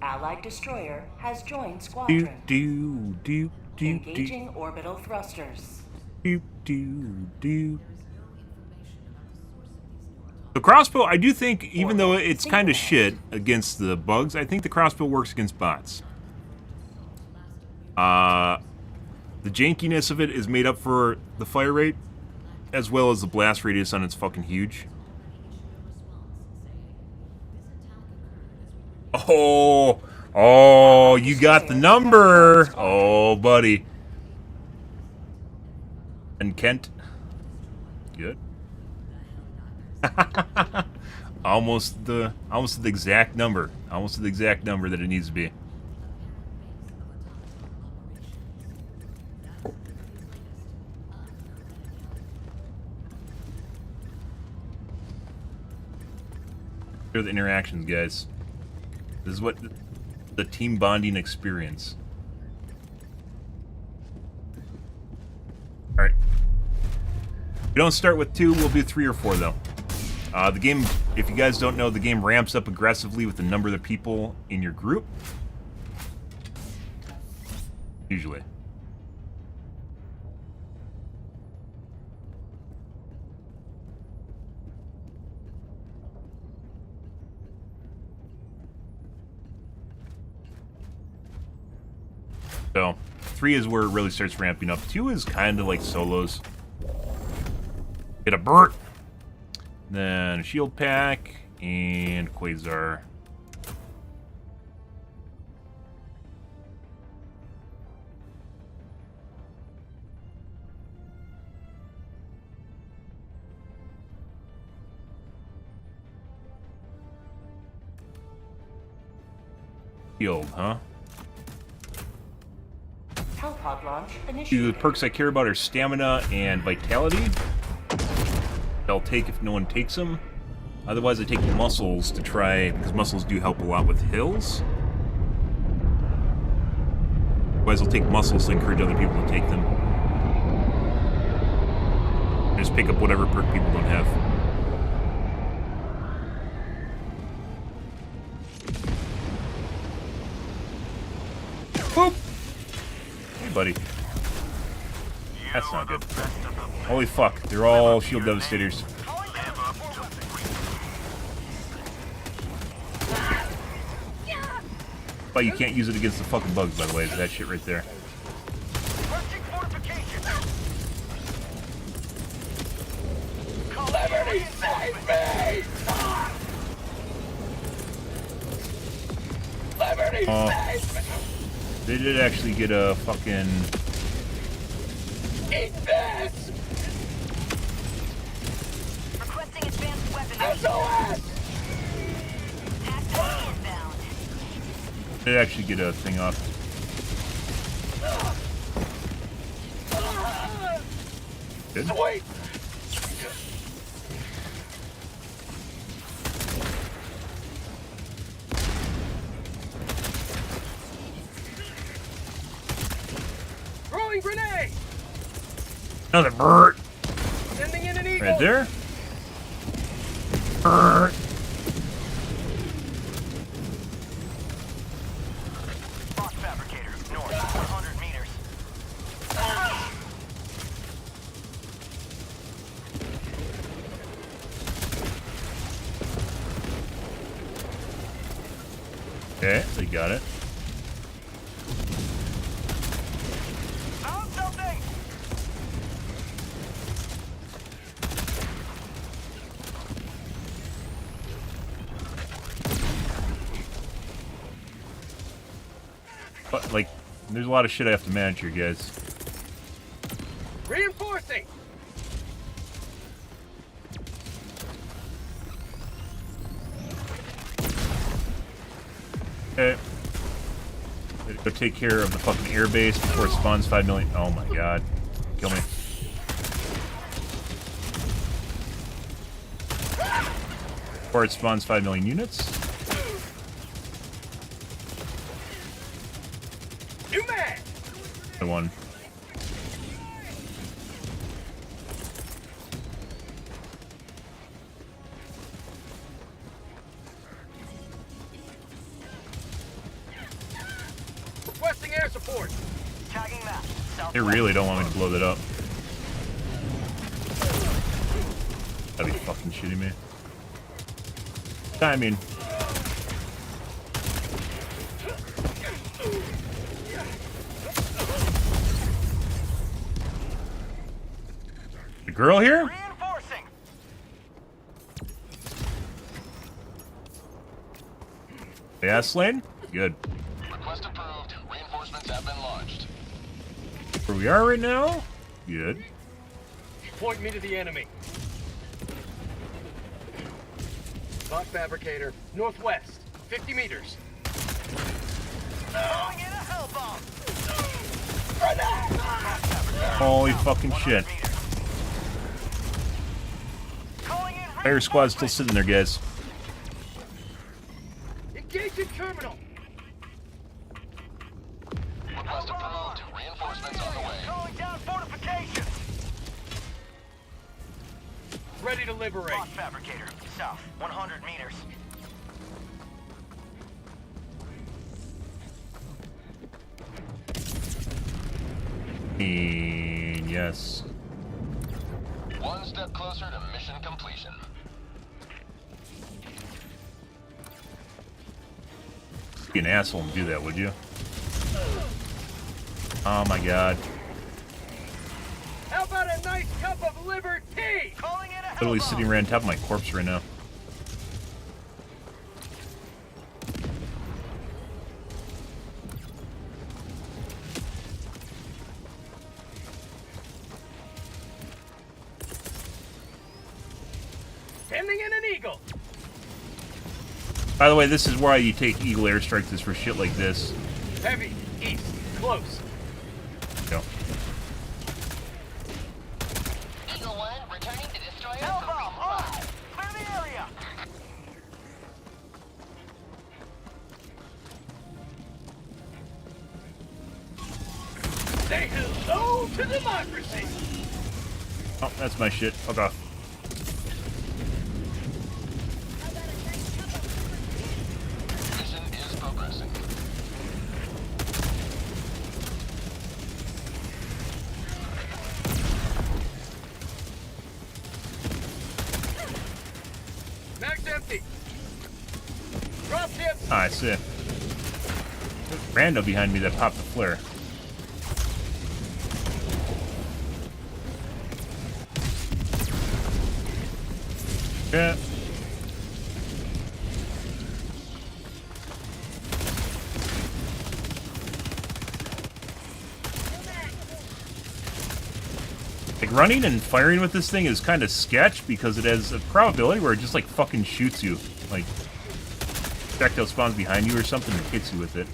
Allied destroyer has joined squadron. Engaging orbital thrusters. The crossbow, I do think, even though it's kind of shit against the bugs, I think the crossbow works against bots. The jankiness of it is made up for the fire rate, as well as the blast radius on it's fucking huge. Oh, you got the number. Oh, buddy. And Kent. Good. almost the exact number. Almost the exact number that it needs to be. Here are the interactions, guys. This is what the team bonding experience. Alright. We don't start with 2, we'll do 3 or 4 though. The game, if you guys don't know, the game ramps up aggressively with the number of the people in your group. Usually. So, 3 is where it really starts ramping up. 2 is kind of like solos. Get a Burt, then a shield pack, and Quasar. Shield, huh? The perks I care about are stamina and vitality. I'll take if no one takes them. Otherwise, I take muscles to try, because muscles do help a lot with hills. Otherwise, I'll take muscles to encourage other people to take them. Just pick up whatever perk people don't have. Boop! Buddy. That's not good. Holy fuck, they're all shield devastators. But you can't use it against the fucking bugs, by the way. That shit right there. Liberty, save me! Liberty, save me! They did actually get a fucking... Eat this! Requesting advanced weapons. SOS! Actively inbound. They did actually get a thing off. Good. Sweet! Throwing grenade! Another bird. Sending in an eagle! Right there. Bird. Box fabricator, north, 100 meters. Okay, they got it. Found something! But, like, there's a lot of shit I have to manage here, guys. Reinforcing! Okay. Gotta go take care of the fucking air base before it spawns 5 million. Oh my god. Kill me. Before it spawns 5 million units. New man! The one. Requesting air support! Tagging map, south. They really don't want me to blow that up. That'd be fucking shitting me. I mean, the girl here? Reinforcing! The ass lane? Good. Request approved. Reinforcements have been launched. Where we are right now? Good. Point me to the enemy. Bot fabricator, northwest, 50 meters. Throwing in a hell bomb! Holy fucking shit. Calling in Fire squad's still sitting there, guys. Engaging terminal! Request approved. Reinforcements on the way. calling down fortifications! Ready to liberate. Box fabricator, south, 100 meters. And yes. One step closer to mission completion. Be an asshole and do that, would you? Oh my god. How about a nice cup of liver tea? Calling in a hell Literally bomb! sitting right on top of my corpse right now. Sending in an eagle. By the way, this is why you take Eagle airstrikes is for shit like this. Heavy, east, close. Go. Eagle 1, returning to destroyer Hell for bomb, resupply. on! Clear the area! Say hello to democracy. Oh, that's my shit. Fuck off. Mission is progressing. Mag's empty. Drop ship. Ah, I see. Rando behind me that popped the flare. Yeah. Like, running and firing with this thing is kind of sketch because it has a probability where it just, like, fucking shoots you. Like, projectile spawns behind you or something and hits you with it.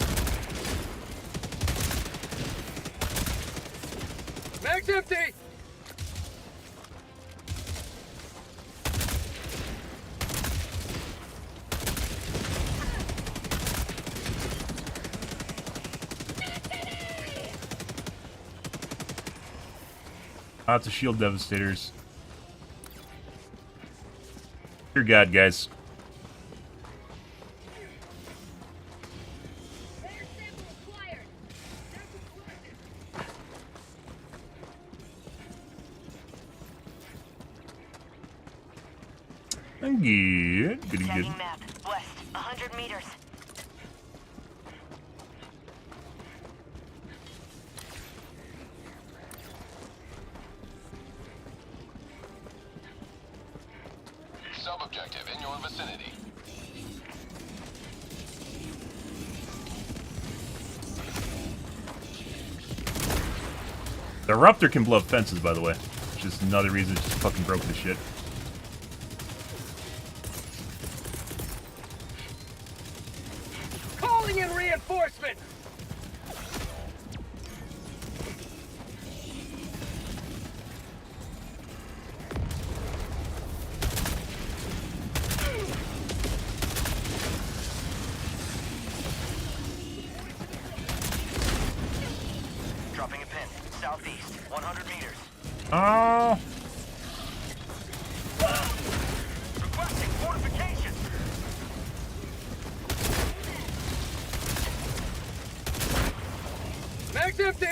Mag's empty. Lots of shield devastators. Dear God, guys. I'm good. Good, good. Tagging map. West, 100 meters. Sub-objective in your vicinity. The Eruptor can blow up fences, by the way. Which is another reason it just fucking broke the shit. Calling in reinforcement! Dropping a pin. Southeast, 100 meters. Oh, Requesting fortification. Mag's empty!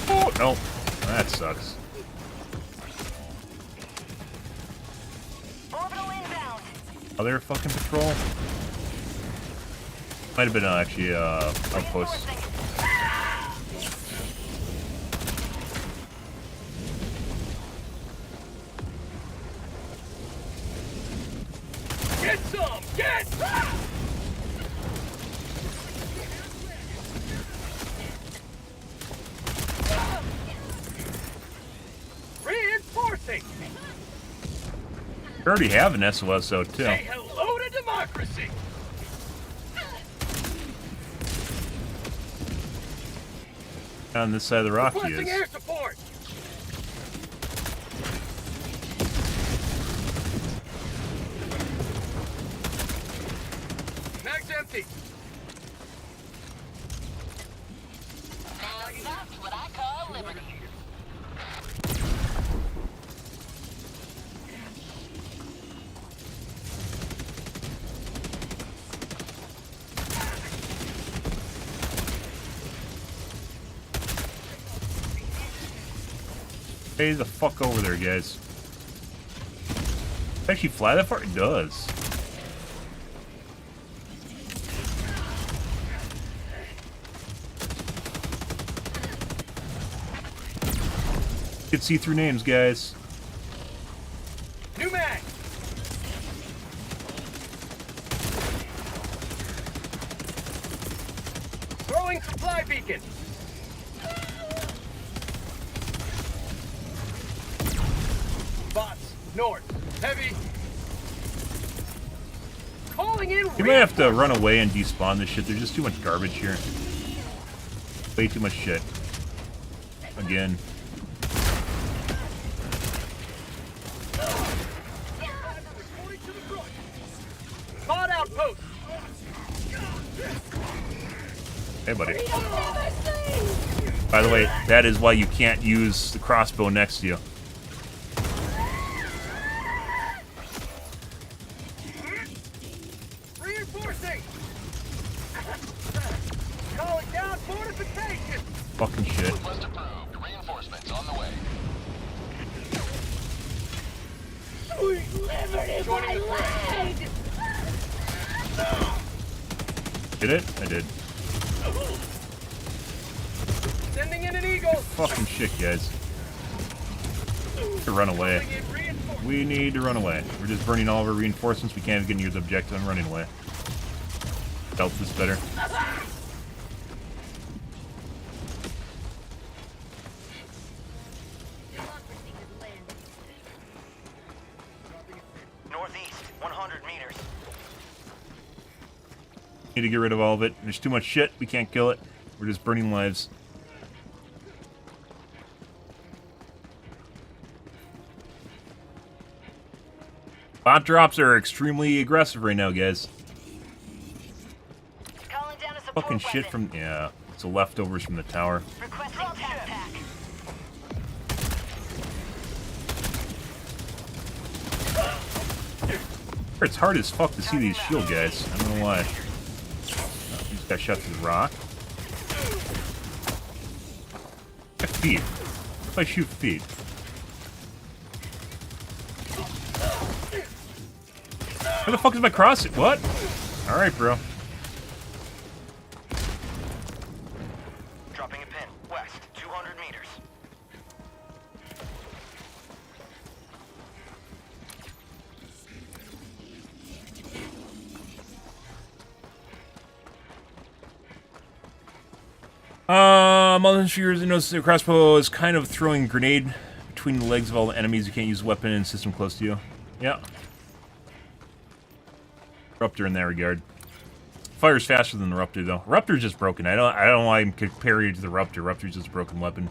oh no. That sucks. Orbital inbound. Other fucking patrol? Might have been actually outpost. Get some! Get! Reinforcing! We already have an SOSO too. Say hello to democracy! On this side of the rock he Requesting air is. support! Mag's empty! Now that's what I call liberty. Stay the fuck over there, guys. Does it actually fly that far? It does. You can see through names, guys. New mag! Throwing supply beacon! Bots, north, heavy. Calling in You might have to run away and despawn this shit. There's just too much garbage here. Way too much shit. Again. Caught outpost! Hey, buddy. By the way, that is why you can't use the crossbow next to you. Reinforcing! Calling down fortification! Fucking shit. Request approved. Reinforcements on the way. Sweet liberty, joining the fray! Did it? I did. Sending in an eagle! Fucking shit, guys. To run away. Calling in reinforcements! We need to run away. We're just burning all of our reinforcements. We can't even get near the objective and running away. Felt this better. Northeast, 100 meters. Need to get rid of all of it. There's too much shit. We can't kill it. We're just burning lives. Bot drops are extremely aggressive right now, guys. Fucking shit from... Yeah, it's the leftovers from the tower. Requesting tac pack. It's hard as fuck to see these shield guys. I don't know why. Oh, he just got shot through the rock. Feet. What if I shoot feet? Where the fuck is my crossing? What? Alright, bro. Dropping a pin. West, 200 meters. Mullen Shears notices the crossbow is kind of throwing a grenade between the legs of all the enemies. You can't use a weapon in a system close to you. Yeah. Eruptor in that regard. Fires faster than the Eruptor though. Eruptor's just broken. I don't know why I'm comparing it to the Eruptor. Eruptor's just a broken weapon.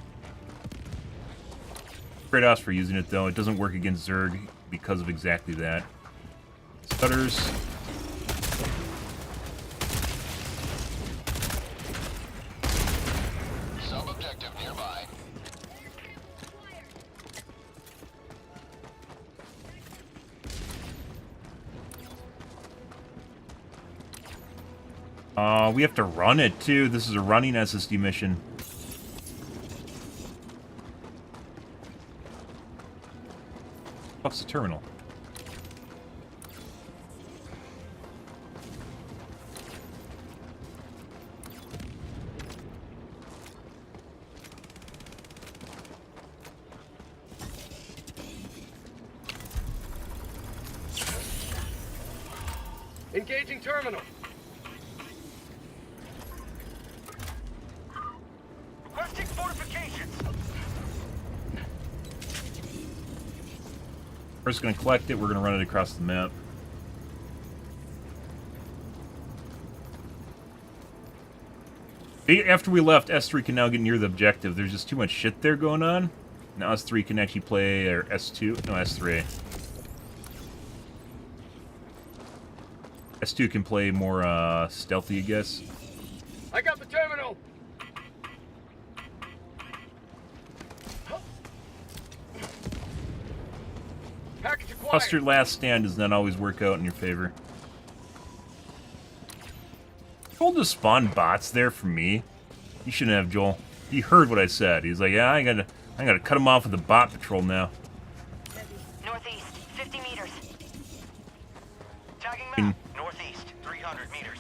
Kratos for using it though. It doesn't work against Zerg because of exactly that. Stutters. Sub-objective nearby. We have to run it too. This is a running SSD mission. What's the terminal? Engaging terminal. Requesting fortifications. We're just gonna collect it. We're gonna run it across the map. After we left, S3 can now get near the objective. There's just too much shit there going on. Now S3 can actually play, or S2, no, S3. S2 can play more stealthy, I guess. I got the terminal. Package acquired. Cluster last stand does not always work out in your favor. Joel just spawned bots there for me. You shouldn't have, Joel. He heard what I said. He's like, yeah, I gotta cut him off with the bot patrol now. Northeast, 50 meters. Tagging map. Northeast, 300 meters.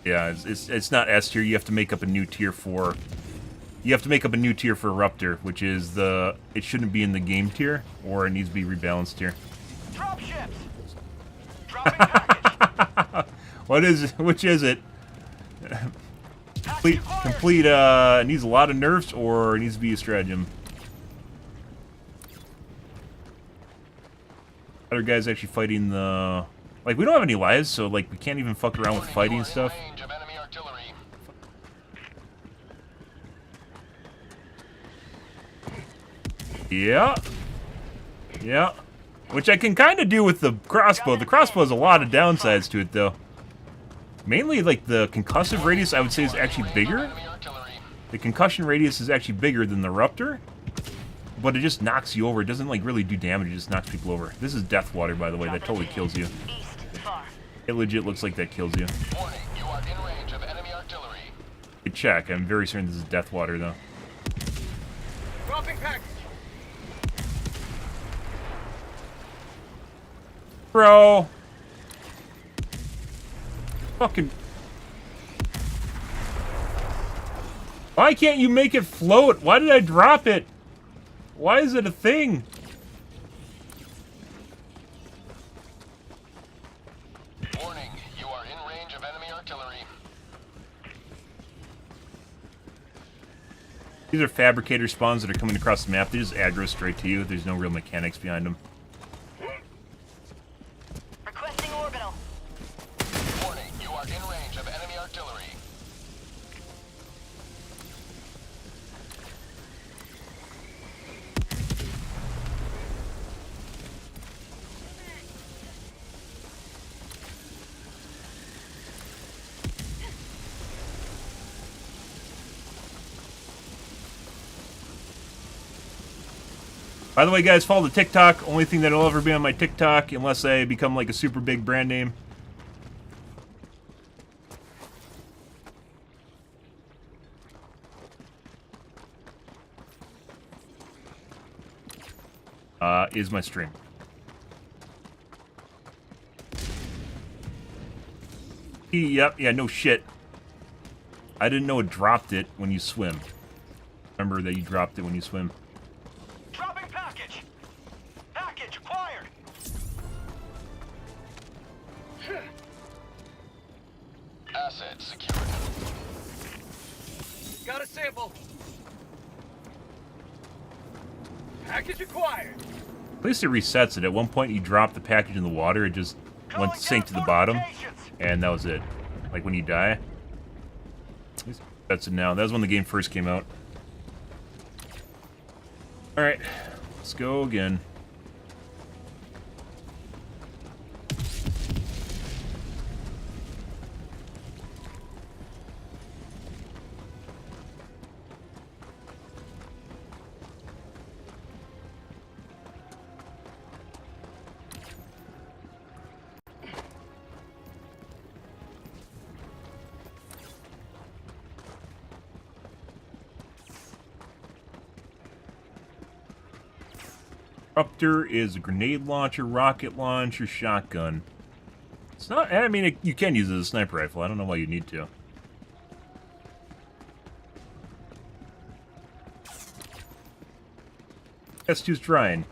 Yeah, it's not S tier. You have to make up a new tier for. You have to make up a new tier for Eruptor, which is the. It shouldn't be in the game tier, or it needs to be rebalanced here. Drop ships. Dropping package. What is it? Which is it? Complete. It needs a lot of nerfs, or it needs to be a stratagem. Other guys actually fighting the. Like, we don't have any lives, so like we can't even fuck around with fighting stuff. Range of enemy artillery. Yeah. Yeah. Which I can kind of do with the crossbow. The crossbow has a lot of downsides to it, though. Mainly, like, the concussive radius, I would say, is actually bigger. Enemy artillery. The concussion radius is actually bigger than the Eruptor. But it just knocks you over. It doesn't, like, really do damage. It just knocks people over. This is Death Water, by the way. That totally kills you. East, far. It legit looks like that kills you. Warning, you are in range of enemy artillery. Good check. I'm very certain this is Death Water, though. Dropping package. Bro! Fucking... Why can't you make it float? Why did I drop it? Why is it a thing? Warning, you are in range of enemy artillery. These are fabricator spawns that are coming across the map. They just aggro straight to you. There's no real mechanics behind them. Requesting orbital. Warning, you are in range of enemy artillery. By the way, guys, follow the TikTok. Only thing that'll ever be on my TikTok, unless I become like a super big brand name. Is my stream. Yep, yeah, no shit. I didn't know it dropped it when you swim. Remember that you dropped it when you swim. Dropping package. Package acquired. Asset secured. Got a sample. Package acquired. At least it resets it. At one point, you dropped the package in the water, it just went to sink to the bottom, and that was it. Like when you die. At least it resets it now. That was when the game first came out. Alright, let's go again. Eruptor is a grenade launcher, rocket launcher, shotgun. It's not. I mean, you can use it as a sniper rifle. I don't know why you need to. S2's drying.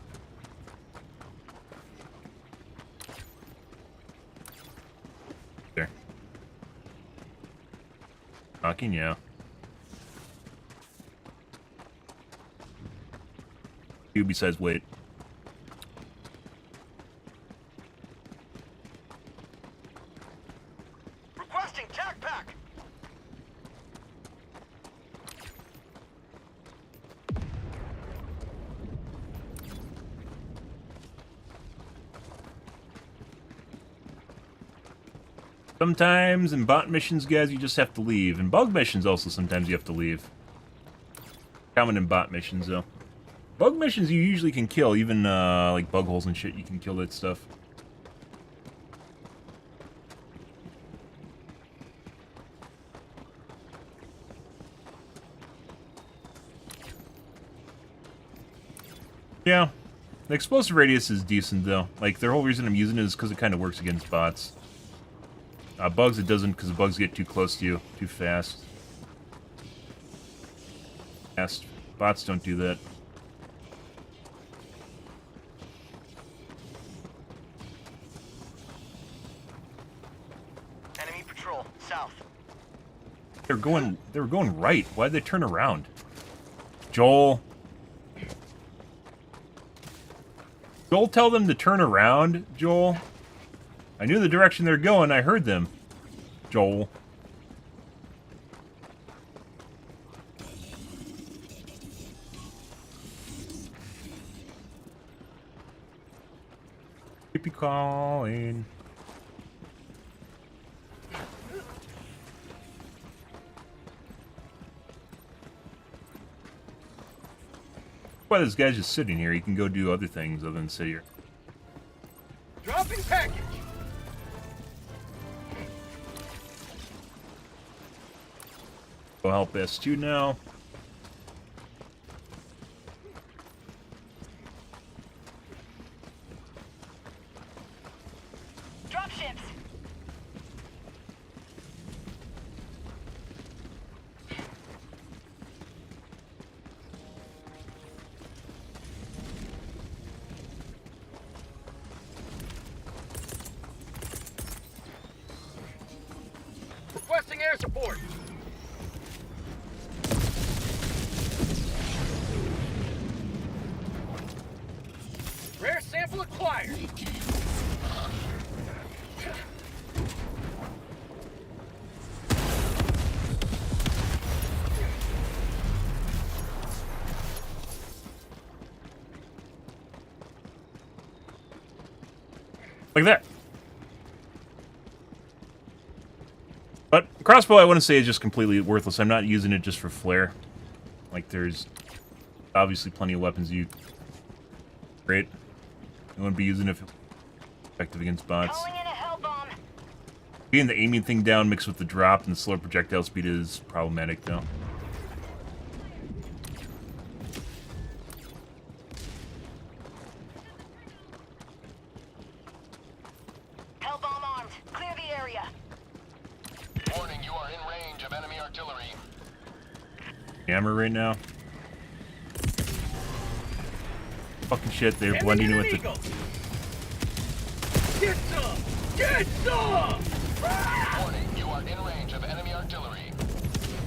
There. Knocking, yeah. You besides weight. Requesting tac pack. Sometimes in bot missions, guys, you just have to leave. In bug missions, also, sometimes you have to leave. Common in bot missions, though. Bug missions you usually can kill, even, like, bug holes and shit, you can kill that stuff. Yeah. The explosive radius is decent, though. Like, the whole reason I'm using it is because it kind of works against bots. Bugs, it doesn't, because the bugs get too close to you too fast. Bots don't do that. Enemy patrol south. They were going right. Why'd they turn around? Joel. Joel, tell them to turn around, Joel. I knew the direction they're going. I heard them. Joel. Keep you calling. Why this guy's just sitting here? He can go do other things other than sit here. Dropping package. Go help S2 now. Drop ships. Requesting air support. Rare sample acquired. Like that. But crossbow, I wouldn't say is just completely worthless. I'm not using it just for flair. Like, there's obviously plenty of weapons you Great. I wouldn't be using it if effective against bots. Calling in a hell bomb. Getting the aiming thing down mixed with the drop and the slower projectile speed is problematic, though. Hell bomb armed. Clear the area. Warning, you are in range of enemy artillery. Hammer right now. Fucking shit, they're blending in with the... Get some! Get some! Warning, you are in range of enemy artillery.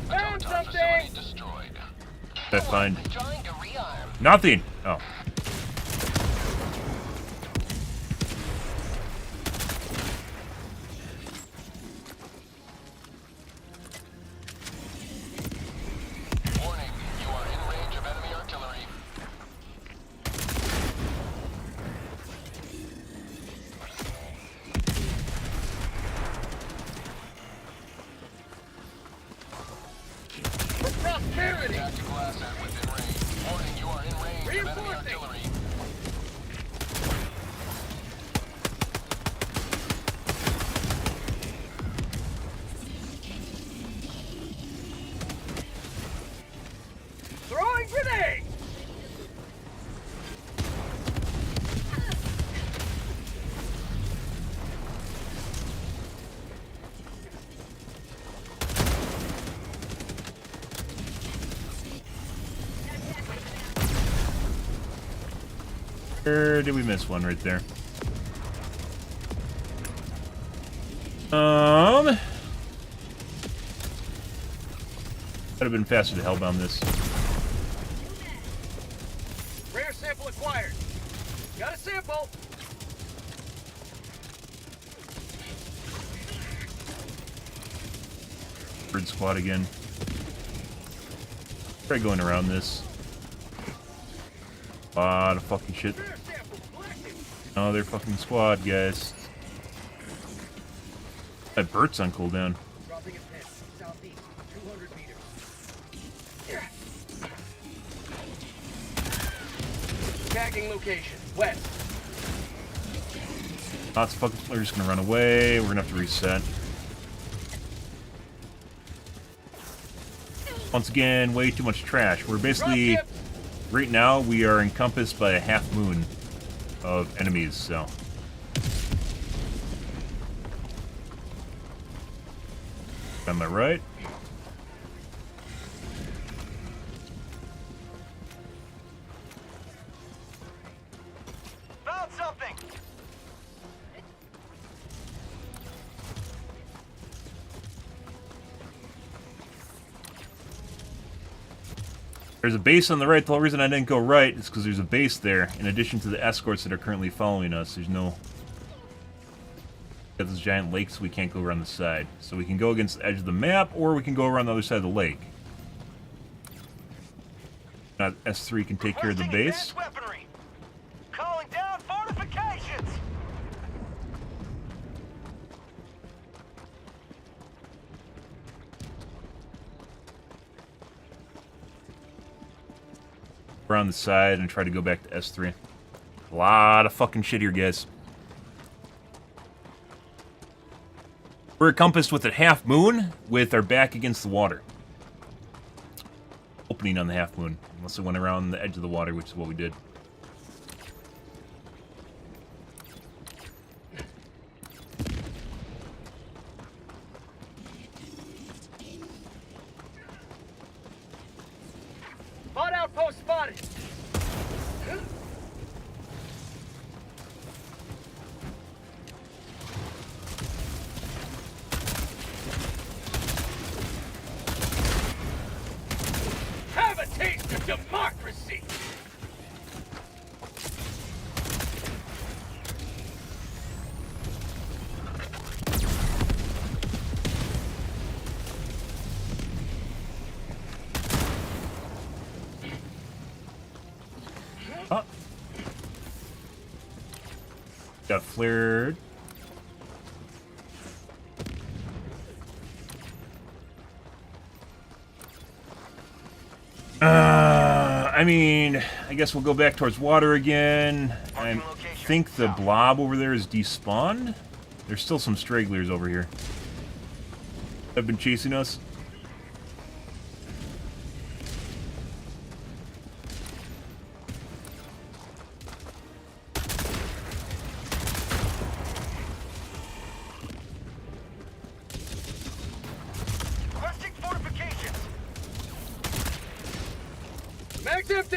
Found Automaton something! facility destroyed. That fine. Trying to rearm. Nothing! Oh. Warning, you are in range of enemy artillery. For prosperity! Tactical asset within range. Warning, you are in range of enemy Reinforcing. artillery. Throwing grenade! Or did we miss one right there? Could have been faster to hellbound this. Rare sample acquired. Got a sample. Bird squad again. Try going around this. A lot of fucking shit. Rare sample collected. Another fucking squad, guys. That Bert's on cooldown. Dropping a pin. Southeast. 200 meters. Tagging location. West. Lots of fucking players gonna run away. We're gonna have to reset. Once again, way too much trash. We're basically, Drop right now, we are encompassed by a half moon of enemies, so. Am I right? Found something! There's a base on the right. The whole reason I didn't go right is because there's a base there, in addition to the escorts that are currently following us. There's no... We have this giant lake, so we can't go around the side. So we can go against the edge of the map, or we can go around the other side of the lake. Now, S3 can take care of the Requesting base. advanced weaponry. Calling down fortifications. Around the side and try to go back to S3. A lot of fucking shit here, guys. We're encompassed with a half moon with our back against the water. Opening on the half moon. Unless it went around the edge of the water, which is what we did. Bot outpost spotted. Have a taste of democracy. Oh. Got flared. I mean, I guess we'll go back towards water again. I think the blob over there is despawned. There's still some stragglers over here. Have been chasing us. Requesting fortifications. Mag's empty.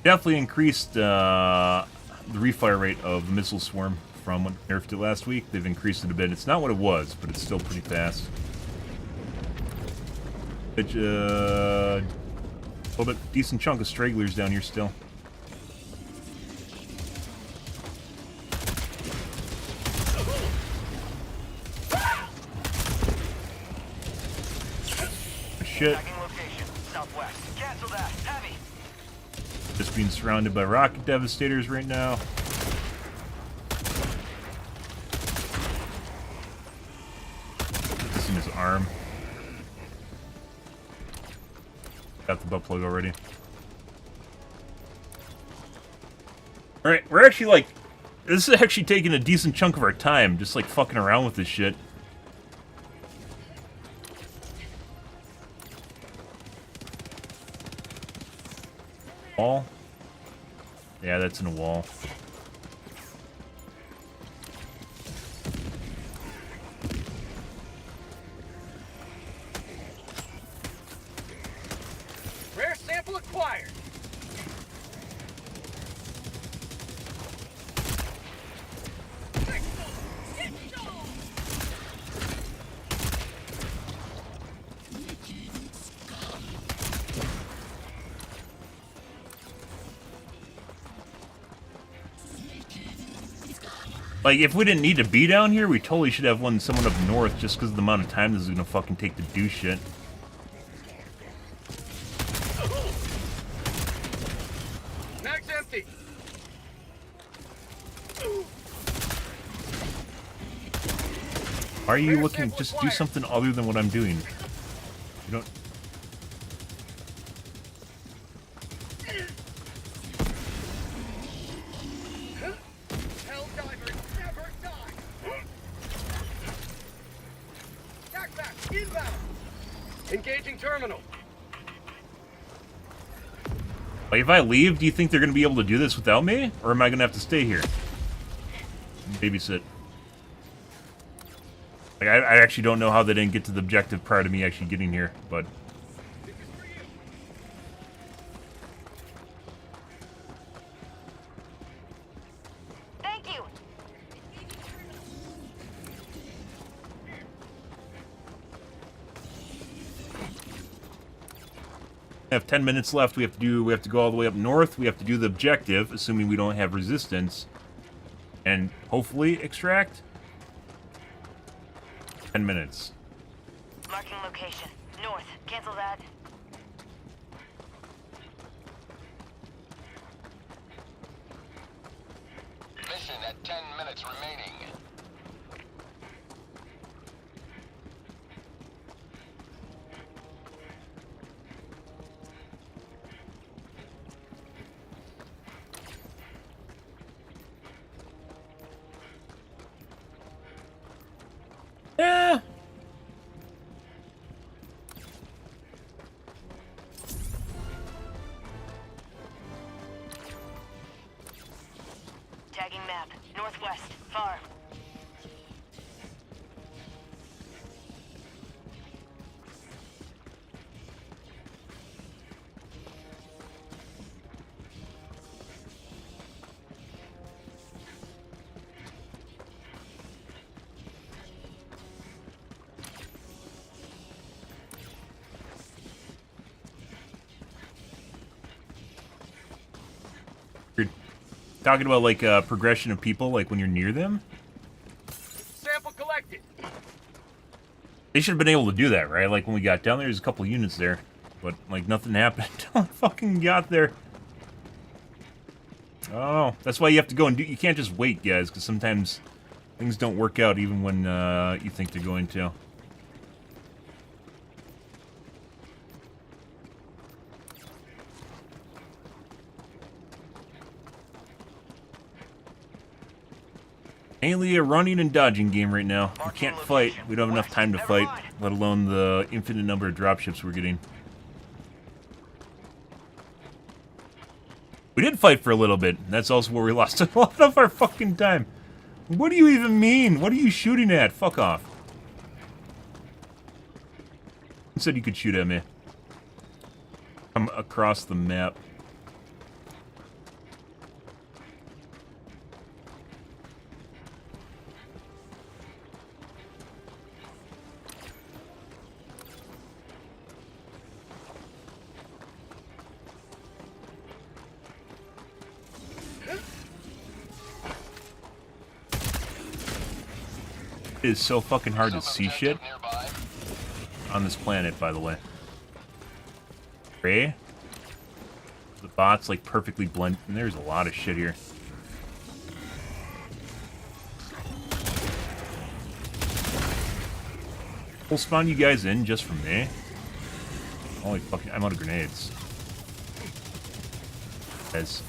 Definitely increased the refire rate of the missile swarm from when nerfed it last week. They've increased it a bit. It's not what it was, but it's still pretty fast. But, a little bit decent chunk of stragglers down here still. Shit. Location, southwest. Cancel that. Heavy. Just being surrounded by rocket devastators right now. Missing his arm. Got the butt plug already. Alright, we're actually like... This is actually taking a decent chunk of our time, just like fucking around with this shit. Wall? Yeah, that's in a wall. Rare sample acquired. Like, if we didn't need to be down here, we totally should have someone up north just because of the amount of time this is gonna fucking take to do shit. Mag's empty. Why are you looking? Just do something other than what I'm doing. You don't... Helldivers never die. Attack back. Inbound. Engaging terminal. Like, if I leave, do you think they're gonna be able to do this without me? Or am I gonna have to stay here? And babysit. Like, I actually don't know how they didn't get to the objective prior to me actually getting here, but... Thank you. We have 10 minutes left. We have to go all the way up north. We have to do the objective, assuming we don't have resistance. And hopefully extract. 10 minutes. Marking location. North. Cancel that. Mission at 10 minutes remaining. Yeah. Tagging map. Northwest. Far. You're talking about, like, progression of people, like, when you're near them? Sample collected. They should have been able to do that, right? Like, when we got down there, there's a couple units there. But, like, nothing happened until I fucking got there. Oh, that's why you have to go and do... You can't just wait, guys, because sometimes Things don't work out even when you think they're going to. Mainly a running and dodging game right now. We can't fight. We don't have enough time to fight, let alone the infinite number of dropships we're getting. We did fight for a little bit. That's also where we lost a lot of our fucking time. What do you even mean? What are you shooting at? Fuck off. You said you could shoot at me. I'm across the map. It is so fucking hard to see shit on this planet, by the way. Ray? The bots like perfectly blend, and there's a lot of shit here. We'll spawn you guys in just for me. Holy fucking, I'm out of grenades. Guys.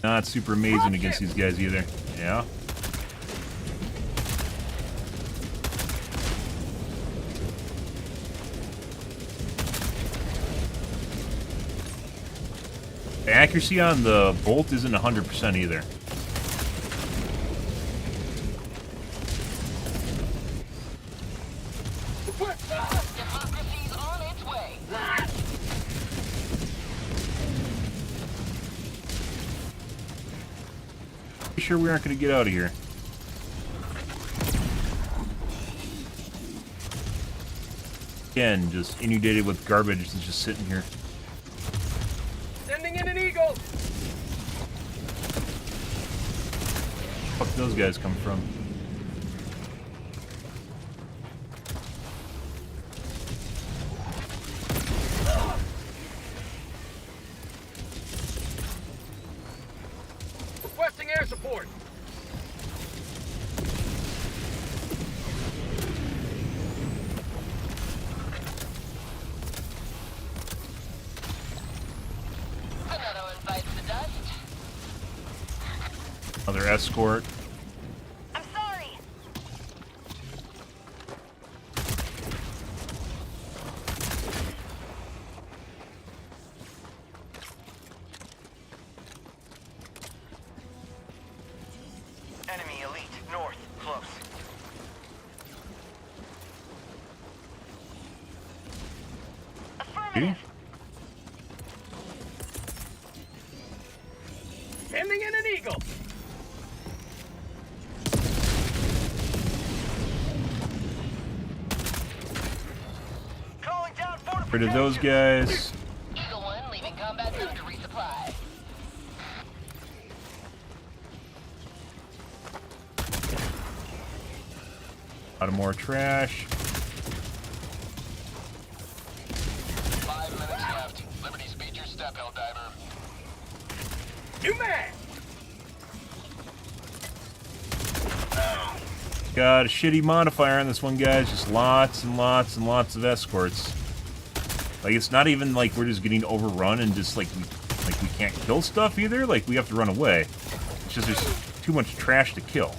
Not super amazing against these guys either. Yeah. The accuracy on the bolt isn't 100% either. Democracy's on its way. Pretty sure we aren't going to get out of here. Again, just inundated with garbage that's just sitting here. Sending in an eagle. Fuck those guys come from? Requesting air support. Another one bites the dust. Another escort. I'm sorry. Enemy elite, north, close. Affirmative. Sending in an eagle. Calling down fortifications. Rid of those guys. Eagle 1 leaving combat zone to resupply. A lot of more trash. 5 minutes left. Liberty, speed your step, Helldiver. New man. Got a shitty modifier on this one, guys. Just lots and lots and lots of escorts. Like, it's not even like we're just getting overrun and just like we can't kill stuff either. Like, we have to run away. It's just there's too much trash to kill.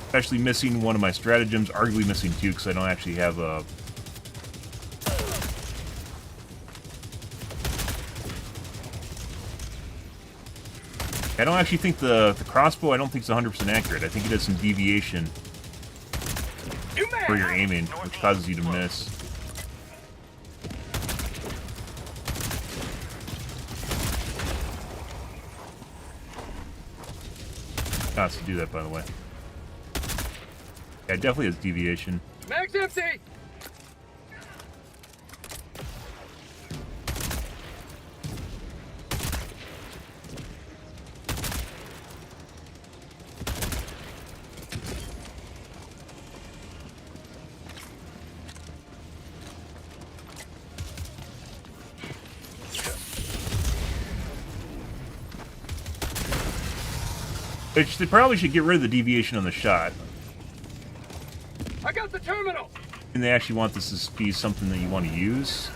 Especially missing one of my stratagems, arguably missing two because I don't actually have a... I don't actually think the crossbow, I don't think it's 100% accurate. I think it has some deviation New man. where you're aiming, which causes you to miss. Has to do that, by the way. Yeah, it definitely has deviation. Mag's empty. Which they probably should get rid of the deviation on the shot. I got the terminal. And they actually want this to be something that you want to use.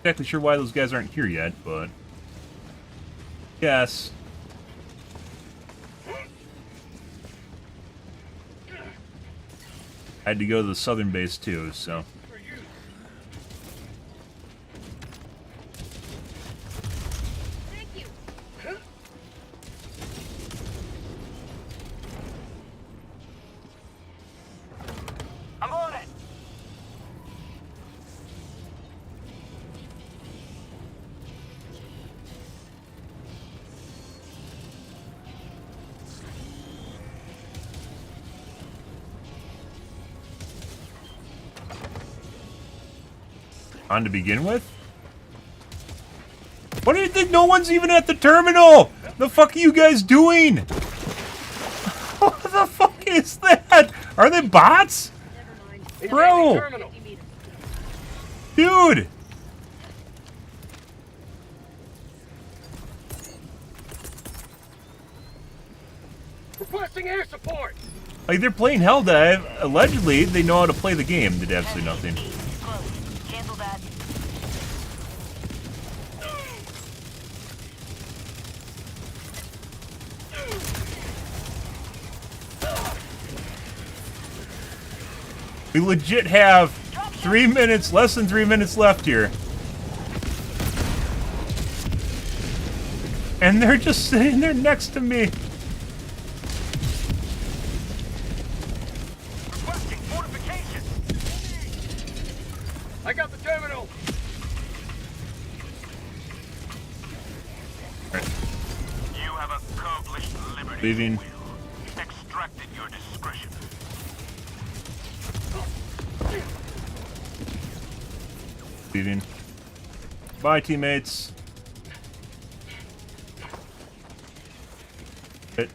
Exactly sure why those guys aren't here yet, but yes. I had to go to the southern base too, so. Thank you. I'm on it. On to begin with? What do you think? No one's even at the terminal! The fuck are you guys doing? What the fuck is that? Are they bots? Bro! Terminal. Dude! Requesting air support. Like, they're playing Helldive. Allegedly, they know how to play the game. Did absolutely nothing. Close. Cancel that. We legit have 3 minutes, less than 3 minutes left here. And they're just sitting there next to me. Requesting fortification. I got the terminal. You have accomplished liberty. Leaving. Extracted your discretion. Leaving. Bye, teammates. Hit.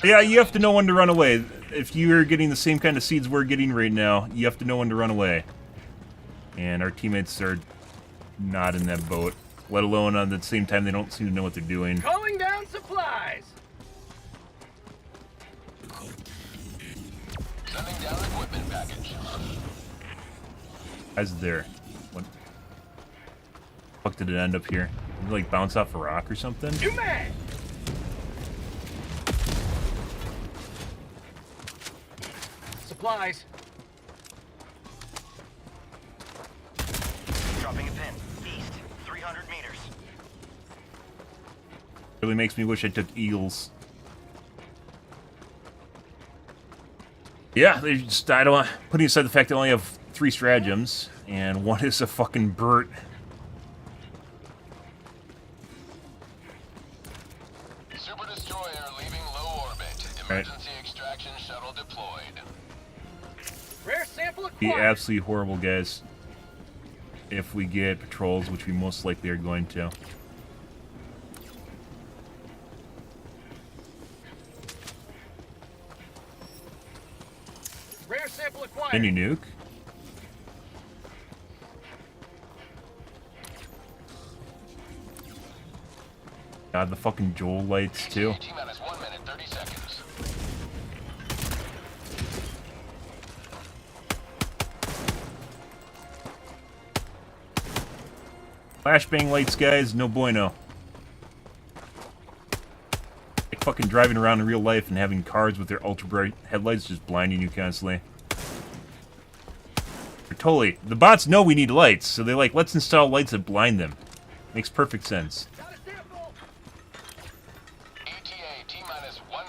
Yeah, you have to know when to run away. If you're getting the same kind of seeds we're getting right now, you have to know when to run away. And our teammates are not in that boat. Let alone at the same time they don't seem to know what they're doing. Calling down supplies. Sending down equipment package. Guys there. What the fuck did it end up here? Did it, like, bounce off a rock or something? You mad? Supplies. Dropping a pin. East. 300 meters. Really makes me wish I took eagles. Yeah, they just, I don't want, putting aside the fact that I only have 3 stratagems, and one is a fucking Burt. Super destroyer leaving low orbit. Emergency extraction shuttle deployed. Rare sample Be acquired. absolutely horrible, guys. If we get patrols, which we most likely are going to. Rare sample acquired. Can you nuke? God, the fucking Joel lights, too. T-minus 1 minute, 30 seconds. Flashbang lights, guys, no bueno. Like fucking driving around in real life and having cars with their ultra bright headlights just blinding you constantly. They're totally. The bots know we need lights, so they're like, let's install lights that blind them. Makes perfect sense. Got a sample. ETA T-minus 1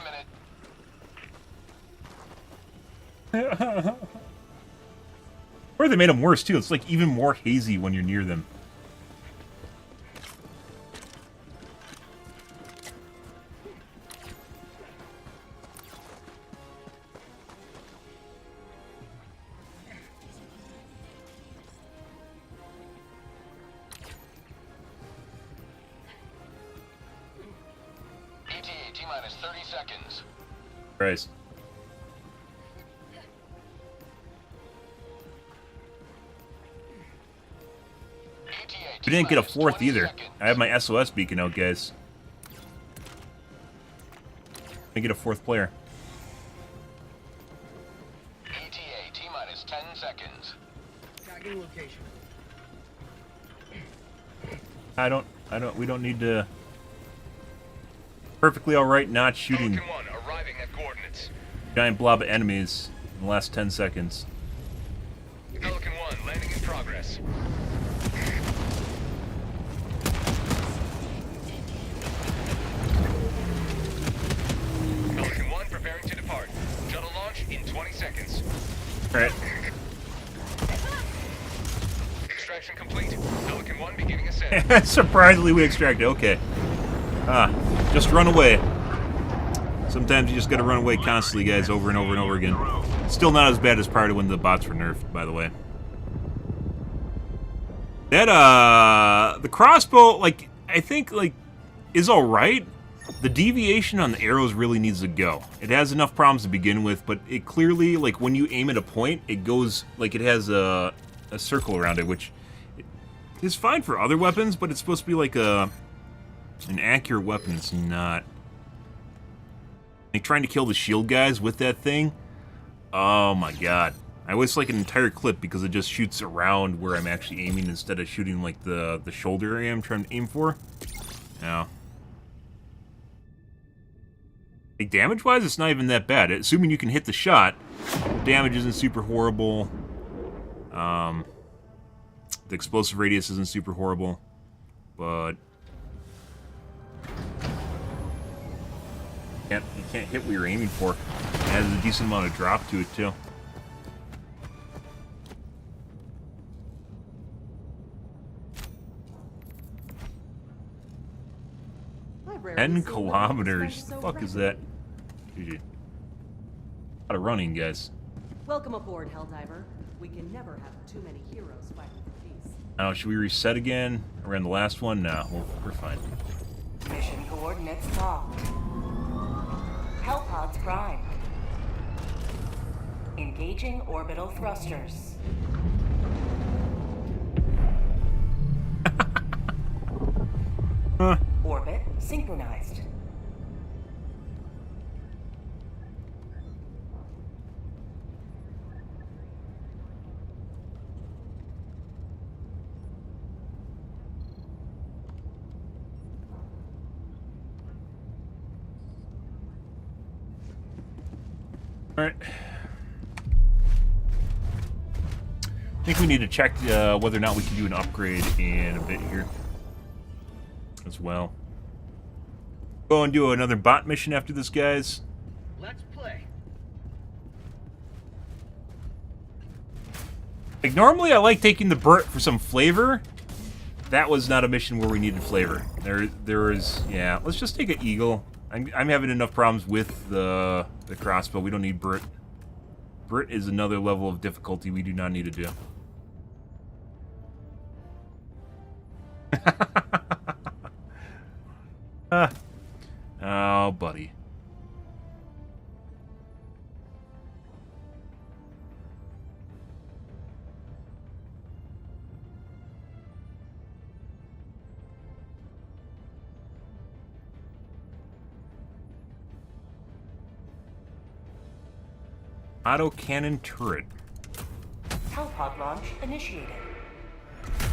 minute. Or they made them worse, too. It's like even more hazy when you're near them. minus 30 seconds. Christ. We didn't get a fourth either. I have my SOS beacon out, guys. I get a fourth player. ETA T-minus 10 seconds. Tagging location. We don't need to... Perfectly alright not shooting Pelican 1 arriving at coordinates. giant blob of enemies in the last 10 seconds. Pelican 1 landing in progress. Pelican 1 preparing to depart. Shuttle launch in 20 seconds. Alright. Extraction complete. Pelican 1 beginning ascent. Surprisingly, we extracted. Okay. Just run away. Sometimes you just gotta run away constantly, guys, over and over and over again. Still not as bad as prior to when the bots were nerfed, by the way. That, the crossbow, like, I think, like, is alright. The deviation on the arrows really needs to go. It has enough problems to begin with, but it clearly, like, when you aim at a point, it goes, like, it has a circle around it, which is fine for other weapons, but it's supposed to be like an accurate weapon. It's not. Like, trying to kill the shield guys with that thing, oh my god. I waste like an entire clip because it just shoots around where I'm actually aiming instead of shooting like the shoulder area I'm trying to aim for. Now, like, damage-wise, it's not even that bad. Assuming you can hit the shot, damage isn't super horrible. The explosive radius isn't super horrible, but you can't hit what you're aiming for. It has a decent amount of drop to it too. I've rarely 10 seen kilometers. so The fuck is rapid. that? GG. A lot of running, guys. Welcome aboard, Helldiver. We can never have too many heroes fighting for peace. Now, should we reset again? Are we on the last one? No, we're fine. Mission coordinates locked. Hellpods primed. Engaging orbital thrusters. Orbit synchronized. Alright. I think we need to check whether or not we can do an upgrade in a bit here as well. Go and do another bot mission after this, guys. Let's play. Like, normally I like taking the Burt for some flavor. That was not a mission where we needed flavor. There was, yeah, let's just take an Eagle. I'm having enough problems with the crossbow. We don't need Burt. Burt is another level of difficulty we do not need to do. Oh, buddy. Autocannon turret. Hellpod launch initiated.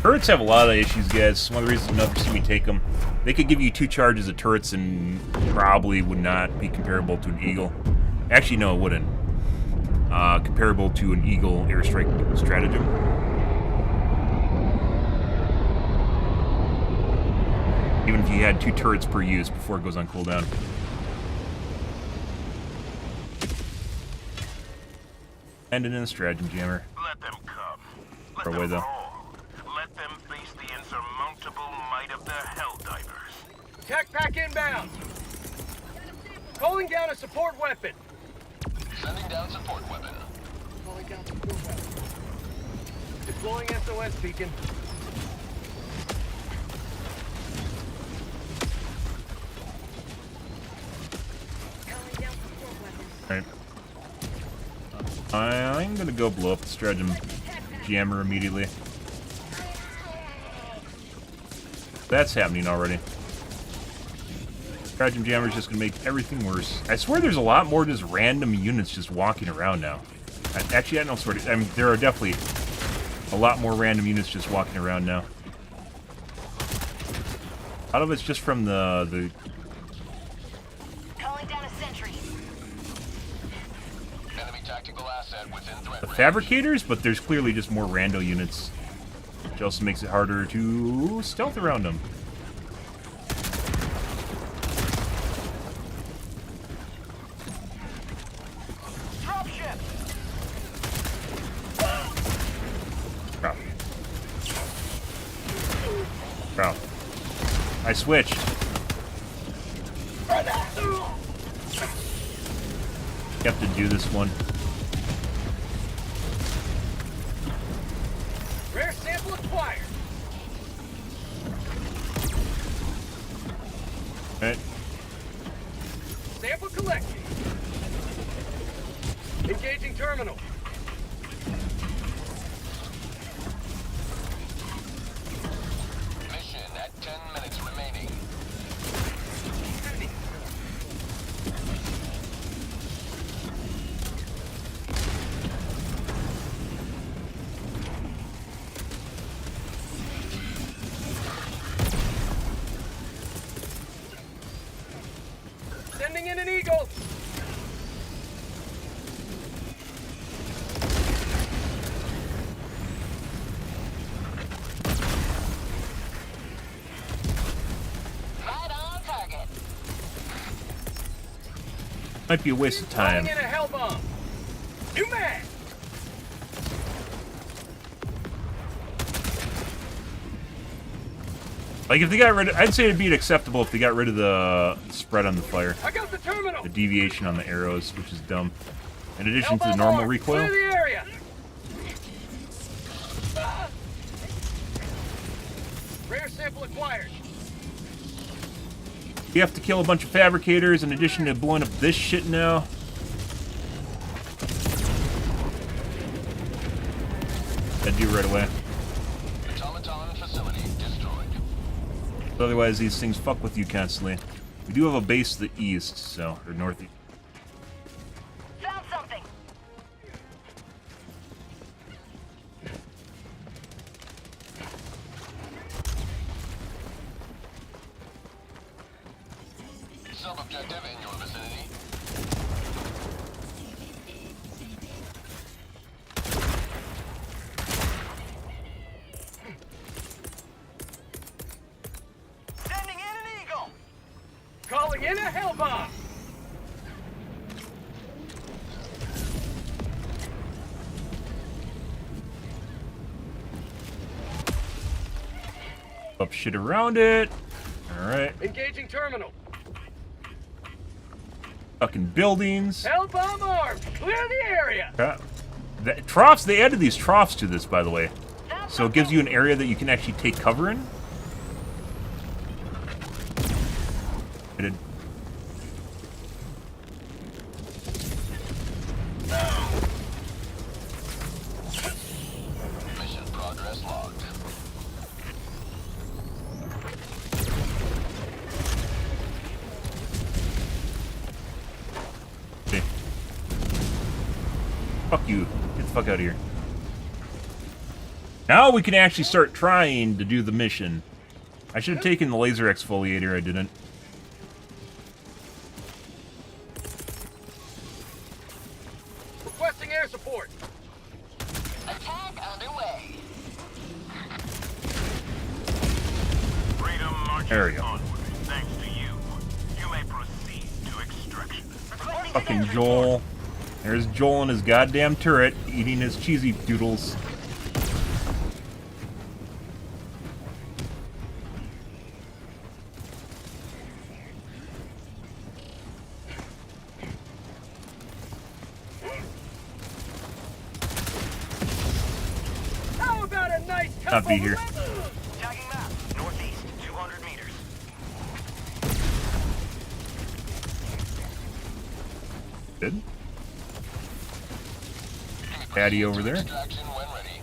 Turrets have a lot of issues, guys. One of the reasons you'll never see me take them. They could give you 2 charges of turrets and probably would not be comparable to an Eagle. Actually, no, it wouldn't. Comparable to an Eagle airstrike stratagem. Even if you had 2 turrets per use before it goes on cooldown. Ended in a stratagem jammer. Let them come. Let Far away, them though. roll. Let them face the insurmountable might of the Helldivers. Tech pack inbound. Calling down a support weapon. Sending down support weapon. Calling down support weapon. Deploying SOS beacon. Alright. I'm gonna go blow up the stratagem jammer immediately. That's happening already. Stratagem jammer is just gonna make everything worse. I swear there's a lot more just random units just walking around now. Actually, I don't swear. I mean, there are definitely a lot more random units just walking around now. A lot of it's just from the Calling down a sentry. Enemy tactical asset within threat range. fabricators, but there's clearly just more rando units, which also makes it harder to stealth around them. Dropship! Crap. Crap. I switched. You have to do this one. Rare sample acquired. Alright. Sample collected. Engaging terminal. Mission at 10 minutes remaining. Sending in an eagle. Right on target. Might be a waste of time. Calling in a hell bomb. New mag. Like, if they got rid of... I'd say it'd be acceptable if they got rid of the spread on the fire. I got the terminal. The deviation on the arrows, which is dumb. In addition Hell to the bomb normal armed. recoil. Clear the area. Rare sample acquired. You have to kill a bunch of fabricators in addition to blowing up this shit now. That'd do right away. Automaton facility destroyed. Otherwise, these things fuck with you constantly. We do have a base to the east, so, or northeast. Found something. Sub-objective in your vicinity. Sending in an eagle. Calling in a hell bomb. Up shit around it. Alright. Engaging terminal. Fucking buildings. Hell bomb armed. Clear the area. Troughs, they added these troughs to this, by the way. So it gives you an area that you can actually take cover in. I did. Mission progress logged. Okay. Fuck you. Get the fuck out of here. Now we can actually start trying to do the mission. I should have taken the laser exfoliator, I didn't. Requesting air support. Attack underway. Freedom marches There we go. onward. Thanks to you. You may proceed to extraction. Fucking Joel. There's Joel in his goddamn turret, eating his cheesy doodles. How about a nice cup Not be of here. Tagging map. Northeast, 200 meters. Good. Patty over there. Extraction when ready.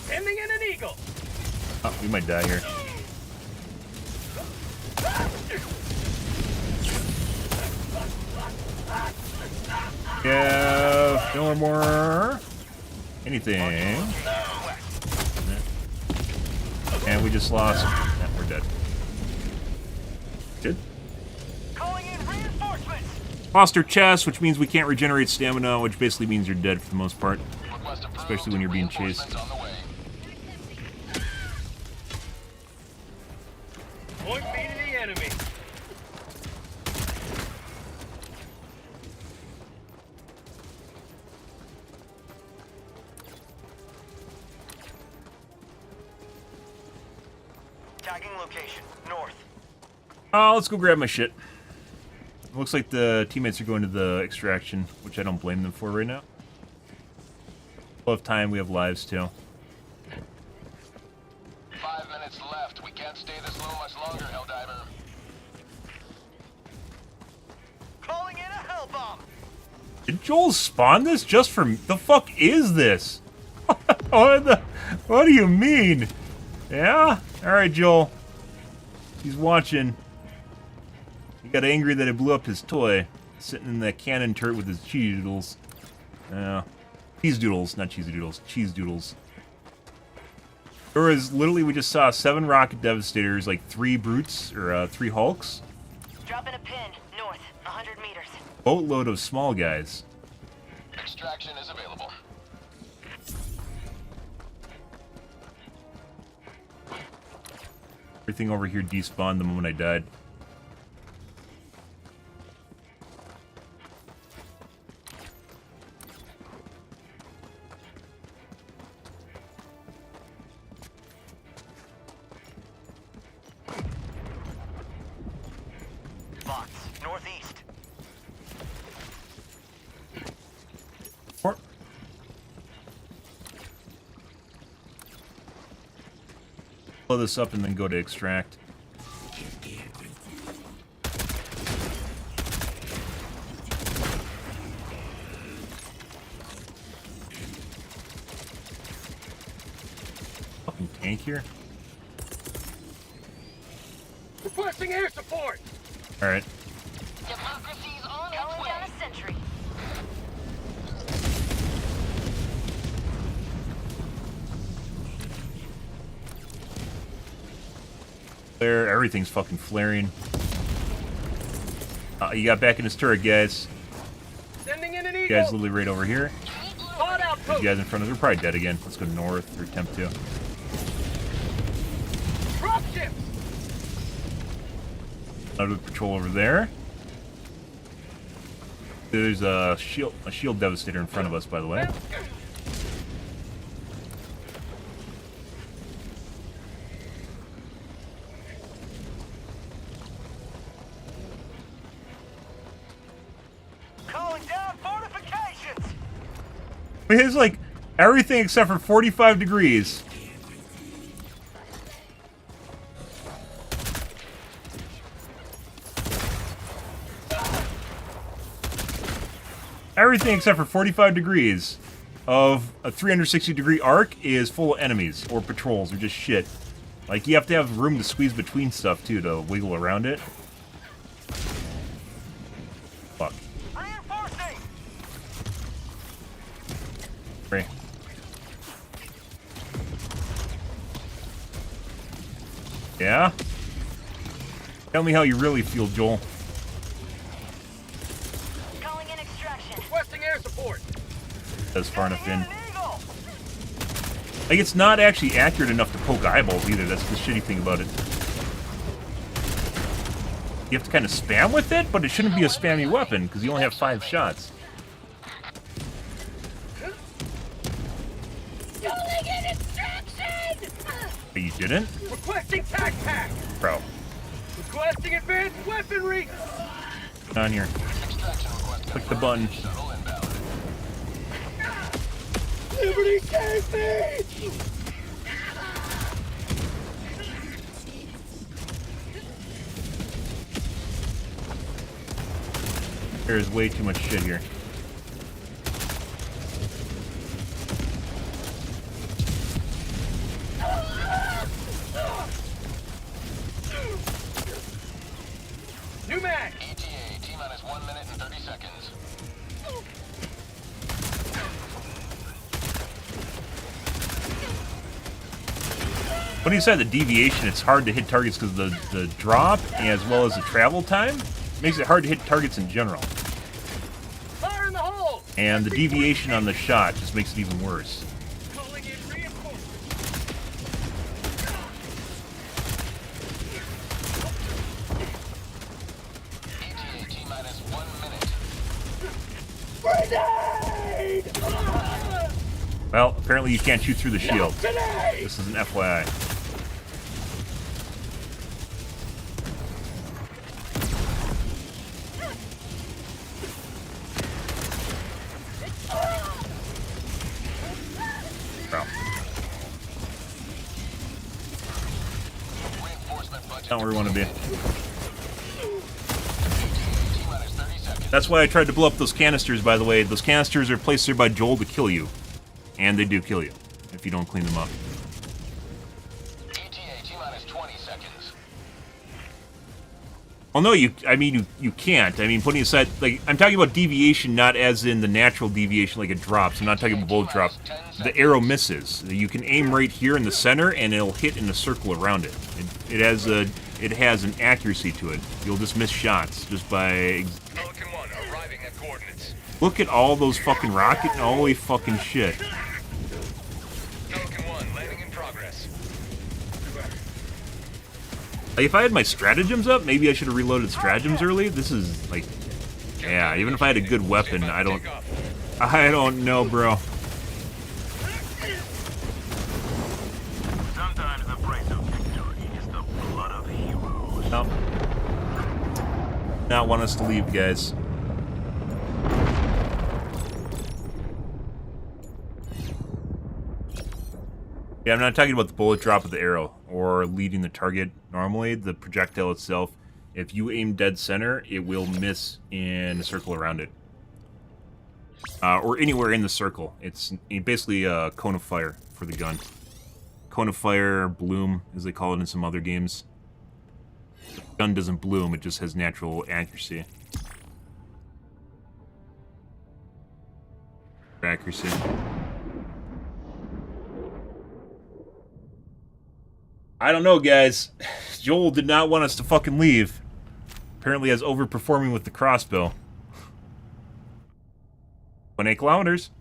Sending in an eagle. Oh, we might die here. Yeah, no more. Anything. And we just lost. Nah, we're dead. Good. Calling in reinforcements. Lost our chest, which means we can't regenerate stamina, which basically means you're dead for the most part. Request approved. Especially when you're being chased. Reinforcements on the way. Point me to the enemy. Tagging location, north. Let's go grab my shit. Looks like the teammates are going to the extraction, which I don't blame them for right now. We'll have time, we have lives too. 5 minutes left. We can't stay this low much longer, Helldiver. Calling in a hell bomb. Did Joel spawn this just for me? The fuck is this? What do you mean? Yeah? Alright, Joel. He's watching. He got angry that I blew up his toy. Sitting in that cannon turret with his cheese doodles. Cheese doodles, not cheesy doodles. Cheese doodles. There was literally, we just saw 7 rocket devastators, like 3 brutes, or 3 hulks. Dropping a pin, north, 100 meters. Boatload of small guys. Extraction is available. Everything over here despawned the moment I died. Box, northeast. Or blow this up and then go to extract. Fucking tank here. Requesting air support. All right. Democracy's on its way. Down a sentry. Flare, everything's fucking flaring. You got back in his turret, guys. Sending in an You eagle. guys literally right over here. Spot These outpost. guys in front of, they're probably dead again. Let's go north or attempt to. Drop ships. Another patrol over there. There's a shield devastator in front of us, by the way. Calling down fortifications. It's like everything except for 45 degrees. Everything except for 45 degrees of a 360-degree arc is full of enemies or patrols or just shit. Like, you have to have room to squeeze between stuff, too, to wiggle around it. Fuck. Reinforcing. Right. Yeah? Tell me how you really feel, Joel. Calling in extraction. Requesting air support. That's far enough in. An eagle. Like, it's not actually accurate enough to poke eyeballs either. That's the shitty thing about it. You have to kind of spam with it, but it shouldn't be a spammy weapon, because you only have 5 shots. Calling in extraction! But you didn't? Requesting tac pack. Bro. Requesting advanced weaponry. On here. Extraction request Click the button. Shuttle inbound. Liberty save me! There's way too much shit here. New mag! ETA, T-minus 1 minute and 30 seconds. When you said the deviation, it's hard to hit targets because of the drop as well as the travel time. Makes it hard to hit targets in general. Fire in the hole! And the deviation on the shot just makes it even worse. Calling in reinforcements! ETA, T-minus 1 minute. Grenade! Well, apparently you can't shoot through the shield. Today! This is an FYI. Reinforcement budget. Not where we want to be. T-minus 30 seconds. That's why I tried to blow up those canisters, by the way. Those canisters are placed there by Joel to kill you. And they do kill you, if you don't clean them up. ETA, T-minus 20 seconds. Well, no, you can't. I mean, putting aside, like, I'm talking about deviation, not as in the natural deviation, like it drops. I'm not talking about bullet drop. The arrow misses. You can aim right here in the center, and it'll hit in a circle around it. It has an accuracy to it. You'll just miss shots just by. Pelican 1 arriving at coordinates. Look at all those fucking rocket. Holy fucking shit. Pelican 1 landing in progress. Like, if I had my stratagems up, maybe I should have reloaded stratagems early. This is like, yeah. Even if I had a good weapon, I don't know, bro. Sometimes the price of victory is the blood of heroes. No. Not want us to leave, guys. Yeah, I'm not talking about the bullet drop of the arrow or leading the target. Normally, the projectile itself, if you aim dead center, it will miss in a circle around it. Or anywhere in the circle. It's basically a cone of fire for the gun. Cone of fire, bloom, as they call it in some other games. The gun doesn't bloom, it just has natural accuracy. Accuracy. I don't know, guys. Joel did not want us to fucking leave. Apparently has overperforming with the crossbow. 28 kilometers.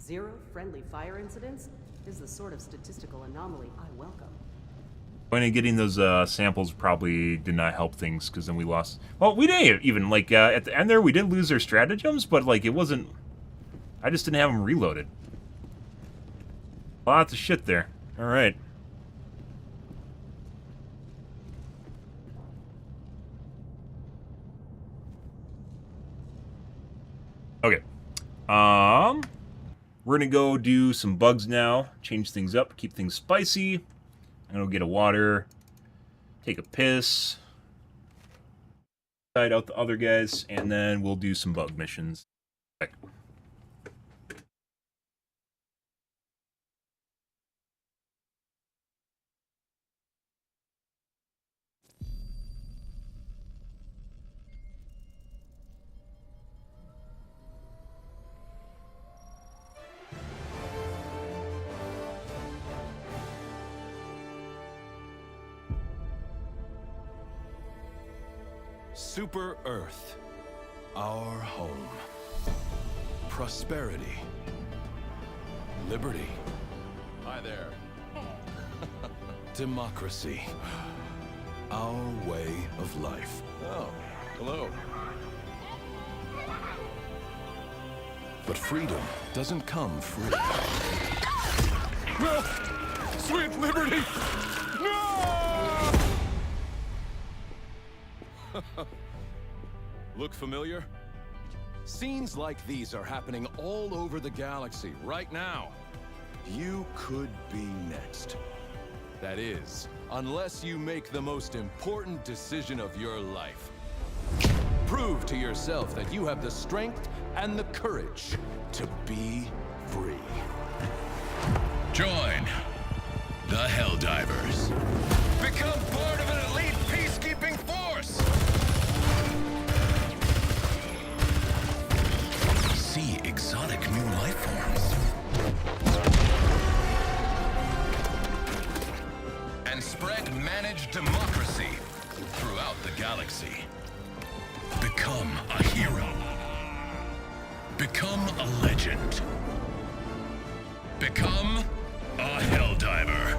0 friendly fire incidents is the sort of statistical anomaly I welcome. Going and getting those samples probably did not help things, because then we lost. Well, we didn't even, like, at the end there, we did lose our stratagems, but, like, it wasn't. I just didn't have them reloaded. Lots of shit there. Alright. Okay. We're gonna go do some bugs now. Change things up, keep things spicy. I'm gonna go get a water, take a piss, side out the other guys, and then we'll do some bug missions. Back. Super Earth, our home. Prosperity. Liberty. Hi there. Democracy. Our way of life. Oh, hello. But freedom doesn't come free. No! Sweet liberty! No! Look familiar? Scenes like these are happening all over the galaxy right now. You could be next. That is, unless you make the most important decision of your life. Prove to yourself that you have the strength and the courage to be free. Join the Helldivers. Become part of an elite peacekeeping force. See exotic new life forms. And spread managed democracy throughout the galaxy. Become a hero. Become a legend. Become a Helldiver.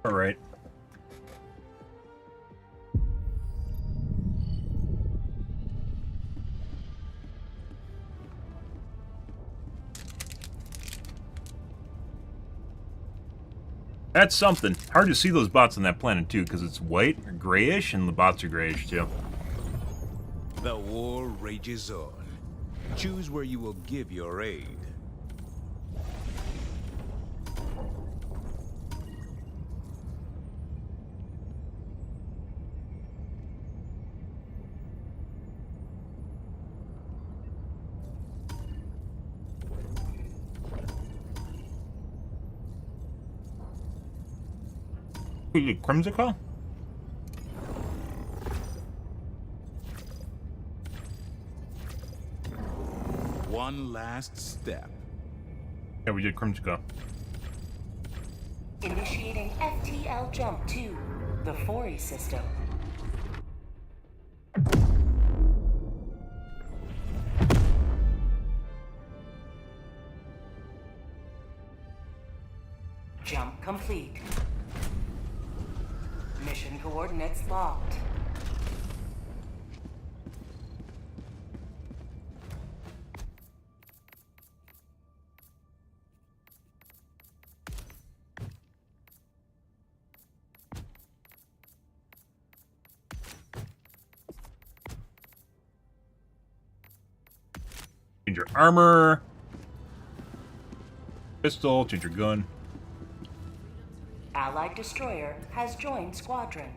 All right. That's something. Hard to see those bots on that planet, too, because it's white or grayish, and the bots are grayish, too. The war rages on. Choose where you will give your aid. Is it Crimsical? One last step. Yeah, we did Crimsical. Initiating FTL jump to the Fori system. Jump complete. Mission coordinates locked. Change your armor. Pistol, change your gun. Allied destroyer has joined squadron.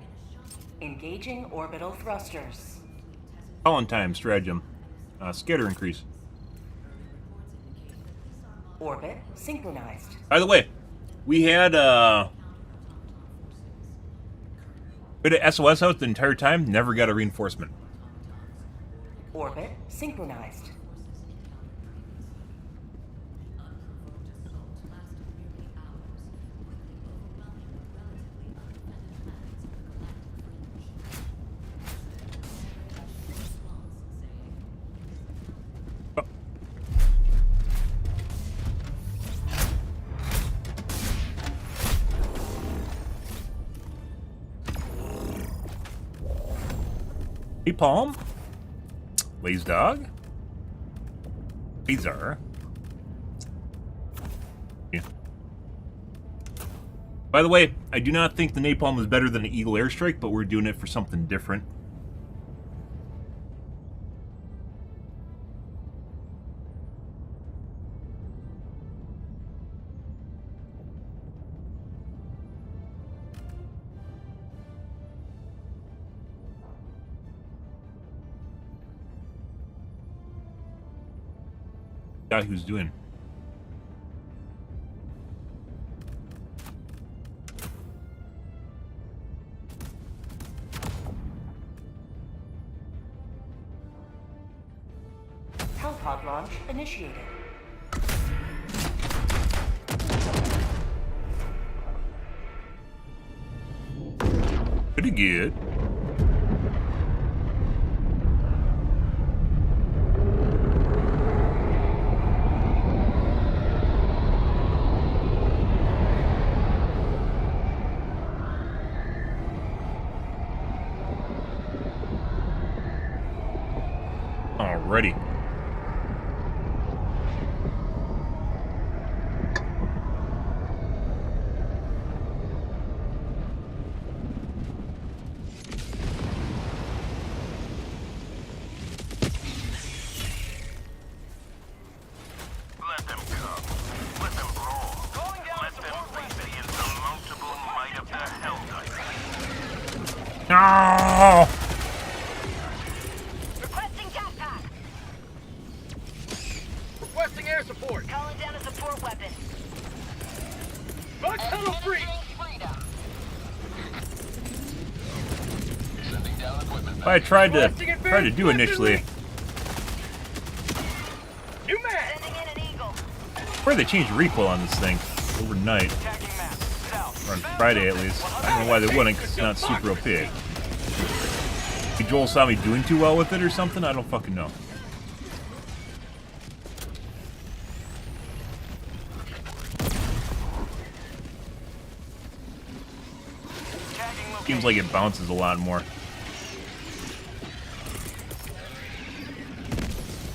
Engaging orbital thrusters. Calling time, stratagem. Scatter increase. Orbit synchronized. By the way, we had a SOS out the entire time, never got a reinforcement. Orbit synchronized. Hey, Palm. Lays Dog. Bizarre. Yeah. By the way, I do not think the napalm is better than an Eagle airstrike, but we're doing it for something different. Guy who's doing. pod launch initiated. Pretty good. Alrighty. Let them come. Let them brawl. Let them face the insurmountable might of the Helldivers. No! Requesting jetpack. Requesting air support. Calling down a support weapon. Bug tunnel free. Sending down equipment. I tried to do initially. New mag. Sending in an eagle. Where they changed recoil on this thing overnight, Attacking map. South. or on Friday at least. I don't know why they wouldn't, because it's not super OP. Maybe Joel saw me doing too well with it or something. I don't fucking know. Seems like it bounces a lot more.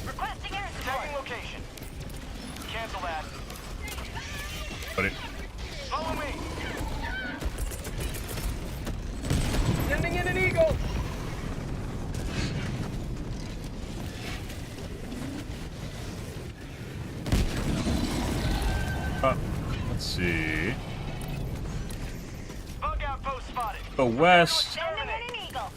Requesting air support. Tagging location. Cancel that. But it. Follow me. Sending in an eagle. Let's see. Bug outpost spotted. Go west. Sending in an eagle.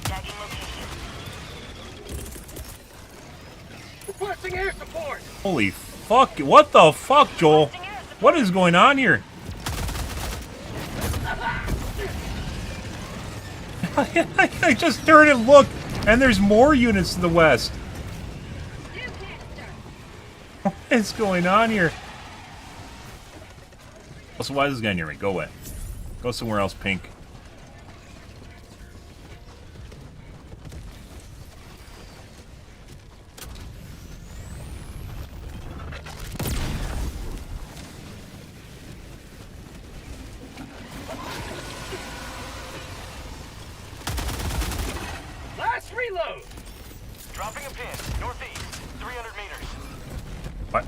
Tagging location. Requesting air support. Holy fuck! What the fuck, Joel? What is going on here? I just turned and looked, and there's more units to the west. What is going on here? Also, why is this guy near me? Go away. Go somewhere else, Pink. Last reload. Dropping a pin. Northeast. 300 meters. What?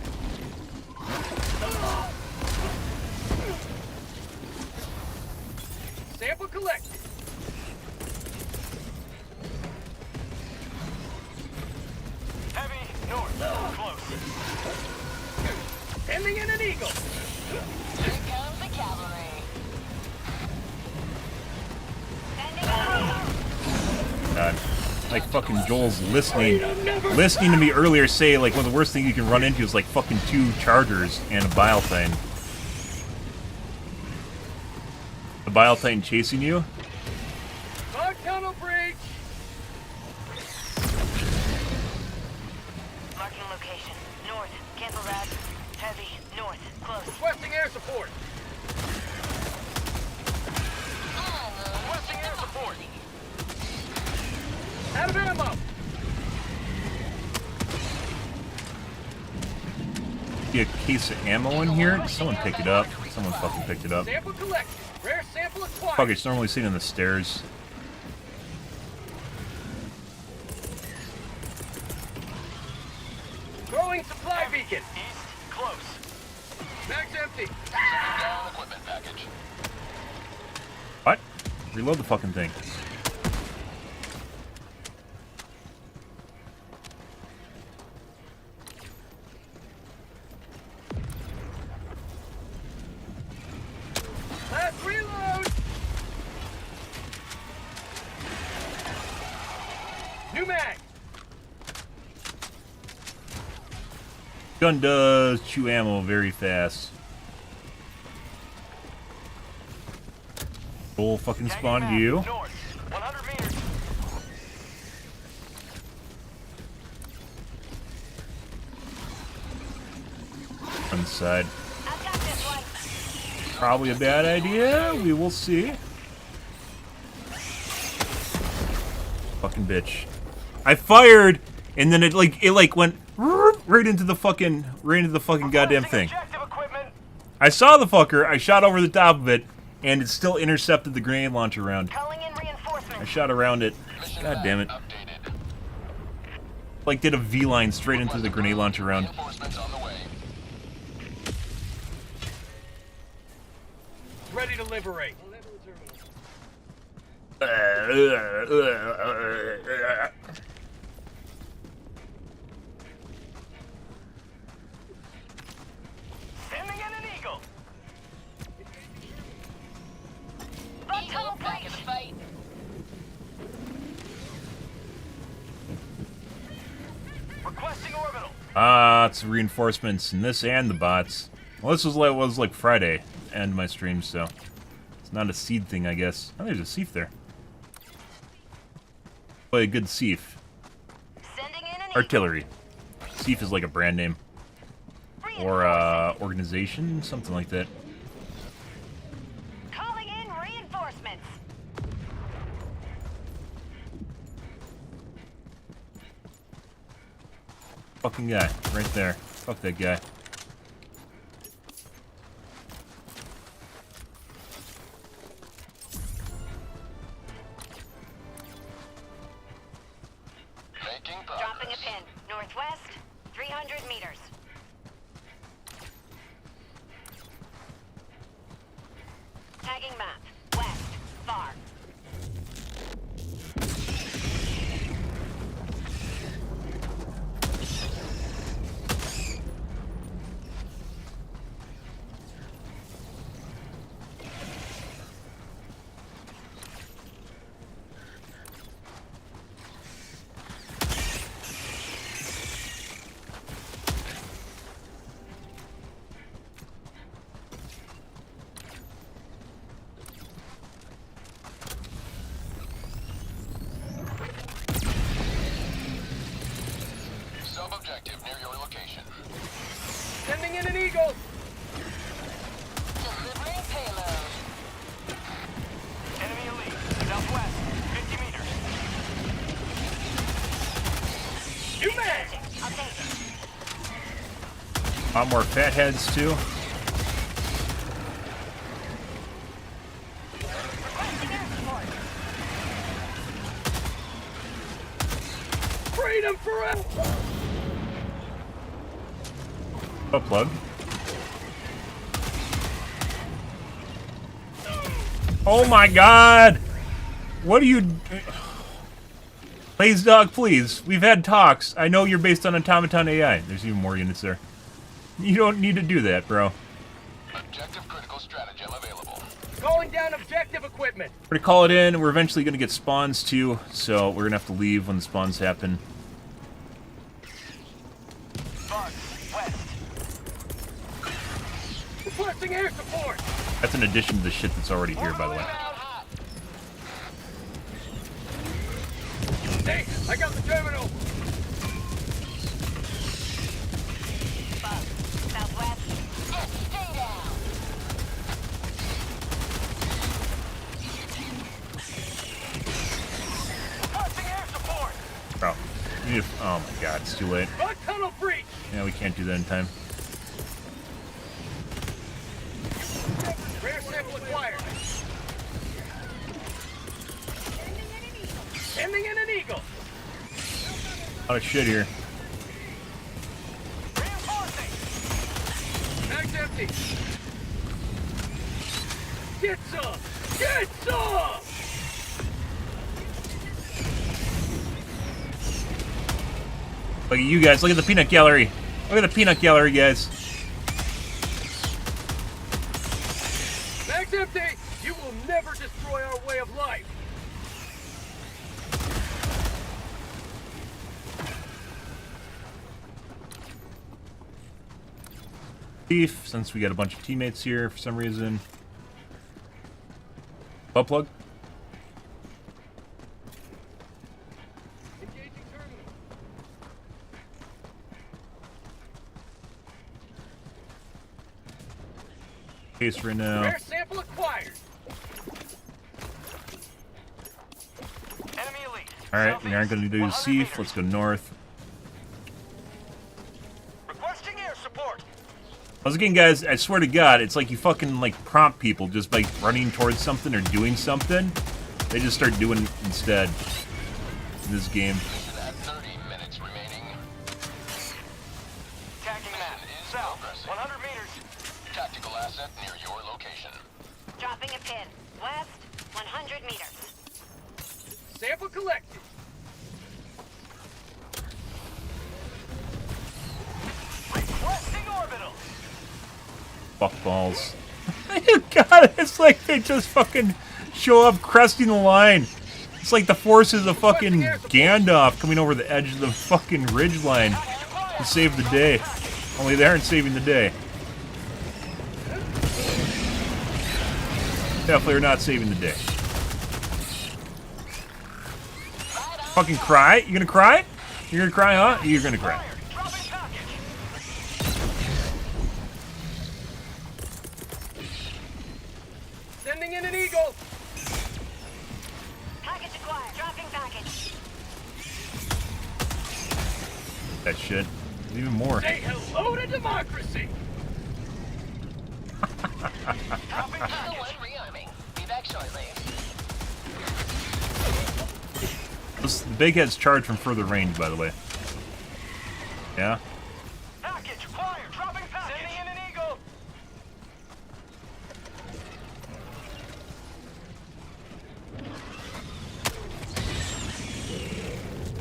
Sample collected. Heavy north. Close. Sending in an eagle. Here comes the cavalry. Sending in an eagle. God. Like fucking Joel's listening to me earlier say like one of the worst things you can run into is like fucking 2 chargers and a Bile Titan. The Bile Titan chasing you? Bug tunnel breach. Marking location. North. Cancel that. Heavy. North. Close. Requesting air support. Requesting air support. Out of ammo. See a case of ammo in here? Someone pick it up. Someone fucking picked it up. Sample collected. Rare sample acquired. Fuck, it's normally seen on the stairs. Throwing supply beacon. East. Close. Mag's empty. Down equipment package. What? Reload the fucking thing. Last reload. New mag. Gun does chew ammo very fast. Full fucking spawn you. North, 100 meters. On the side. I've got this one. Probably a bad idea. We will see. Fucking bitch. I fired, and then it went right into the fucking goddamn thing. I saw the fucker. I shot over the top of it, and it still intercepted the grenade launcher round. Calling in reinforcements. I shot around it. God damn it. Like did a V-line straight into the grenade launcher round. Ready to liberate. Sending in an eagle. Eagle back in the fight. Requesting orbital. It's reinforcements in this and the bots. Well, this was like Friday, and my stream, so it's not a seed thing, I guess. Oh, there's a Seif there. Oh, a good Seif. Sending in an Artillery. Seif is like a brand name. Or, organization, something like that. Calling in reinforcements. Fucking guy, right there. Fuck that guy. Dropping a pin. Northwest, 300 meters. Tagging map. West, far. Sub-objective near your location. Sending in an eagle. Delivering payload. Enemy elite. Southwest, 50 meters. You man! I'll take it. A lot more fatheads, too. Requesting air support. Freedom forever! A plug. Oh my god! What are you... Blaze Dog, please. We've had talks. I know you're based on Automaton AI. There's even more units there. You don't need to do that, bro. Objective critical stratagem available. Calling down objective equipment. We're gonna call it in. We're eventually gonna get spawns, too. So we're gonna have to leave when the spawns happen. Bug, west. Requesting air support. That's in addition to the shit that's already here, by the way. Hey, I got the terminal. Bug, southwest. Stay down. Requesting air support. Bro. Oh my god, it's too late. Bug tunnel breach. Yeah, we can't do that in time. Rare sample acquired. Sending in an eagle. A lot of shit here. Reinforcing. Mag's empty. Get some. Get some. Look at you guys. Look at the peanut gallery. Look at the peanut gallery, guys. Mag's empty. You will never destroy our way of life. Diff, since we got a bunch of teammates here for some reason. Butt plug? Engaging terminal. Case right now. Rare sample acquired. Enemy elite. Alright, we aren't going to do Seif. Let's go north. Requesting air support. Once again, guys, I swear to God, it's like you fucking, like, prompt people just by running towards something or doing something. They just start doing it instead in this game. At 30 minutes remaining. Tagging map. South. 100 meters. Tactical asset near your location. Dropping a pin. West, 100 meters. Sample collected. Requesting orbital. Fuck balls. God, it's like they just fucking show up cresting the line. It's like the forces of fucking Gandalf coming over the edge of the fucking ridgeline to save the day. Only they aren't saving the day. Definitely are not saving the day. Fucking cry? You gonna cry? You're gonna cry, huh? You're gonna cry. Dropping package. Sending in an eagle. Package acquired. Dropping package. That shit. Even more. Say hello to democracy. Rearming. Be back shortly. The big head's charged from further range, by the way. Yeah? Package acquired. Dropping package. Sending in an eagle.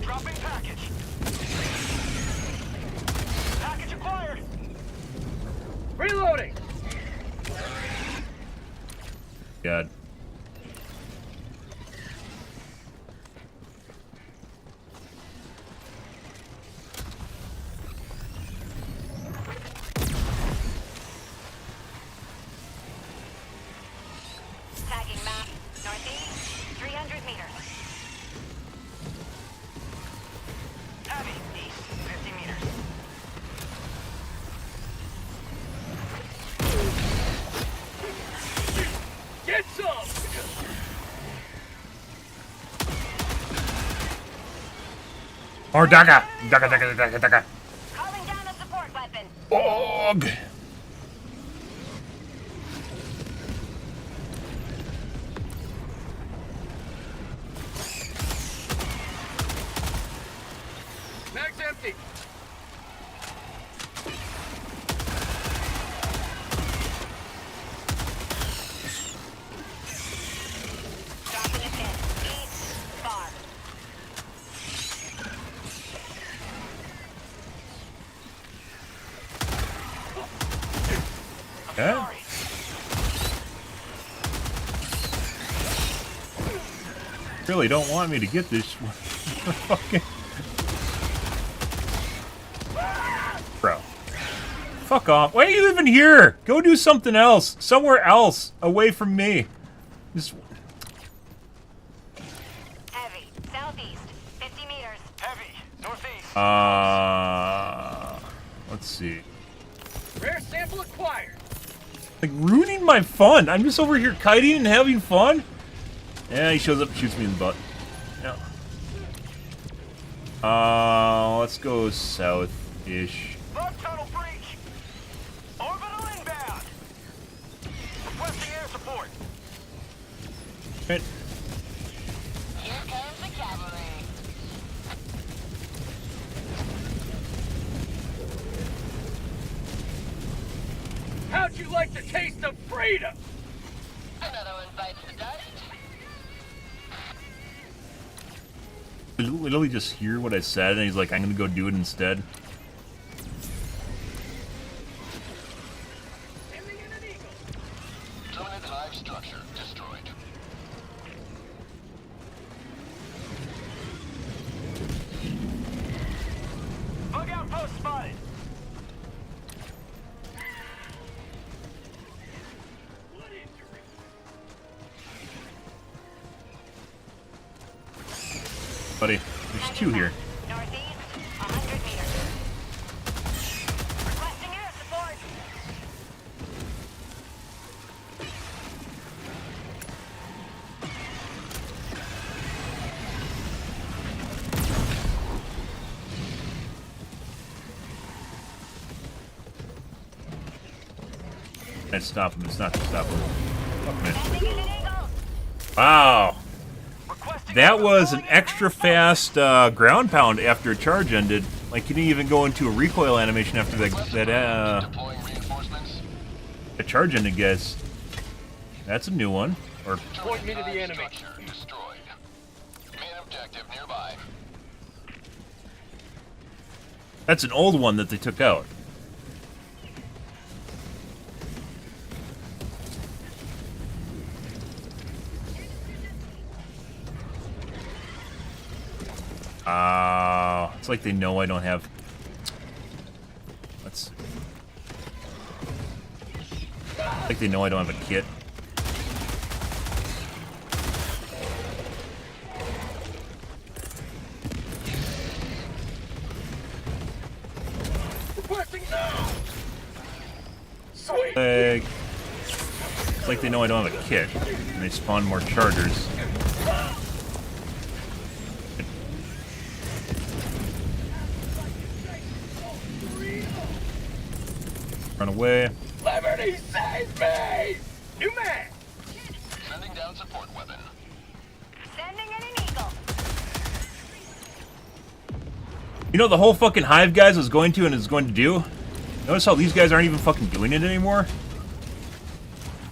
Dropping package. Package acquired. Reloading. God. Tagging map. Northeast, 300 meters. Heavy. East. 50 meters. Get some! Or Daga! Daga. Calling down a support weapon. Og! Mag's empty. Dropping a pin. East, far. Yeah? Really don't want me to get this. Fucking. Bro. Fuck off. Why are you even here? Go do something else. Somewhere else. Away from me. Just. Heavy. Southeast, 50 meters. Heavy. Northeast. Let's see. Rare sample acquired. Like, ruining my fun. I'm just over here kiting and having fun. Yeah, he shows up and shoots me in the butt. Yeah. Let's go south-ish. Log tunnel breach. Orbital inbound. Requesting air support. Right. Here comes the cavalry. How'd you like the taste of freedom? Another one bites the dust. I literally just hear what I said, and he's like, I'm gonna go do it instead. Terminate hive structure destroyed. Bug outpost spotted. Buddy, there's two here. Northeast, 100 meters. Requesting air support. Let's stop him. It's not to stop him. Fuck me. Sending in an eagle. Wow. Requesting That was an extra fast ground pound after a charge ended. Like, you didn't even go into a recoil animation after Deploying reinforcements. a charge ended, guys. That's a new one. Or Point me to the enemy. Structure destroyed. Main objective nearby. that's an old one that they took out. It's like they know I don't have. Let's. Like they know I don't have a kit. Requesting now. Sweet. It's like they know I don't have a kit, and they spawn more chargers. Run away. Liberty save me! New man! Sending down support weapon. Sending in an eagle. You know the whole fucking hive guys was going to and is going to do? Notice how these guys aren't even fucking doing it anymore?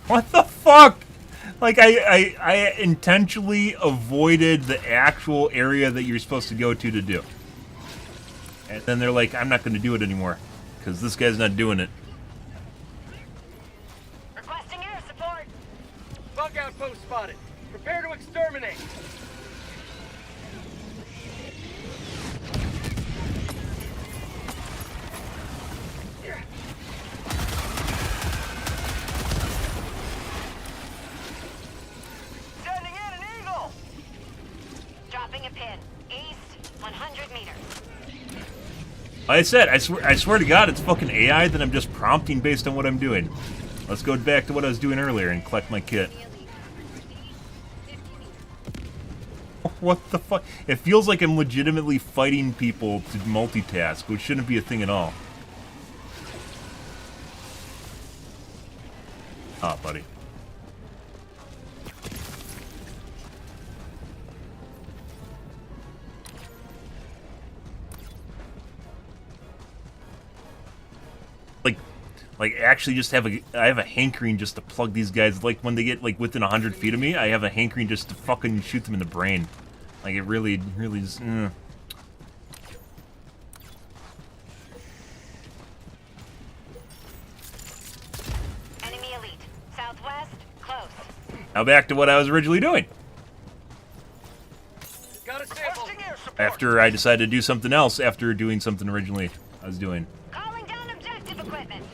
What the fuck? Like, I intentionally avoided the actual area that you're supposed to go to do. And then they're like, I'm not going to do it anymore. Because this guy's not doing it. Requesting air support. Bug outpost spotted. Prepare to exterminate. Sending in an eagle. Dropping a pin. East, 100 meters. Like I said, I swear to God, it's fucking AI that I'm just prompting based on what I'm doing. Let's go back to what I was doing earlier and collect my kit. What the fuck? It feels like I'm legitimately fighting people to multitask, which shouldn't be a thing at all. Ah, buddy. Like actually just I have a hankering just to plug these guys, like when they get like within 100 feet of me, I have a hankering just to fucking shoot them in the brain. Like it really is, Enemy elite. Southwest, close. Now back to what I was originally doing. Got a sample. After I decided to do something else after doing something originally I was doing. Calling down objective equipment.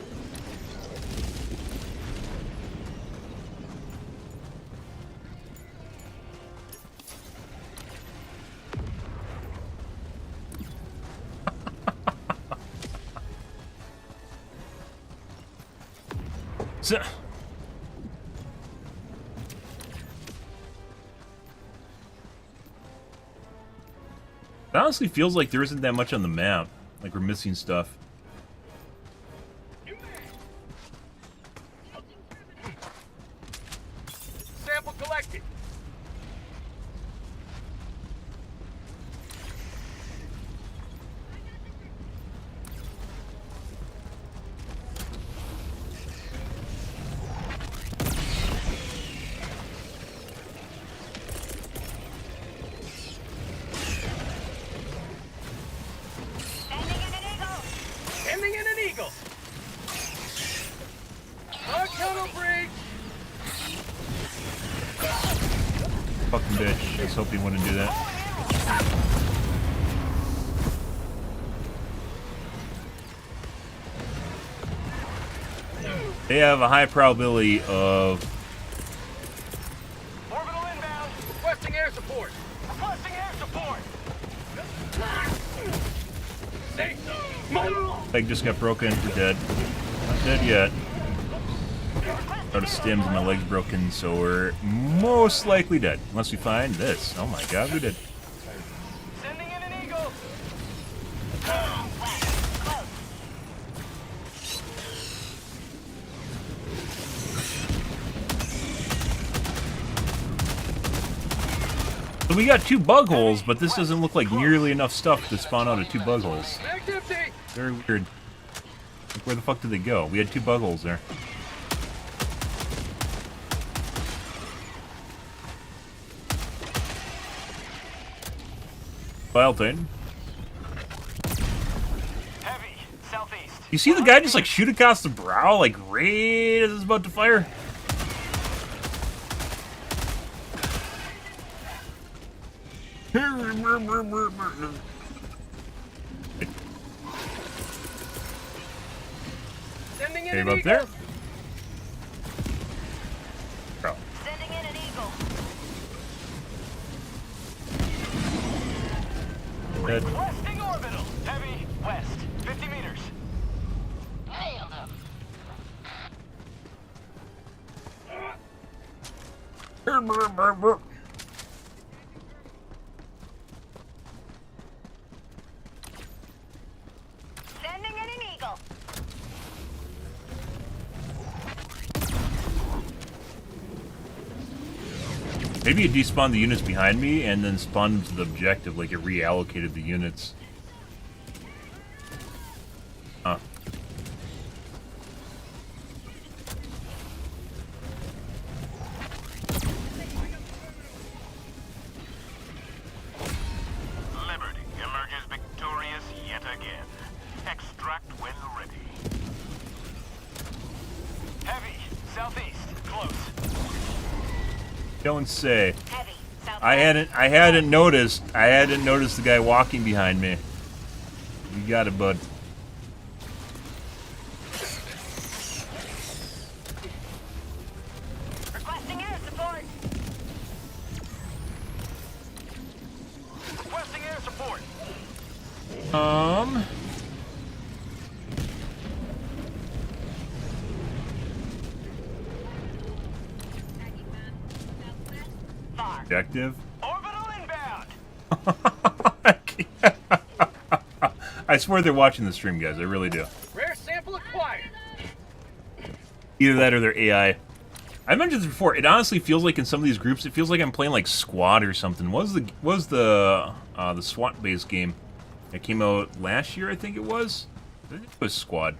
So, it honestly feels like there isn't that much on the map. Like we're missing stuff. Sample collected. Sending in an eagle. Our tunnel breach. Fucking bitch. I was hoping he wouldn't do that. They have a high probability of... Orbital inbound. Requesting air support. Requesting air support. say so. Move! Leg just got broken. We're dead. Not dead yet. Out of stims and my leg's broken, so we're most likely dead. Unless we find this. Oh my god, we did. Sending in an eagle. So we got 2 bug holes, but this doesn't look like nearly enough stuff to spawn out of 2 bug holes. Back empty. Very weird. Like, where the fuck did they go? We had 2 bug holes there. File Titan. Heavy, southeast. You see the guy just like shoot across the brow, like right as it's about to fire? Sending in Okay, an up eagle. there. Oh. Sending in an eagle. Dead. Requesting orbital. Heavy, west. 50 meters. Nailed him. Sending in an eagle. Maybe it despawned the units behind me and then spawned them to the objective, like it reallocated the units. Huh. Liberty emerges victorious yet again. Extract when ready. Heavy, southeast. Close. Don't say. Heavy. South. I hadn't noticed the guy walking behind me. You got it, bud. Requesting air support. Requesting air support. Far. Objective. Orbital inbound. I swear they're watching the stream, guys. I really do. Rare sample acquired. Either that or their AI. I mentioned this before. It honestly feels like in some of these groups, it feels like I'm playing like Squad or something. What was the SWAT-based game that came out last year? I think it was. I think it was Squad.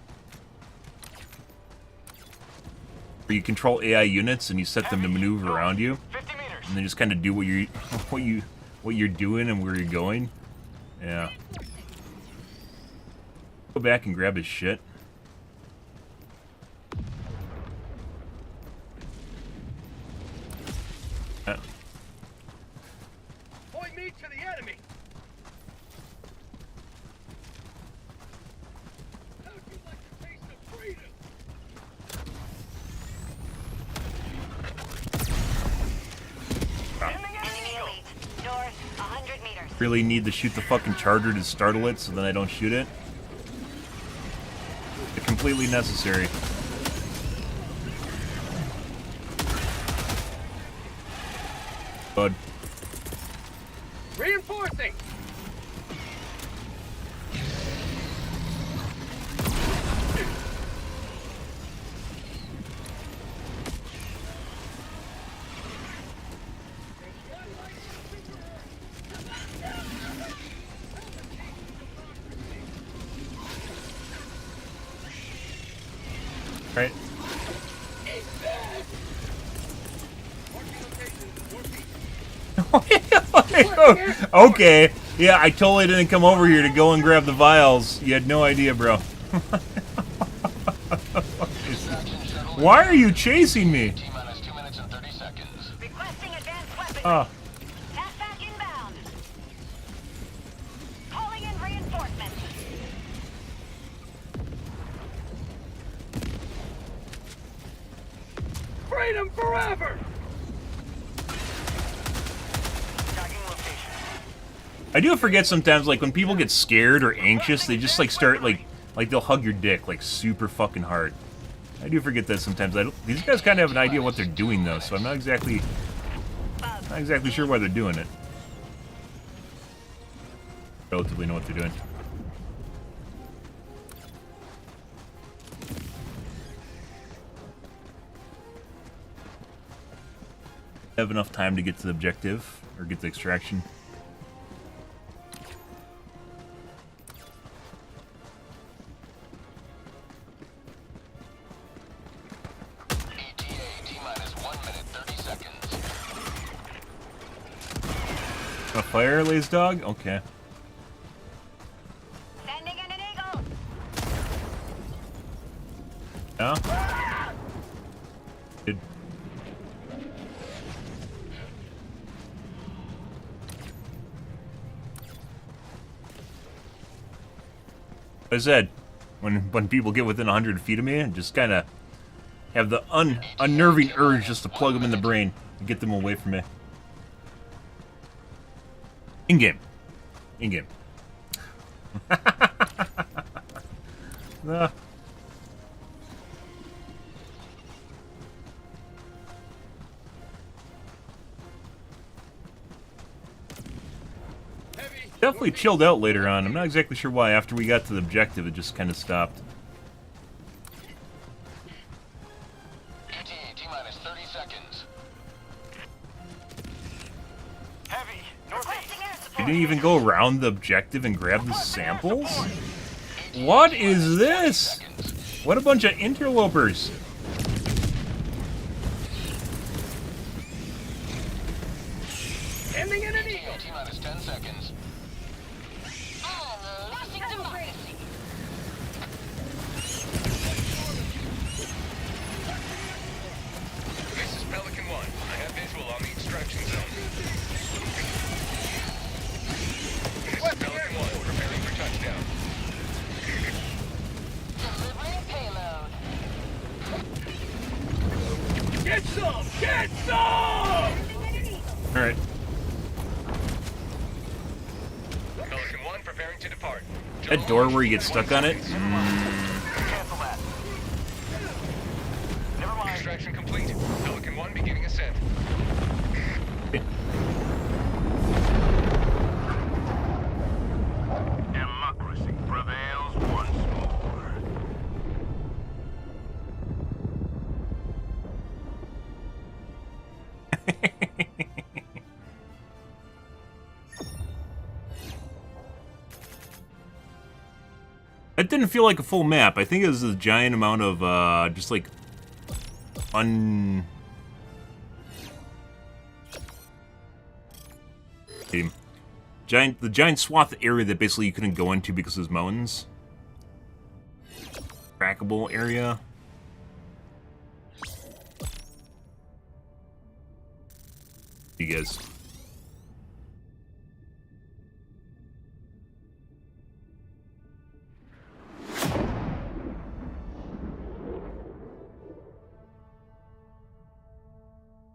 Where you control AI units and you set them to maneuver around you, 50 meters. and they just kind of do what you're doing and where you're going. Yeah. Go back and grab his shit. Point me to the enemy. How'd you like the taste of freedom? Enemy elite. North, 100 meters. Really need to shoot the fucking charger to startle it so then I don't shoot it. It's completely necessary. Bud. Reinforcing. Right. Okay. Yeah, I totally didn't come over here to go and grab the vials. You had no idea, bro. Why are you chasing me? T-minus 2 minutes and 30 seconds. Requesting advanced weaponry. Oh. Taskback inbound. Calling in reinforcements. Freedom forever. Tagging location. I do forget sometimes, like, when people get scared or anxious, they just, like, start, like they'll hug your dick, like, super fucking hard. I do forget that sometimes. These guys kind of have an idea what they're doing, though, so I'm not exactly sure why they're doing it. Relatively know what they're doing. Have enough time to get to the objective, or get the extraction. A fire, lays dog? Okay. Sending in an eagle. Yeah? Good. As I said, when people get within 100 feet of me, and just kind of have the unnerving urge just to plug them in the brain and get them away from me. In-game. In-game. Definitely chilled out later on. I'm not exactly sure why. After we got to the objective, it just kind of stopped. T-minus 30 seconds. Heavy, northeast. You didn't even go around the objective and grab the samples? What is this? What a bunch of interlopers. Sending in an eagle. T-minus 10 seconds. This is Pelican 1. I have visual on the extraction zone. This is Pelican 1, preparing for touchdown. Delivering payload. Get some! Get some! Alright. Pelican 1 preparing to depart. That door where you get stuck on it? Cancel that. Never mind. Extraction complete. Pelican 1 beginning ascent. Democracy prevails once more. That didn't feel like a full map. I think it was a giant amount of, just like, the giant swath area that basically you couldn't go into because of those mountains. Trackable area. You guys.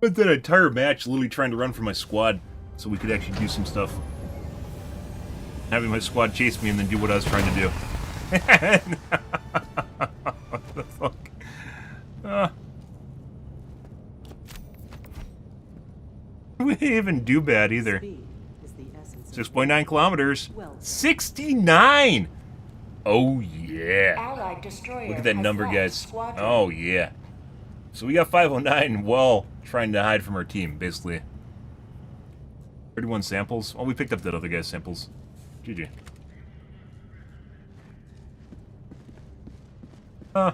Spent that entire match literally trying to run for my squad so we could actually do some stuff. Having my squad chase me and then do what I was trying to do. What the fuck? We didn't even do bad either. 6.9 kilometers. 69! Oh yeah. Allied destroyer Look at that has number, lost guys. squadron. Oh yeah. So we got 509 while trying to hide from our team, basically. 31 samples. Oh, we picked up that other guy's samples. GG. Yeah.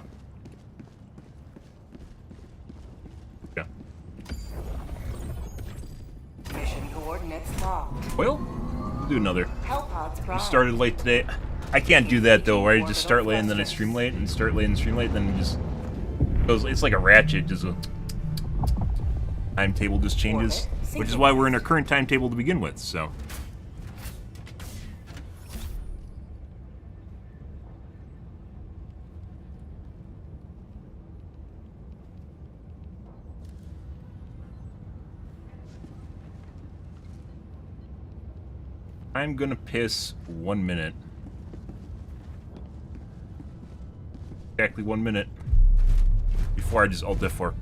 Mission coordinates locked. Well, do another. Hellpods We prime. started late today. I can't do that though, where I just start late and then I stream late and start late and stream late, then it just goes. It's like a ratchet, just a timetable just changes, which is why we're in our current timetable to begin with. So. I'm gonna piss 1 minute. Exactly 1 minute. Before I just alt F4.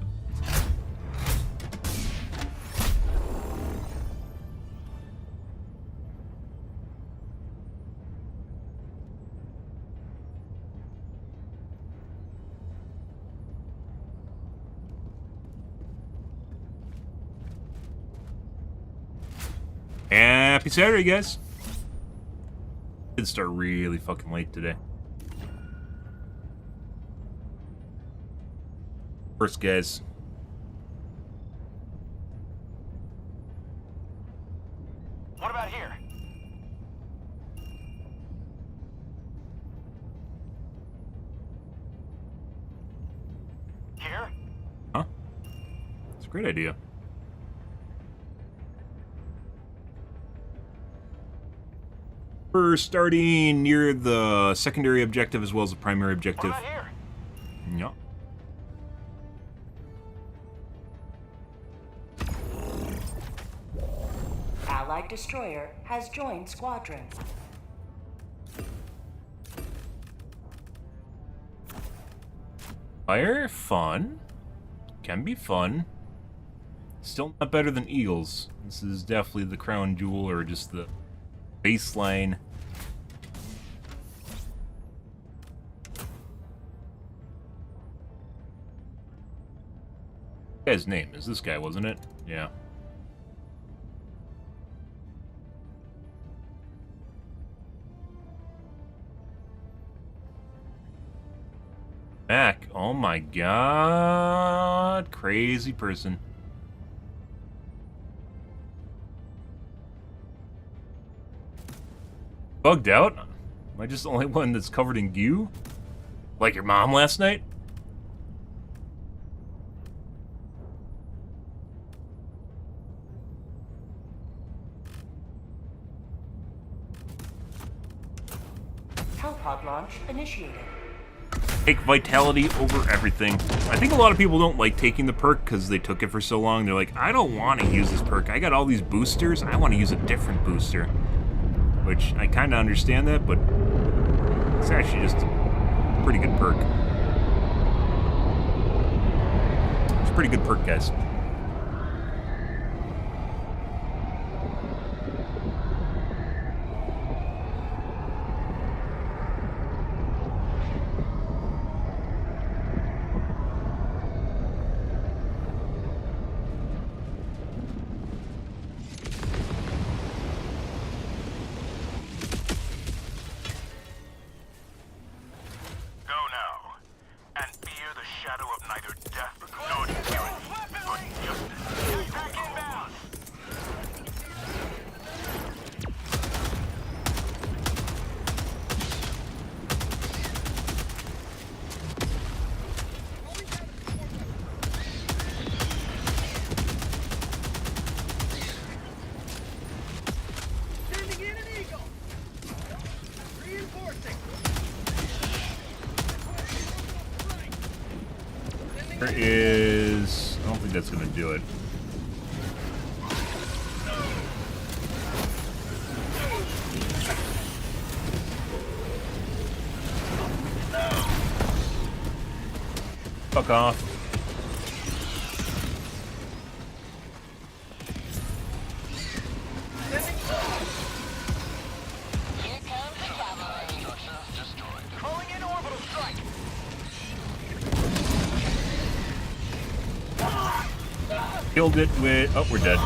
Happy Saturday, guys. Did start really fucking late today. First, guys. What about here? Here? Huh? It's a great idea. We're starting near the secondary objective as well as the primary objective. What about here? Yeah. Allied destroyer has joined squadron. Fire, fun. Can be fun. Still not better than Eagles. This is definitely the crown jewel, or just the baseline. Guy's name is this guy, wasn't it? Yeah. Mac, oh my god, crazy person. Bugged out? Am I just the only one that's covered in goo? Like your mom last night? Hellpod launch initiated. Take vitality over everything. I think a lot of people don't like taking the perk because they took it for so long. They're like, I don't want to use this perk. I got all these boosters. I want to use a different booster. Which, I kind of understand that, but it's actually just a pretty good perk. It's a pretty good perk, guys. There is... I don't think that's going to do it. Fuck off. Killed it with... Oh, we're dead.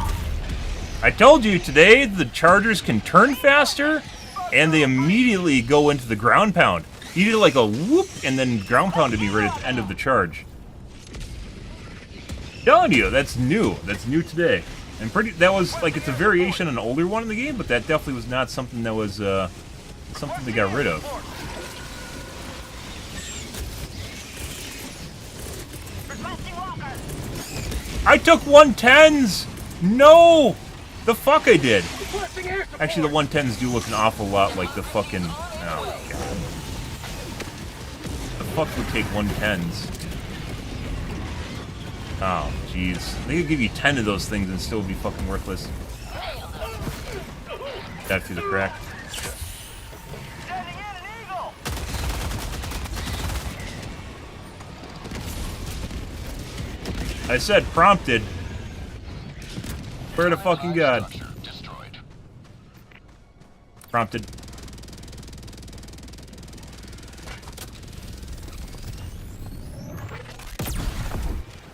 I told you today the chargers can turn faster, and they immediately go into the ground pound. He did like a whoop, and then ground pounded me right at the end of the charge. Telling you, that's new. That's new today. And that was, like, it's a variation on an older one in the game, but that definitely was not something that was, something they got rid of. I took 110s! No! The fuck I did! Actually, the 110s do look an awful lot like the fucking... Oh, God. The fuck would take 110s? Oh, jeez. They could give you 10 of those things and still be fucking worthless. Got through the crack. Sending in an eagle. I said prompted. Swear to fucking God. Destroyed. Prompted.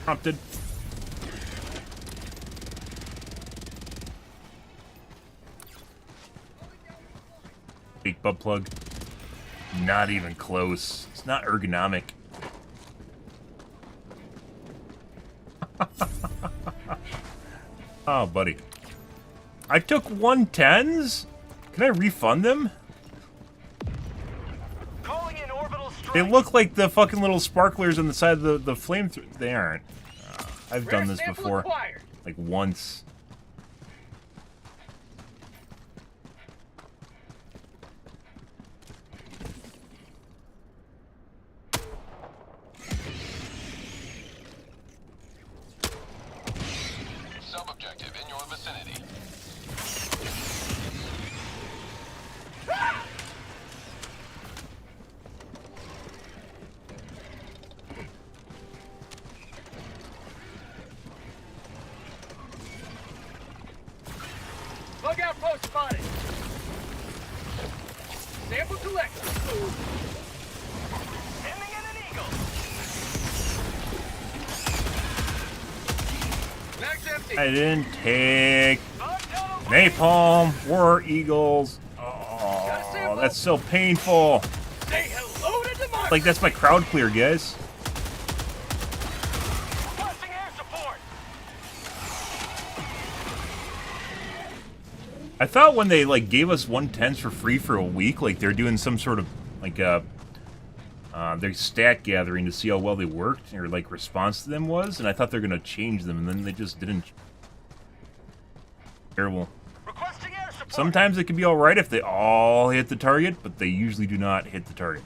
Prompted. Fake butt plug. Not even close. It's not ergonomic. Oh, buddy. I took 110s? Can I refund them? Calling in orbital strike. They look like the fucking little sparklers on the side of the flamethrower. They aren't. I've done this before. Acquired. Like once. Sub-objective in your vicinity. Bug outpost spotted. Sample collected. Sending in an eagle. Mag's empty. I didn't take Bug tunnel. napalm, war eagles. Oh, that's so painful. Say hello to democracy. Like that's my crowd clear, guys. Requesting air support. I thought when they like gave us 110s for free for a week, like they're doing some sort of like their stat gathering to see how well they worked or like response to them was, and I thought they're gonna change them, and then they just didn't. Terrible. Requesting air support. Sometimes it can be all right if they all hit the target, but they usually do not hit the target.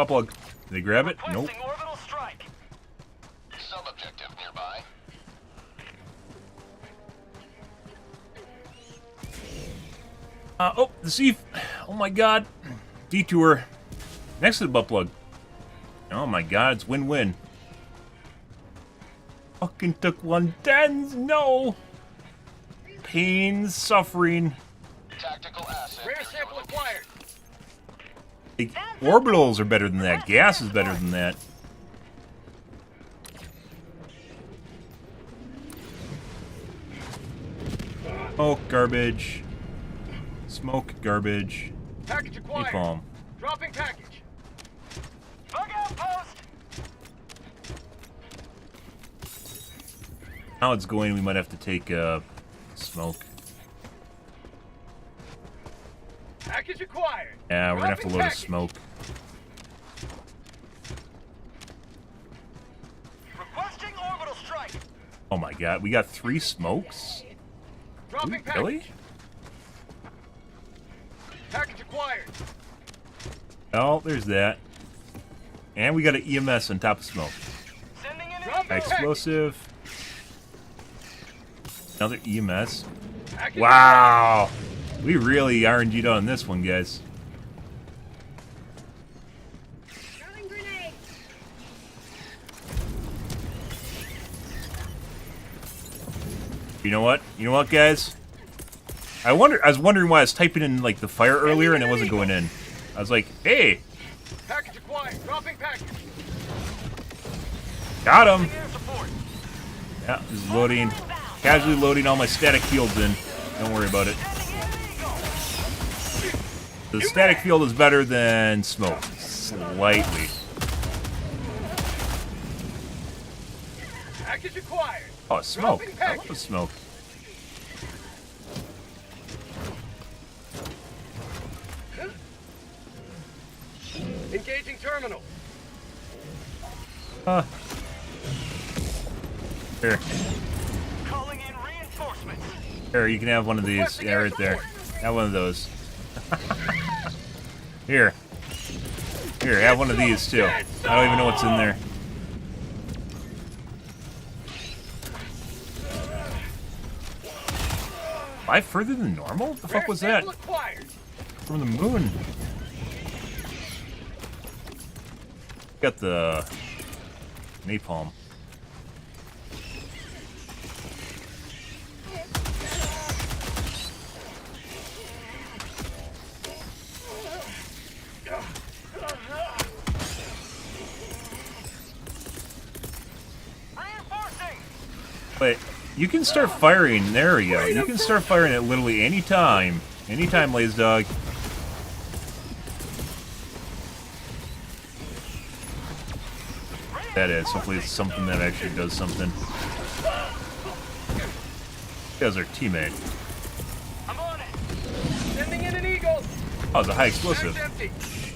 Plug. Did they grab it? Nope. Requesting orbital strike. Sub-objective nearby. Oh, the sea. Oh my God. Detour. Next to the butt plug. Oh my God, it's win-win. Fucking took 110s. No. Pain, suffering. Tactical asset. Rare sample acquired. Like, orbitals are better than that. Gas is better than that. Smoke, garbage. Smoke, garbage. Package acquired. Napalm. Dropping package. Bug outpost. How it's going, we might have to take smoke. Package acquired. Yeah, we're gonna have to Dropping load a package. smoke. Requesting orbital strike. Oh my God, we got 3 smokes? Dropping Ooh, package. really? Package acquired. Oh, there's that. And we got an EMS on top of smoke. Sending in an High eagle. explosive. Another EMS. Package Wow! We really RNG'd on this one, guys. Throwing grenade. You know what? You know what, guys? I was wondering why I was typing in like the fire earlier and it wasn't going in. I was like, hey, Package acquired. Dropping package. got him. Air support. Yeah, this is loading. Casually loading all my static fields in. Don't worry about it. Sending in an eagle. The static field is better than smoke. Slightly. Package acquired. Oh, smoke. Dropping I package. love smoke. Engaging terminal. Here. Calling in reinforcements. Here, you can have one of these. Yeah, right there. Have one of those. Here. Here, have one of these too. I don't even know what's in there. Fly further than normal? What the fuck was that? From the moon. Got the napalm. Wait, you can start firing. There we go. You can start firing at literally any time. Anytime, Lazy Dog. That is. Hopefully it's something that actually does something. That was our teammate. I'm on it. Sending in an eagle. Oh, it's a high explosive.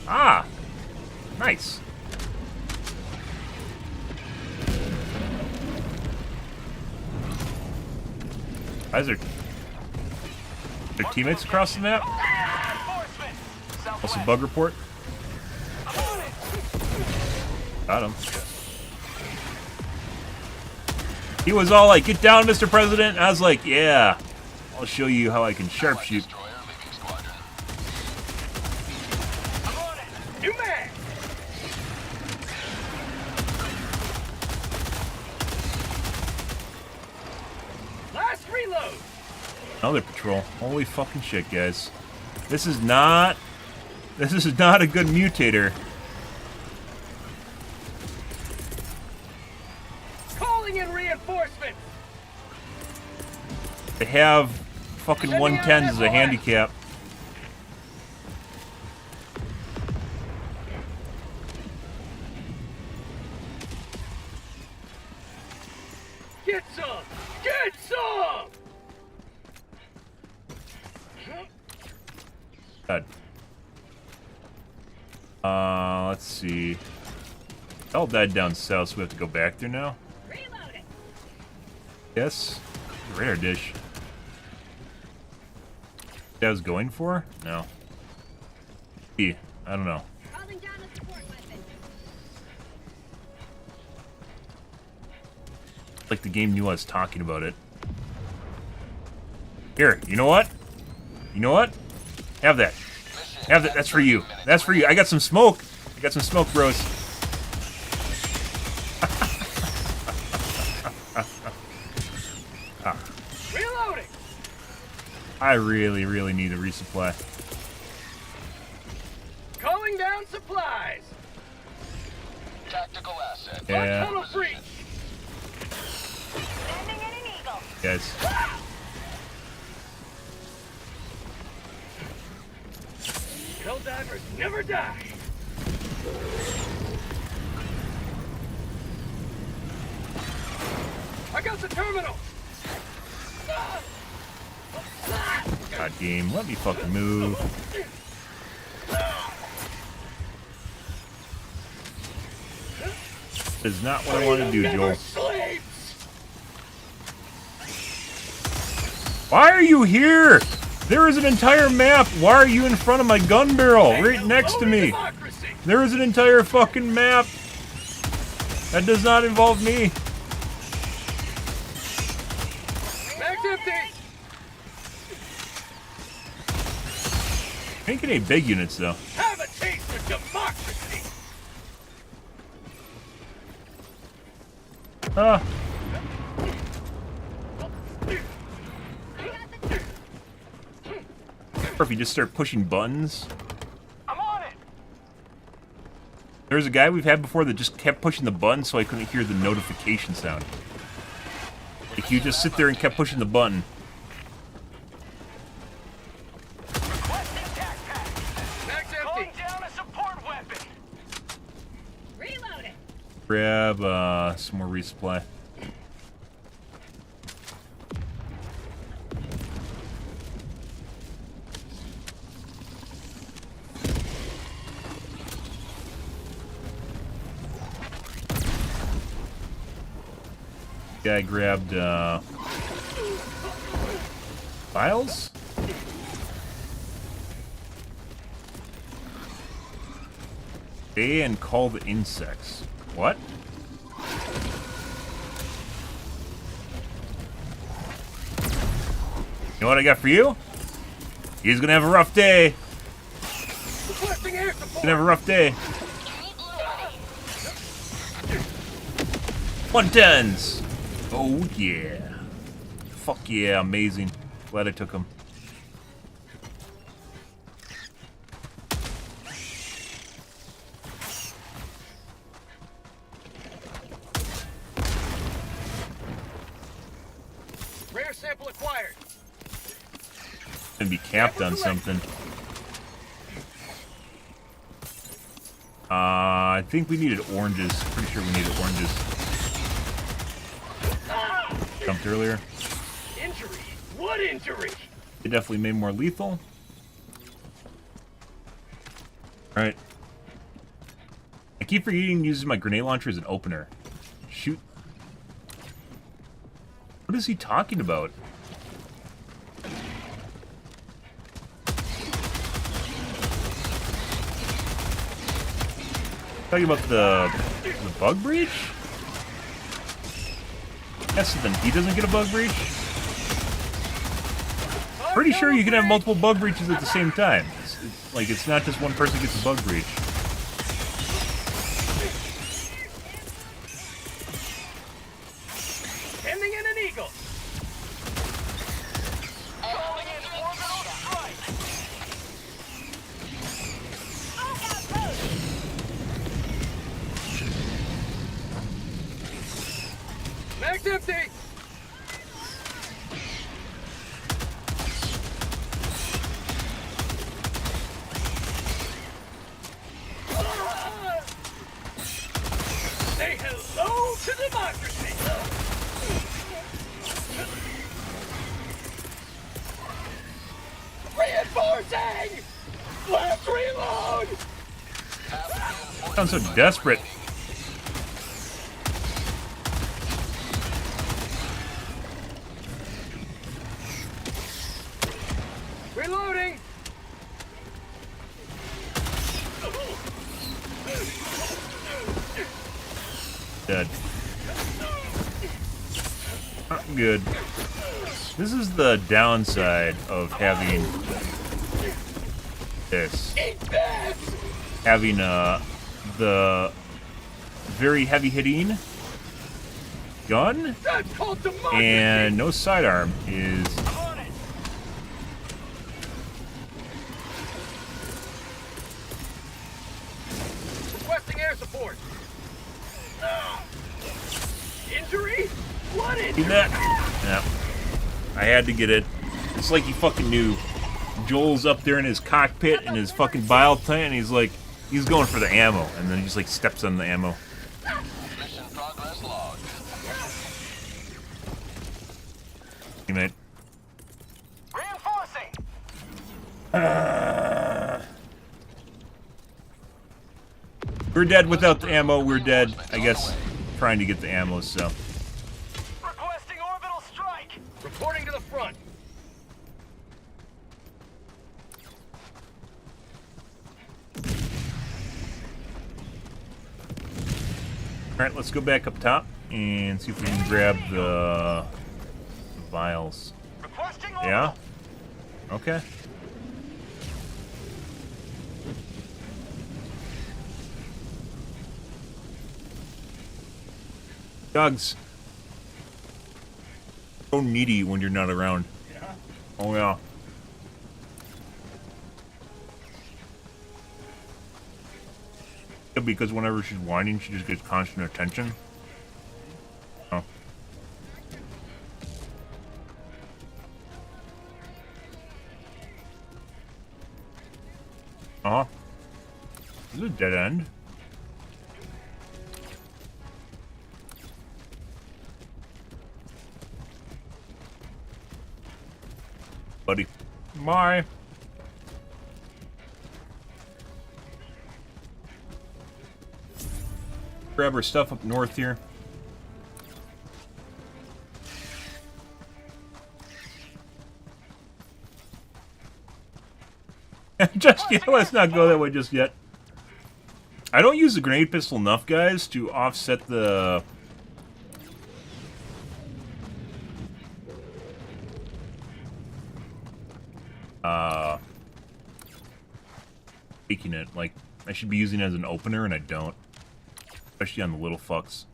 Ah! Nice. Guys are their teammates across the map? Also bug report. Got him. He was all like, "Get down, Mr. President." I was like, "Yeah, I'll show you how I can sharpshoot." Another patrol. Holy fucking shit, guys. This is not a good mutator. Calling in reinforcements. They have fucking 110s as a handicap. Get some! Get some! God. Let's see. Hell died down south, so we have to go back there now. Reloading. Yes. Radar dish. That I was going for? No. I don't know. Calling down a support weapon. Like the game knew I was talking about it. Here, you know what? You know what? Have that. Have that. That's for you. That's for you. I got some smoke. I got some smoke, bros. Reloading. I really need a resupply. Calling down supplies. Tactical asset. Yeah. Tunnel breach. Sending in an eagle. Guys. Helldivers never die. I got the terminal. God game, let me fucking move. That is not what I want to do, Joel. Why are you here? There is an entire map. Why are you in front of my gun barrel? Right next to me. There is an entire fucking map. That does not involve me. Mag's empty. Ain't getting any big units though. Have a taste of democracy. Or if you just start pushing buttons. I'm on it. There's a guy we've had before that just kept pushing the button so I couldn't hear the notification sound. Like you just sit there and kept pushing the button. Requesting tac pack. Mag's empty. Calling down a support weapon. Reloading. Grab some more resupply. Guy grabbed files. Stay and call the insects. What? You know what I got for you? He's gonna have a rough day. Requesting air support. Gonna have a rough day. 110s. Oh yeah. Fuck yeah, amazing. Glad I took him. Rare sample acquired. Gonna be capped on something. I think we needed oranges. Pretty sure we needed oranges. Jumped earlier. Injury? What injury? It definitely made more lethal. Alright. I keep forgetting to use my grenade launcher as an opener. Shoot. What is he talking about? Talking about the bug breach? Yes, then he doesn't get a bug breach? Pretty sure you can have multiple bug breaches at the same time. Like, it's not just one person gets a bug breach. Sending in an eagle. Calling in orbital strike. Mag's empty. Say hello to democracy. Reinforcing. Let's reload. Sounds so desperate. Reloading. Dead. Not good. This is the downside of having this. Having the very heavy hitting gun That's called democracy. and no sidearm is On it. Requesting air support. Injury? What injury? do that. Yeah. I had to get it. It's like he fucking knew. Joel's up there in his cockpit in his fucking bile tank and he's like, he's going for the ammo, and then he just like steps on the ammo. Mission progress logged. Teammate. Reinforcing. We're dead without the ammo. We're dead, I guess, trying to get the ammo, so. Requesting orbital strike. Reporting to the front. Alright, let's go back up top and see if we can grab the vials. Requesting Yeah? Okay. Dogs. So needy when you're not around. Yeah. Oh yeah. Yeah, because whenever she's whining, she just gets constant attention. Oh. Uh-huh. This is a dead end. Buddy. Bye. Grab our stuff up north here. Just yet. Let's not go that way just yet. I don't use the grenade pistol enough, guys, to offset the... taking it. Like, I should be using it as an opener, and I don't. Especially on the little fucks.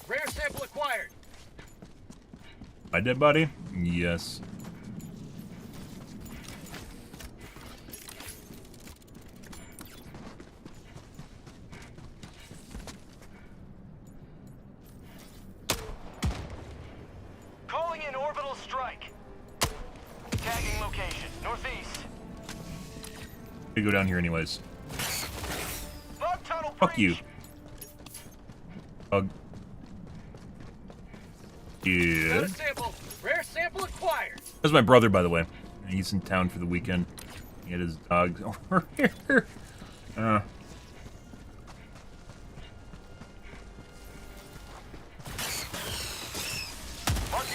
Rare sample acquired. My dead body? Yes. Calling in orbital strike. Tagging location, northeast. We go down here anyways. Bug tunnel Fuck you. breach. Bug. Got Yeah. a sample. Rare sample acquired. That's my brother, by the way. He's in town for the weekend. He had his dog over here. Marking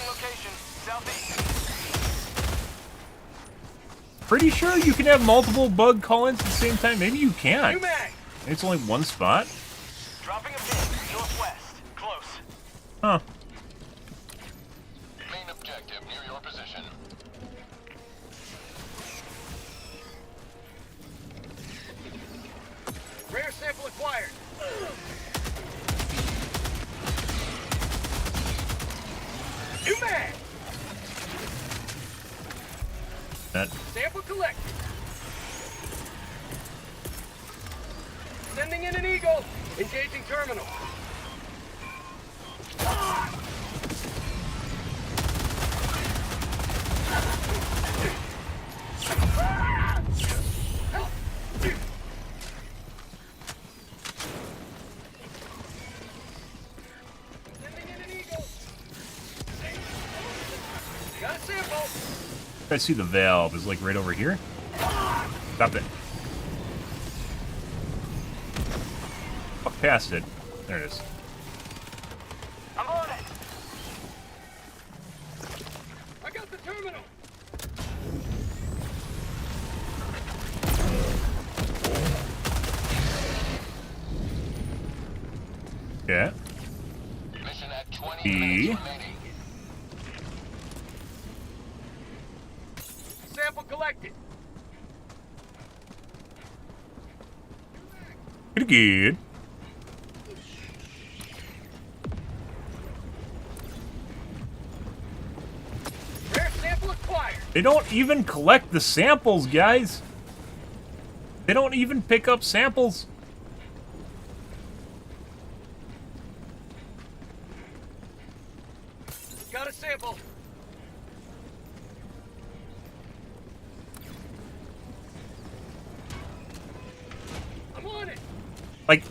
location, southeast. Pretty sure you can have multiple bug call-ins at the same time. Maybe you can't. New mag. Maybe it's only one spot. Dropping a pin, northwest. Close. Huh. Main objective near your position. Rare sample acquired. New mag. That. Sample collected. Sending in an eagle. Engaging terminal. Sending in an eagle. Got a sample. I see the valve is like right over here. Stop it. Fuck past it. There it is. I'm on it. I got the terminal. Yeah. Mission at 20 E. minutes remaining. Sample collected. Pretty good. Rare sample acquired. They don't even collect the samples, guys. They don't even pick up samples. Got a sample. I'm on it. Like,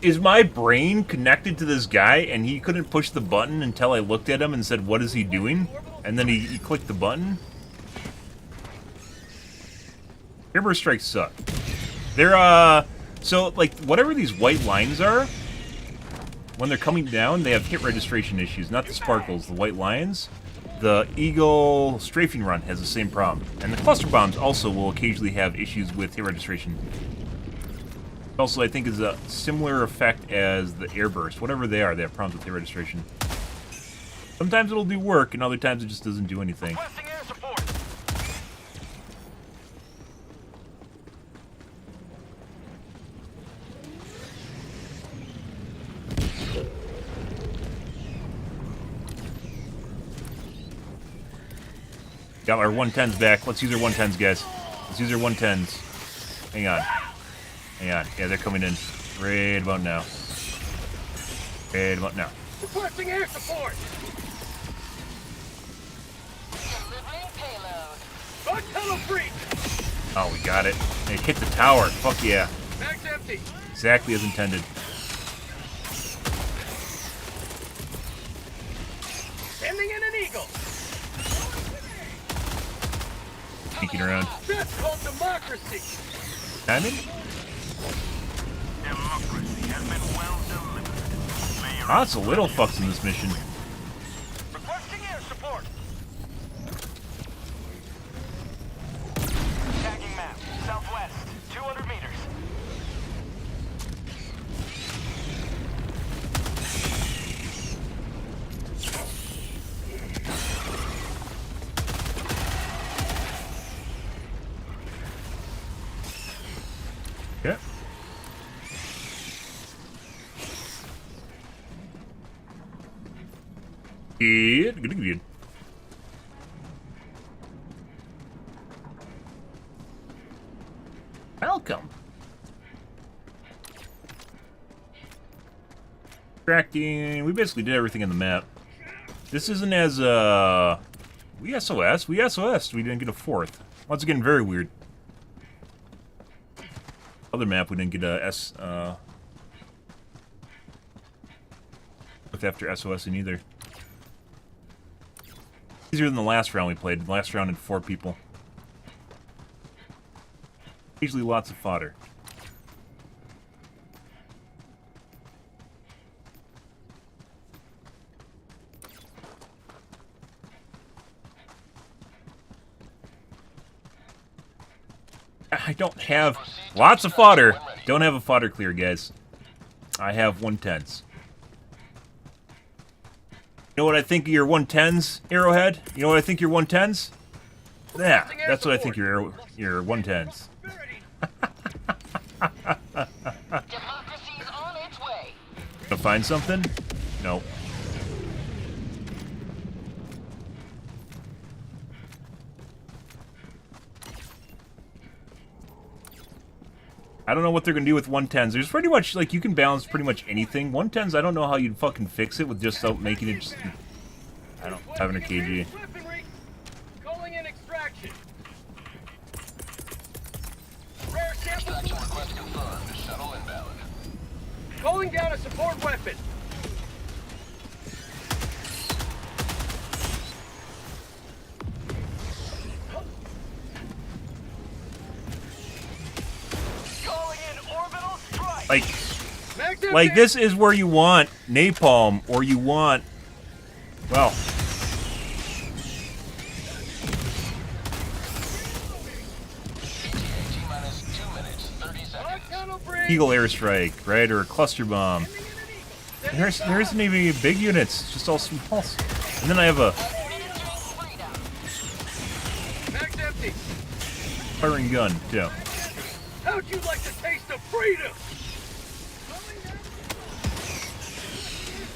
is my brain connected to this guy and he couldn't push the button until I looked at him and said, what is he doing? And then he clicked the button? Airburst strikes suck. They're, so, like, whatever these white lines are, when they're coming down, they have hit registration issues. Not the sparkles, the white lines. The Eagle strafing run has the same problem. And the cluster bombs also will occasionally have issues with hit registration. Also, I think is a similar effect as the airburst. Whatever they are, they have problems with hit registration. Sometimes it'll do work, and other times it just doesn't do anything. Requesting air support. Got our 110s back. Let's use our 110s, guys. Let's use our 110s. Hang on. Hang on. Yeah, they're coming in right about now. Right about now. Requesting air support. Delivering payload. Bug tunnel breach. Oh, we got it. It hit the tower. Fuck yeah. Mag's empty. Exactly as intended. Sending in an eagle. Sneaking around. That's called democracy. Timing? Democracy has been well delivered. May your Lots of little fucks in this mission. Requesting air support. Tagging map. Southwest. 200 meters. Yeah. Good. Welcome. Tracking. We basically did everything in the map. This isn't as we SOS. We didn't get a fourth. Once again, very weird. Other map we didn't get a after SOSing either. Easier than the last round we played. The last round had 4 people. Usually lots of fodder. I don't have lots of fodder. Don't have a fodder clear, guys. I have 110s. You know what I think of your 110s, Arrowhead? You know what I think your 110s? Yeah, that's what I think your 110s. Democracy's on its way. Gonna find something? No. I don't know what they're gonna do with 110s. There's pretty much, like, you can balance pretty much anything. 110s, I don't know how you'd fucking fix it with just making it just, I don't, having a KG. Calling in extraction. Extraction request confirmed. Shuttle invalid. Calling down a support weapon. Calling in orbital strike. Like this is where you want napalm, or you want, well, Eagle airstrike, right, or a cluster bomb. There isn't even any big units, it's just all small. And then I have a firing gun too. How'd you like the taste of freedom?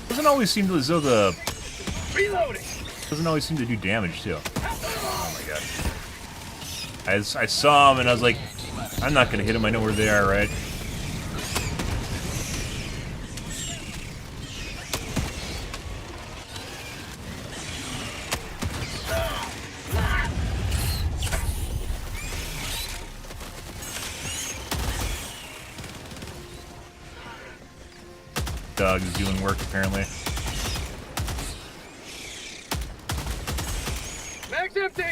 Doesn't always seem to as though the Reloading. doesn't always seem to do damage too. Oh my god! I saw him and I was like, I'm not gonna hit him. I know where they are, right? Dog is doing work apparently. Max empty.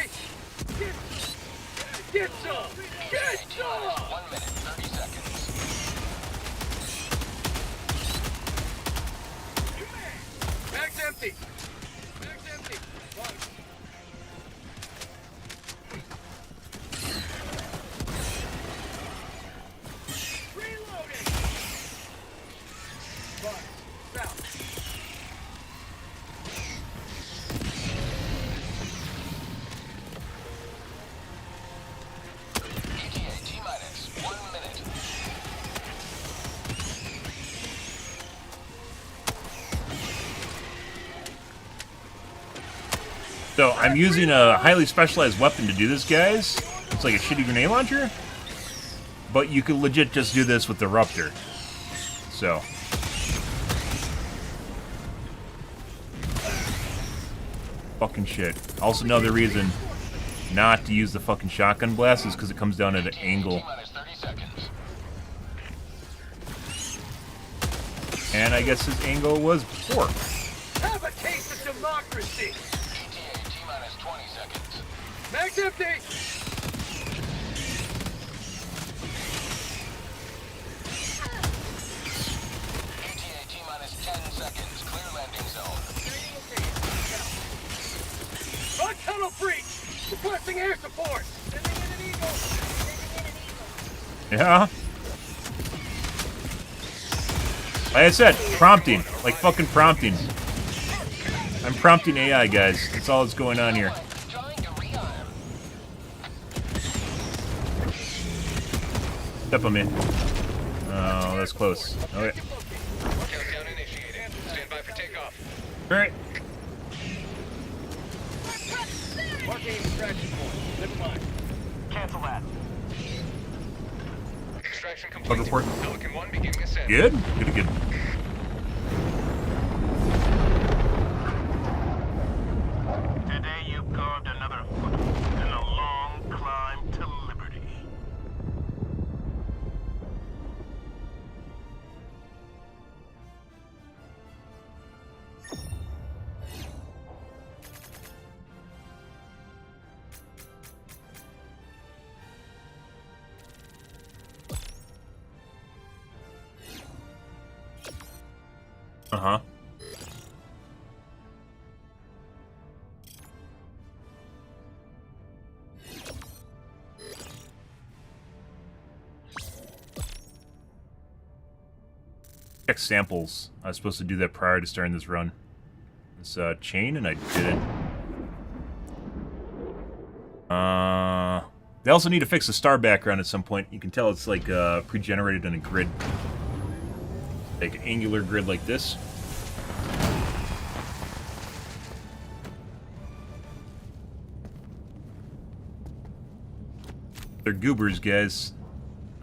Get some. Get some. 1 minute, 30 seconds. Max empty. Max empty. Reloading. South. ETA T-minus 1 minute. So I'm using a highly specialized weapon to do this, guys. It's like a shitty grenade launcher, but you could legit just do this with the Eruptor. So. Fucking shit. Also, another reason not to use the fucking shotgun blast is because it comes down at an angle. T-minus 30 seconds. And I guess his angle was before. Have a taste of democracy. ETA T-minus 20 seconds. Max empty. ETA T-minus 10 seconds. Yeah. Like I said, prompting. Like fucking prompting. I'm prompting AI, guys. That's all that's going on here. Step on me. Oh, that's close. Okay. Countdown initiated. Stand by for takeoff. Alright. Marking extraction point. Never mind. Cancel that. Extraction complete. Report. Pelican 1 beginning ascent. Good? Good. Today you've carved another foot in a long climb to liberty. Uh-huh. Check samples. I was supposed to do that prior to starting this run. This chain, and I didn't. They also need to fix the star background at some point. You can tell it's like pre-generated on a grid. Like an angular grid like this. They're goobers, guys.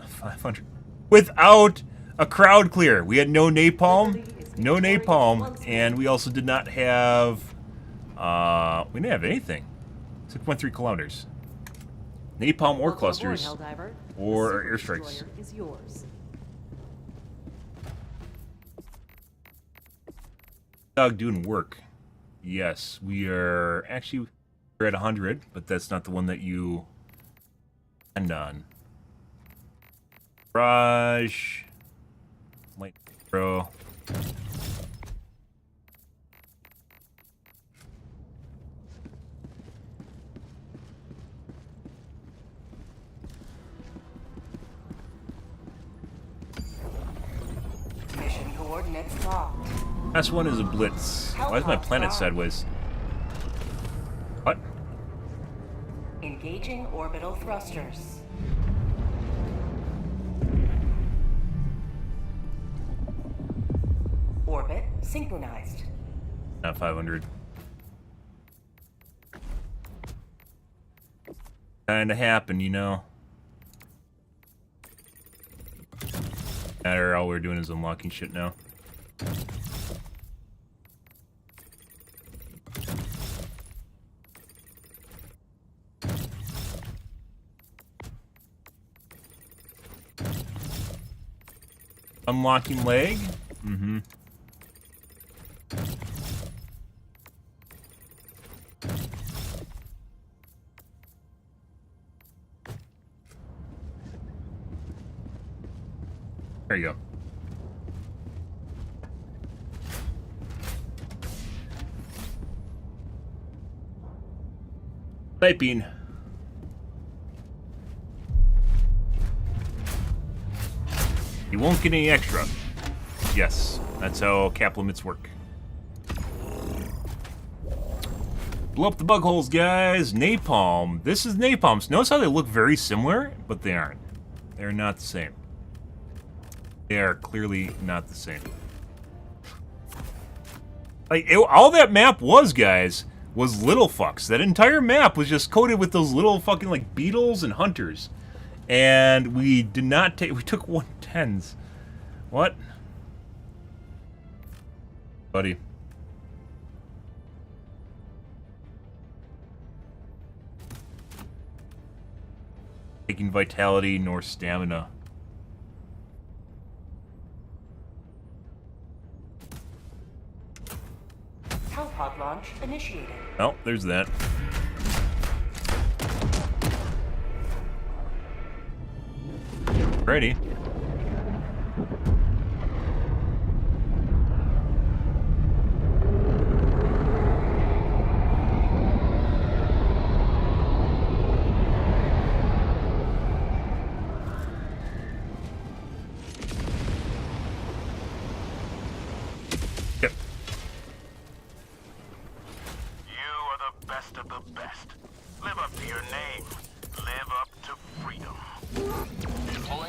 500. Without a crowd clear. We had no napalm, and we also did not have, we didn't have anything. 6.3 kilometers. Napalm or clusters, or airstrikes. Is yours. Dog doing work. Yes, we are, actually, we're at 100, but that's not the one that you end on. Barrage. Light throw. Mission coordinates locked. Last one is a blitz. Why is my planet sideways? What? Engaging orbital thrusters. Orbit synchronized. Not 500. Kinda happened, you know. Matter, all we're doing is unlocking shit now. Unlocking leg? Mm-hmm. There you go. Typing. You won't get any extra. Yes, that's how cap limits work. Blow up the bug holes, guys. Napalm. This is napalm. Notice how they look very similar, but they aren't. They're not the same. They are clearly not the same. Like, all that map was, guys, was little fucks. That entire map was just coated with those little fucking, like, beetles and hunters. And we did not take... We took 110s. What? Buddy. Taking vitality nor stamina. Hellpod launch initiated. Oh, there's that. Ready.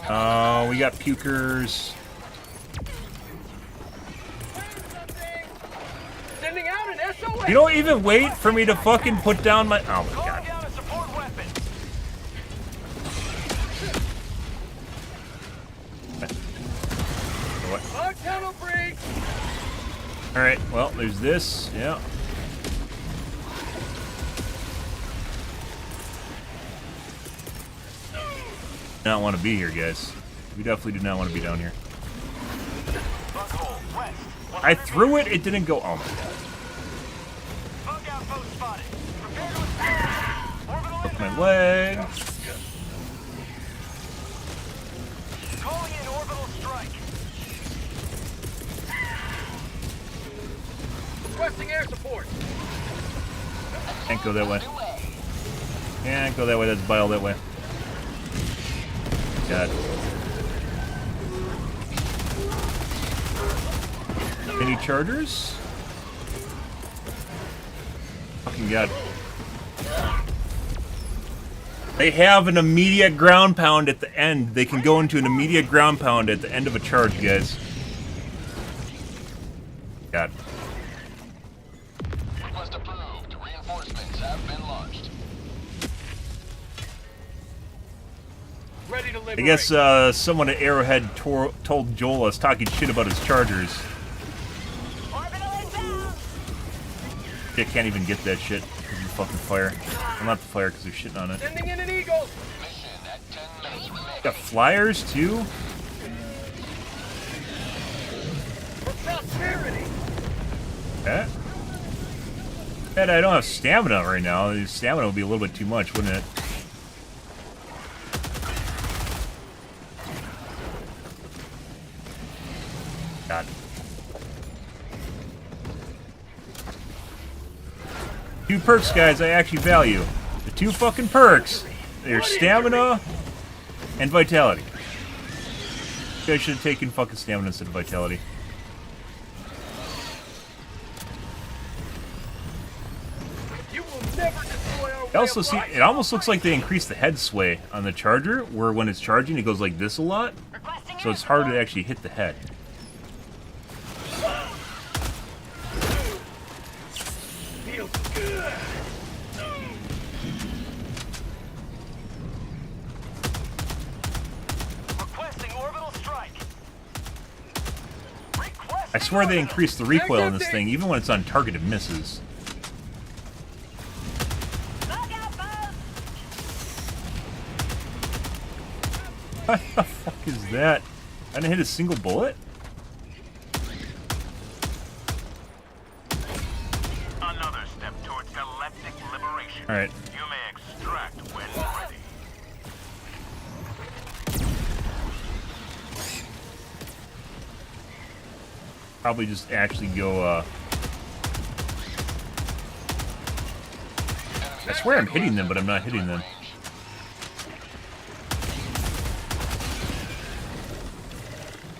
Oh, we got pukers. Sending out an SOS. You don't even wait for me to fucking put down my. Oh my Calling god. down a support weapon. Log tunnel breach. Alright, well, there's this. Yeah. Not want to be here, guys. We definitely do not want to be down here. Bunghole west. I threw it, it didn't go. Oh my god. Bug outpost spotted. Prepare to attack. Orbital Broke my inbound. leg. Calling in orbital strike. Requesting air support. Can't go that way. Can't go that way, that's bile that way. God. Any chargers? Fucking god. They have an immediate ground pound at the end. They can go into an immediate ground pound at the end of a charge, guys. God. Request approved. Reinforcements have been launched. Ready to I liberate. guess someone at Arrowhead told Joel I was talking shit about his chargers. Orbital inbound. I can't even get that shit because of the fucking fire. Well, not the fire because they're shitting on it. Sending in an eagle. Mission at 10 minutes remaining. Got flyers too? For prosperity. Yeah. And I don't have stamina right now. The stamina would be a little bit too much, wouldn't it? God. Two perks, guys, I actually value. The two fucking perks. They're stamina and vitality. You guys should have taken fucking stamina instead of vitality. You will never destroy our I also see, it almost looks like they increased the head sway on the charger, where when it's charging, it goes like this a lot. Requesting So air it's harder to support. actually hit the head. Feels good. Requesting orbital strike. I swear they increased the recoil on this thing, even when it's on target, it misses. Bug outpost. What the fuck is that? I didn't hit a single bullet? Another step towards galactic liberation. Alright. You may extract when ready. Probably just actually go, I swear I'm hitting them, but I'm not hitting them.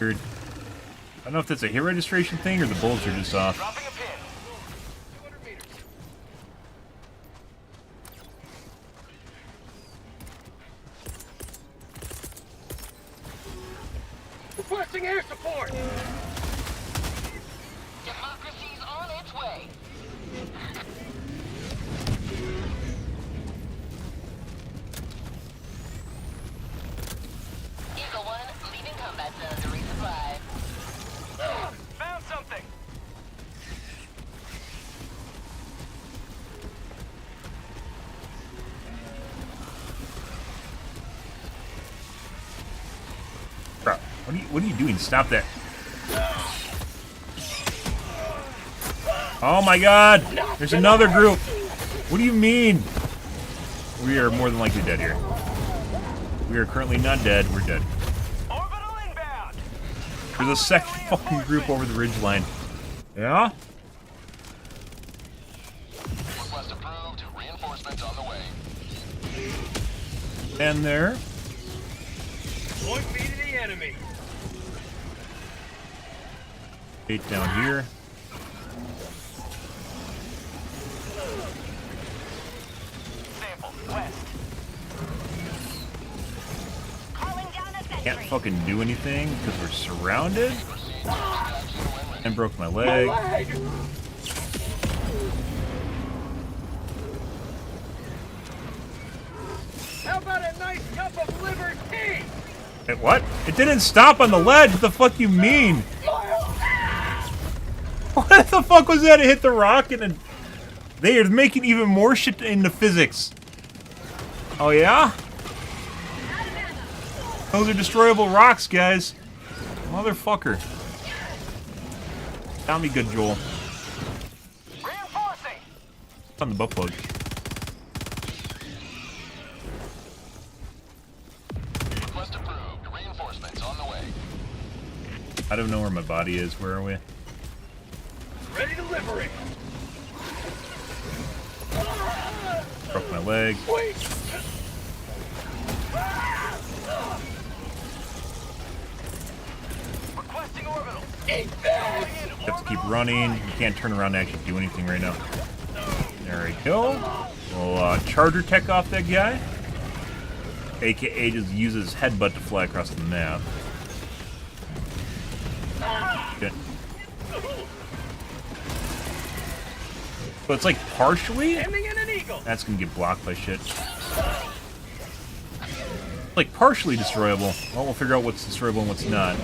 Weird. I don't know if that's a hit registration thing or the bullets are just off. Dropping a pin. 200 meters. Requesting air support. Democracy's on its way. Eagle 1 leaving combat zone to resupply. Found something. Bro, what are you doing? Stop that. Oh my god! There's another group! What do you mean? We are more than likely dead here. We are currently not dead, we're dead. Orbital inbound. There's a second fucking group over the ridgeline. Yeah? Request approved. Reinforcements on the way. And there. Point me to the enemy. 8 down here. Sample west. Calling down a sentry. Can't fucking do anything because we're surrounded. And broke my leg. How about a nice cup of liver tea? Wait, what? It didn't stop on the ledge. What the fuck you mean? What the fuck was that? It hit the rock and they are making even more shit into physics. Oh yeah? Those are destroyable rocks, guys. Motherfucker. Tell me good, Joel. Reinforcing. It's on the butt plug. Request approved. Reinforcements on the way. I don't know where my body is. Where are we? Ready to liberate. Broke my leg. Wait. Requesting orbital. Have to keep running. You can't turn around and actually do anything right now. There we go. We'll charger tech off that guy. AKA just uses headbutt to fly across the map. Good. So it's like partially? Ending in an eagle. That's gonna get blocked by shit. Like partially destroyable. Well, we'll figure out what's destroyable and what's not.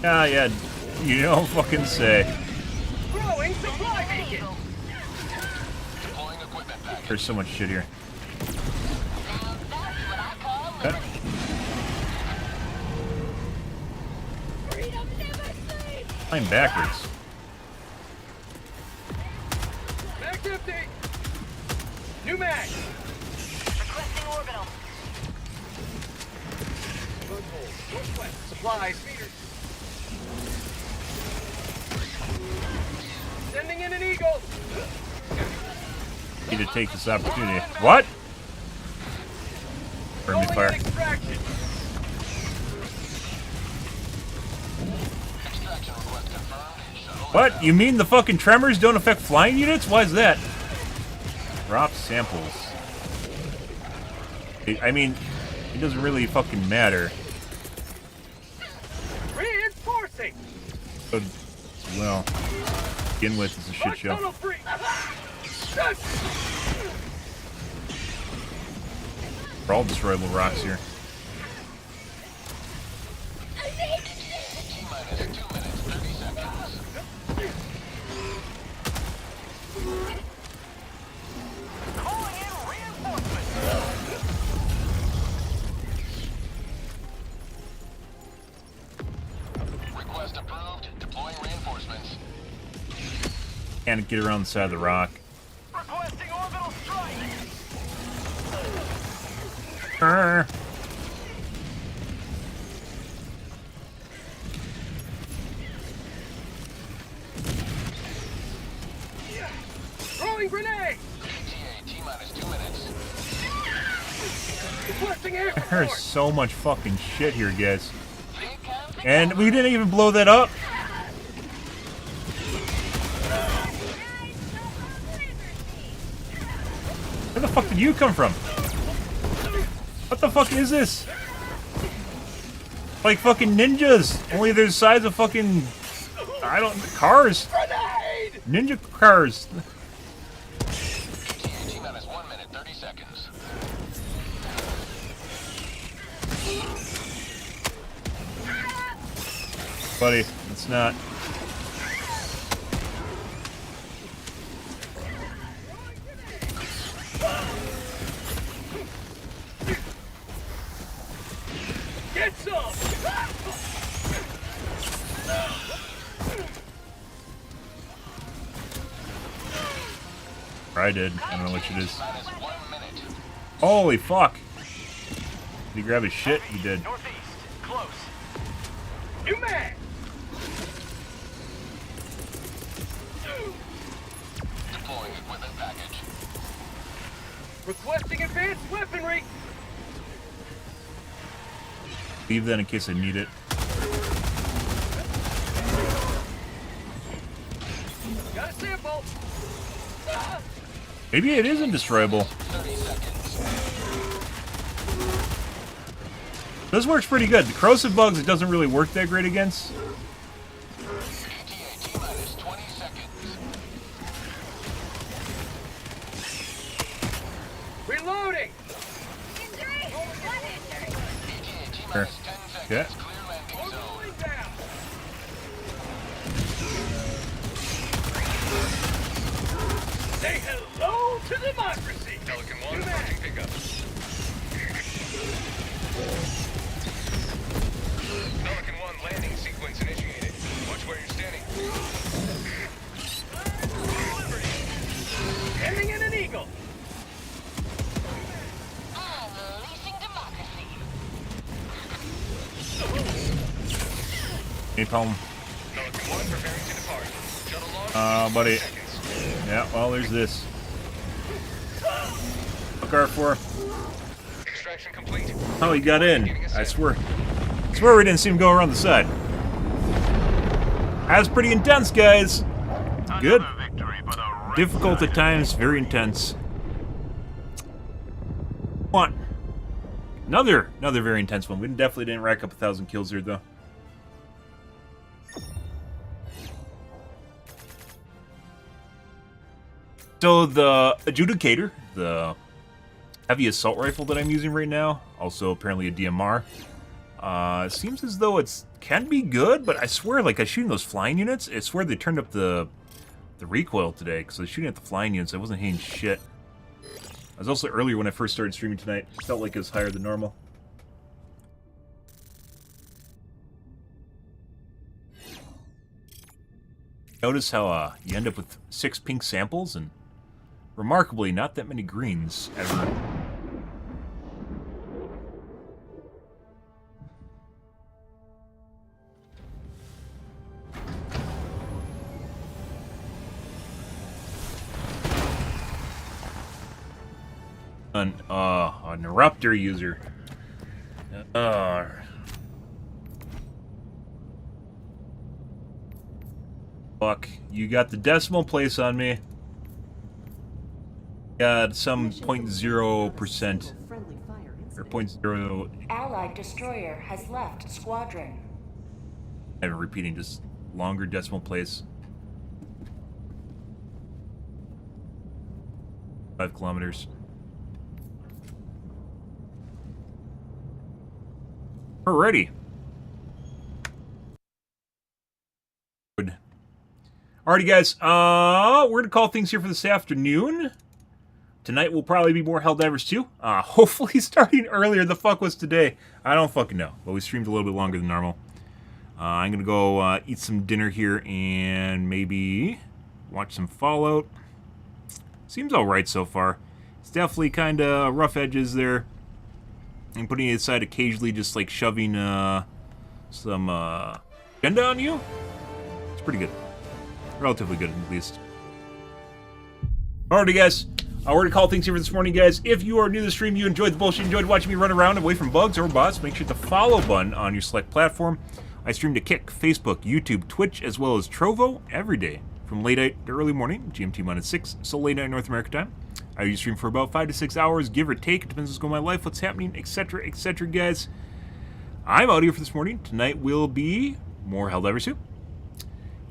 Ah, yeah, you don't fucking say. Throwing supply beacon. Deploying equipment package. There's so much shit here. Okay. Flying backwards. Mag's empty. New mag. Requesting orbital. Northwest. Supplies. Meters. Sending in an eagle. Need to take this opportunity. What? Friendly fire. Extraction. Extraction request confirmed. Shuttle What? You mean the fucking tremors don't affect flying units? Why is that? Drop samples. I mean, it doesn't really fucking matter. Reinforcing. But, well, to begin with, it's a shit show. Tunnel free. We're all destroyable rocks here. T-minus 2 minutes, 30 seconds. Calling in reinforcements. Request approved. Deploying reinforcements. Can't get around the side of the rock. Requesting orbital strike. Arr. Throwing grenade. ETA T-minus 2 minutes. Requesting air There's support. so much fucking shit here, guys. And we didn't even blow that up. Where the fuck did you come from? What the fuck is this? Like fucking ninjas. Only they're the size of fucking... cars. Grenade. Ninja cars. ETA T-minus 1 minute, 30 seconds. Buddy, it's not. Get some. I did. I don't know which it is. T-minus 1 minute. Holy fuck. Did he grab his shit? He did. Northeast. Close. New mag. Deploying equipment package. Requesting advanced weaponry. Leave that in case I need it. Got a sample. Maybe it is undestroyable. This works pretty good. The corrosive bugs, it doesn't really work that great against. Reloading. Sure. Yeah. Say hello to democracy. Pelican 1, approaching pickup. Pelican 1, landing sequence initiated. Watch where you're standing. Ending in an eagle. Unleashing democracy. Any problem? Pelican 1, preparing to depart. Shuttle launch. Buddy. Seconds. Yeah, well, there's this. Fuck R4. Extraction complete. Oh, he got in. I swear. I swear we didn't see him go around the side. That was pretty intense, guys. Good. Difficult at times, very intense. One. Another very intense one. We definitely didn't rack up 1,000 kills here, though. So the adjudicator, the heavy assault rifle that I'm using right now, also apparently a DMR, seems as though it can be good, but I swear, like, I was shooting those flying units, I swear they turned up the recoil today, because I was shooting at the flying units, I wasn't hitting shit. I was also earlier when I first started streaming tonight, felt like it was higher than normal. Notice how you end up with 6 pink samples, and remarkably, not that many greens, ever. An Eruptor user. Fuck, you got the decimal place on me. Got some 0.0% or 0.0. Allied destroyer has left squadron. I'm repeating, just longer decimal place. 5 kilometers. Alrighty. Good. Alrighty, guys. We're gonna call things here for this afternoon. Tonight will probably be more Helldivers 2. Hopefully starting earlier. The fuck was today? I don't fucking know. But we streamed a little bit longer than normal. I'm gonna go eat some dinner here and maybe watch some Fallout. Seems alright so far. It's definitely kind of rough edges there. And putting it aside occasionally, just like shoving some agenda on you. It's pretty good. Relatively good, at least. Alrighty, guys. We're going to call things here for this morning, guys. If you are new to the stream, you enjoyed the bullshit, enjoyed watching me run around away from bugs or bots, make sure to follow button on your select platform. I stream to Kick, Facebook, YouTube, Twitch, as well as Trovo every day from late night to early morning, GMT-6, so late night North America time. I usually stream for about 5 to 6 hours, give or take. It depends what's going on in my life, what's happening, etc., etc., guys. I'm out here for this morning. Tonight will be more Helldivers 2.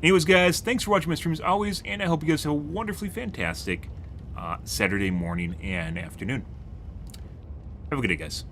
Anyways, guys, thanks for watching my streams as always, and I hope you guys have a wonderfully fantastic Saturday morning and afternoon. Have a good day, guys.